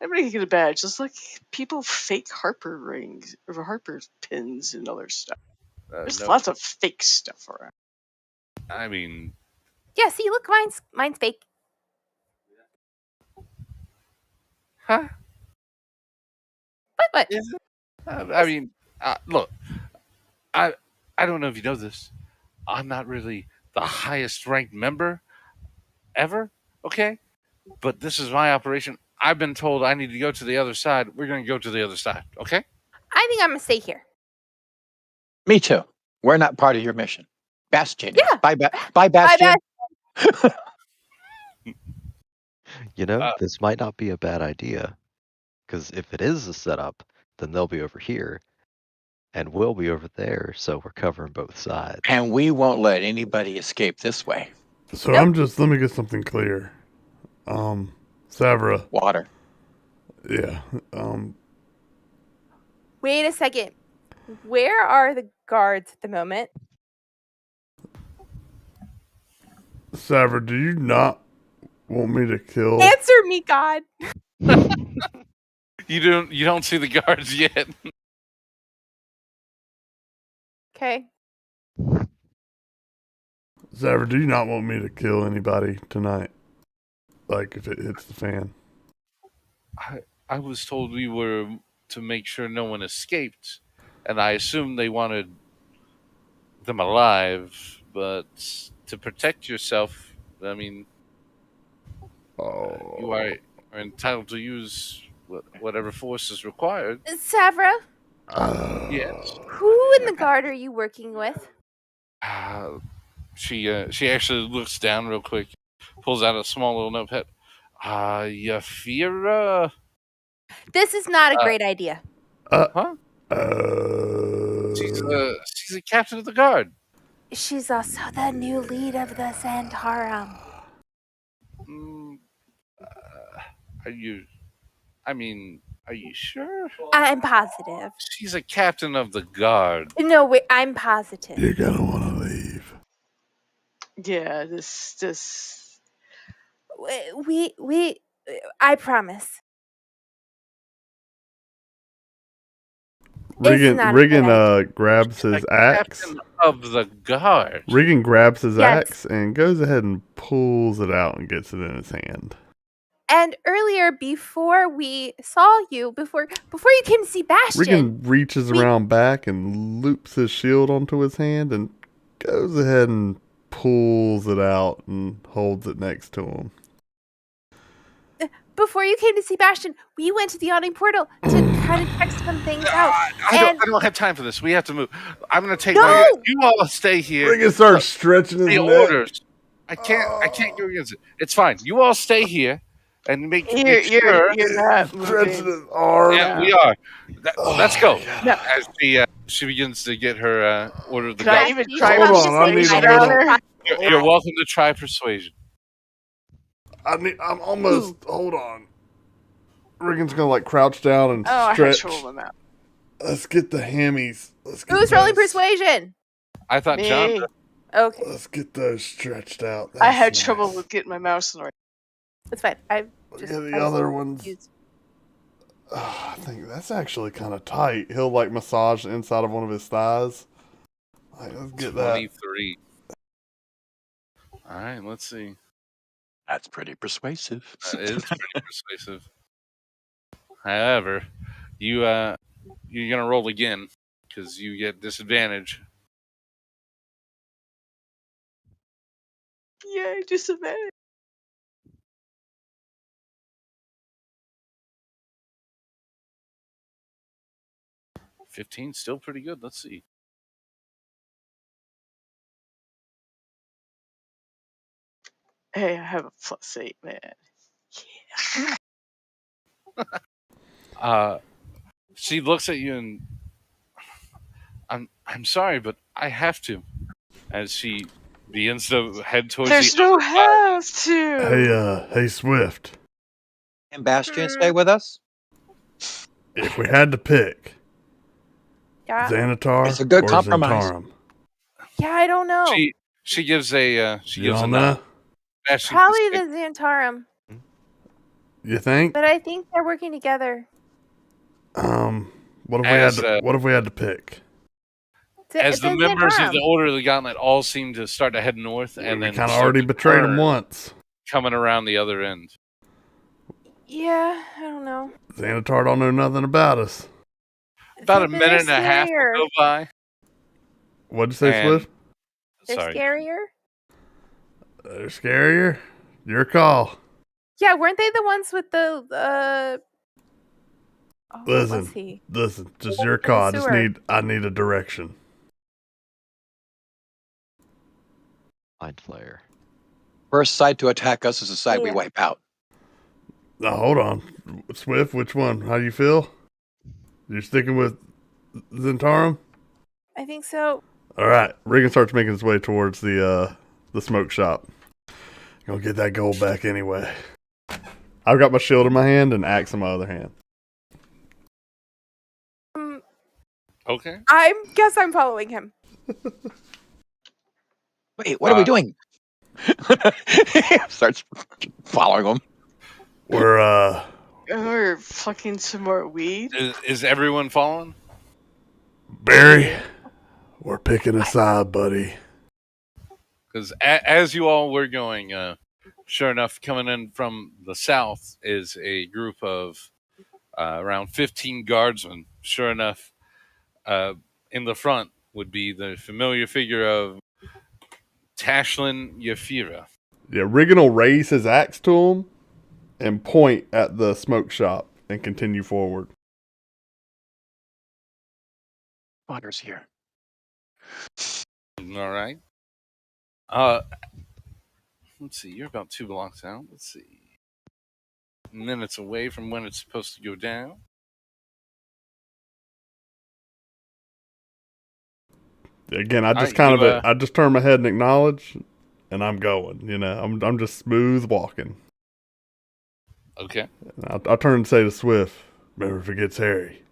Everybody can get a badge. It's like people fake Harper rings or Harper pins and other stuff. There's lots of fake stuff around. I mean, yeah. See, look, mine's fake. Huh? What? I mean, look, I don't know if you know this. I'm not really the highest ranked member ever, okay? But this is my operation. I've been told I need to go to the other side. We're going to go to the other side, okay? I think I'm going to stay here. Me too. We're not part of your mission. Bastion. Yeah. Bye, Bastion. You know, this might not be a bad idea. Because if it is a setup, then they'll be over here. And we'll be over there, so we're covering both sides. And we won't let anybody escape this way. So let me get something clear. Savra. Water. Yeah. Wait a second. Where are the guards at the moment? Savra, do you not want me to kill? Answer me, God. You don't see the guards yet. Okay. Savra, do you not want me to kill anybody tonight? Like if it hits the fan? I was told we were to make sure no one escaped, and I assumed they wanted them alive, but to protect yourself, I mean, you are entitled to use whatever force is required. Savra, Yes. who in the guard are you working with? She actually looks down real quick, pulls out a small little notepad. Yafira? This is not a great idea. Huh? She's a captain of the guard. She's also the new lead of the Santarum. Are you sure? I'm positive. She's a captain of the guard. No, wait, I'm positive. You're gonna want to leave. Yeah, this. We. I promise. Regan grabs his axe. Captain of the guard. Regan grabs his axe and goes ahead and pulls it out and gets it in his hand. And earlier, before we saw you, before you came to see Bastion, Regan reaches around back and loops his shield onto his hand and goes ahead and pulls it out and holds it next to him. Before you came to see Bastion, we went to the Yawning Portal to kind of check some things out. I don't have time for this. We have to move. I'm going to take you all stay here. Regan starts stretching his neck. Orders. I can't go against it. It's fine. You all stay here and make sure. You're not stretching his arm. Yeah, we are. Let's go. No. As she begins to get her order of the guard. Can I even try Hold on, I need a You're welcome to try persuasion. I'm almost. Hold on. Regan's gonna crouch down and stretch. Let's get the hammies. Who's rolling persuasion? I thought John. Okay. Let's get those stretched out. I had trouble with getting my mouse in the right. That's fine. The other ones. I think that's actually kind of tight. He'll massage the inside of one of his thighs. Let's get 23. All right, let's see. That's pretty persuasive. That is pretty persuasive. However, you're gonna roll again because you get disadvantage. Yay, disadvantage. $15, still pretty good. Let's see. Hey, I have a +8, man. Yeah. She looks at you and I'm sorry, but I have to. As she begins to head towards There's no have to. Hey, Swift. Can Bastion stay with us? If we had to pick, Xanatar it's a good or compromise. Zentarum? Yeah, I don't know. She gives a nod. Probably the Xantarum. You think? But I think they're working together. What if we had to pick? As the members of the Order of the Gauntlet all seem to start to head north, and then kind of already betrayed them once, coming around the other end. Yeah, I don't know. Xanatar don't know nothing about us. About a minute and a half will go by. What'd you say, Swift? They're scarier? They're scarier? Your call. Yeah, weren't they the ones with the Listen, just your call. I need a direction. Mind Flayer. First side to attack us is the side we wipe out. Now, hold on. Swift, which one? How do you feel? You're sticking with Xantarum? I think so. All right. Regan starts making his way towards the smoke shop. Gonna get that gold back anyway. I've got my shield in my hand and axe in my other hand. Okay. Guess I'm following him. Wait, what are we doing? Starts following him. We're fucking some more weed. Is everyone following? Barry, we're picking a side, buddy. Because as you all were going, sure enough, coming in from the south is a group of around 15 guardsmen. Sure enough, in the front would be the familiar figure of Tashlin Yafira. Yeah, Riggin will raise his axe to him and point at the smoke shop and continue forward. Waters here. All right. Let's see. You're about 2 blocks out. Let's see. Minutes away from when it's supposed to go down. Again, I just I just turn my head and acknowledge, and I'm going. You know, I'm just smooth walking. Okay. I'll turn and say to Swift, "Remember, if it gets hairy,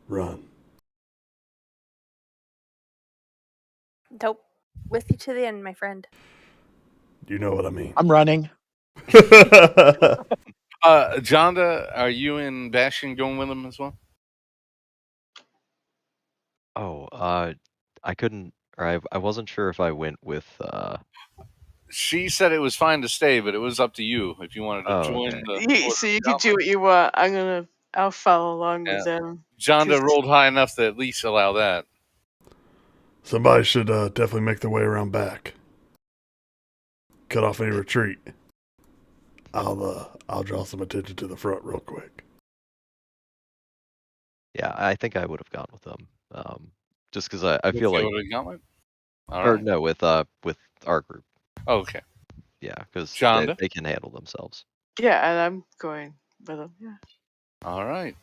run." Nope. With you to the end, my friend. You know what I mean. I'm running. Jonda, are you and Bastion going with him as well? Oh, I couldn't, or I wasn't sure if I went with. She said it was fine to stay, but it was up to you if you wanted to join the. So you can do what you want. I'll follow along with them. Jonda rolled high enough to at least allow that. Somebody should definitely make their way around back. Cut off any retreat. I'll draw some attention to the front real quick. Yeah, I think I would have gone with them. Just because I feel like. Or no, with our group. Oh, okay. Yeah, because they can handle themselves. Yeah, and I'm going with them. Yeah. All right.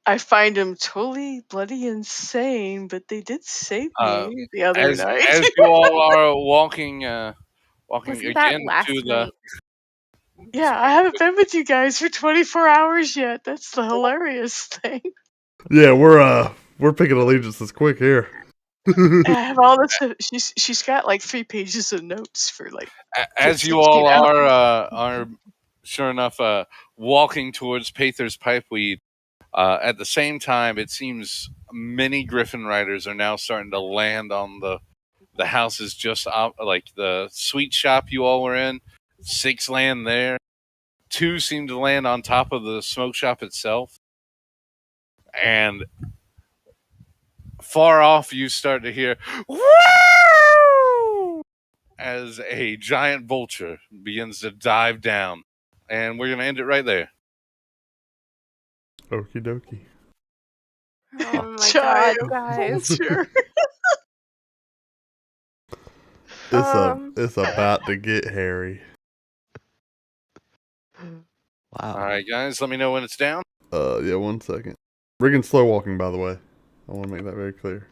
I find them totally bloody insane, but they did save me the other night. As you all are walking Wasn't again that last to night? Yeah, I haven't been with you guys for 24 hours yet. That's the hilarious thing. Yeah, we're picking allegiances quick here. I have all this. She's got like 3 pages of notes for like. As you all are sure enough walking towards Pather's Pipeweed. At the same time, it seems many Griffin riders are now starting to land on the houses just like the sweet shop you all were in. 6 land there. 2 seem to land on top of the smoke shop itself. And far off, you start to hear "Woo!" as a giant vulture begins to dive down. And we're going to end it right there. Okie dokie. Oh my god, guys. It's about to get hairy. Wow. All right, guys, let me know when it's down. Yeah, 1 second. Riggin's slow walking, by the way. I want to make that very clear.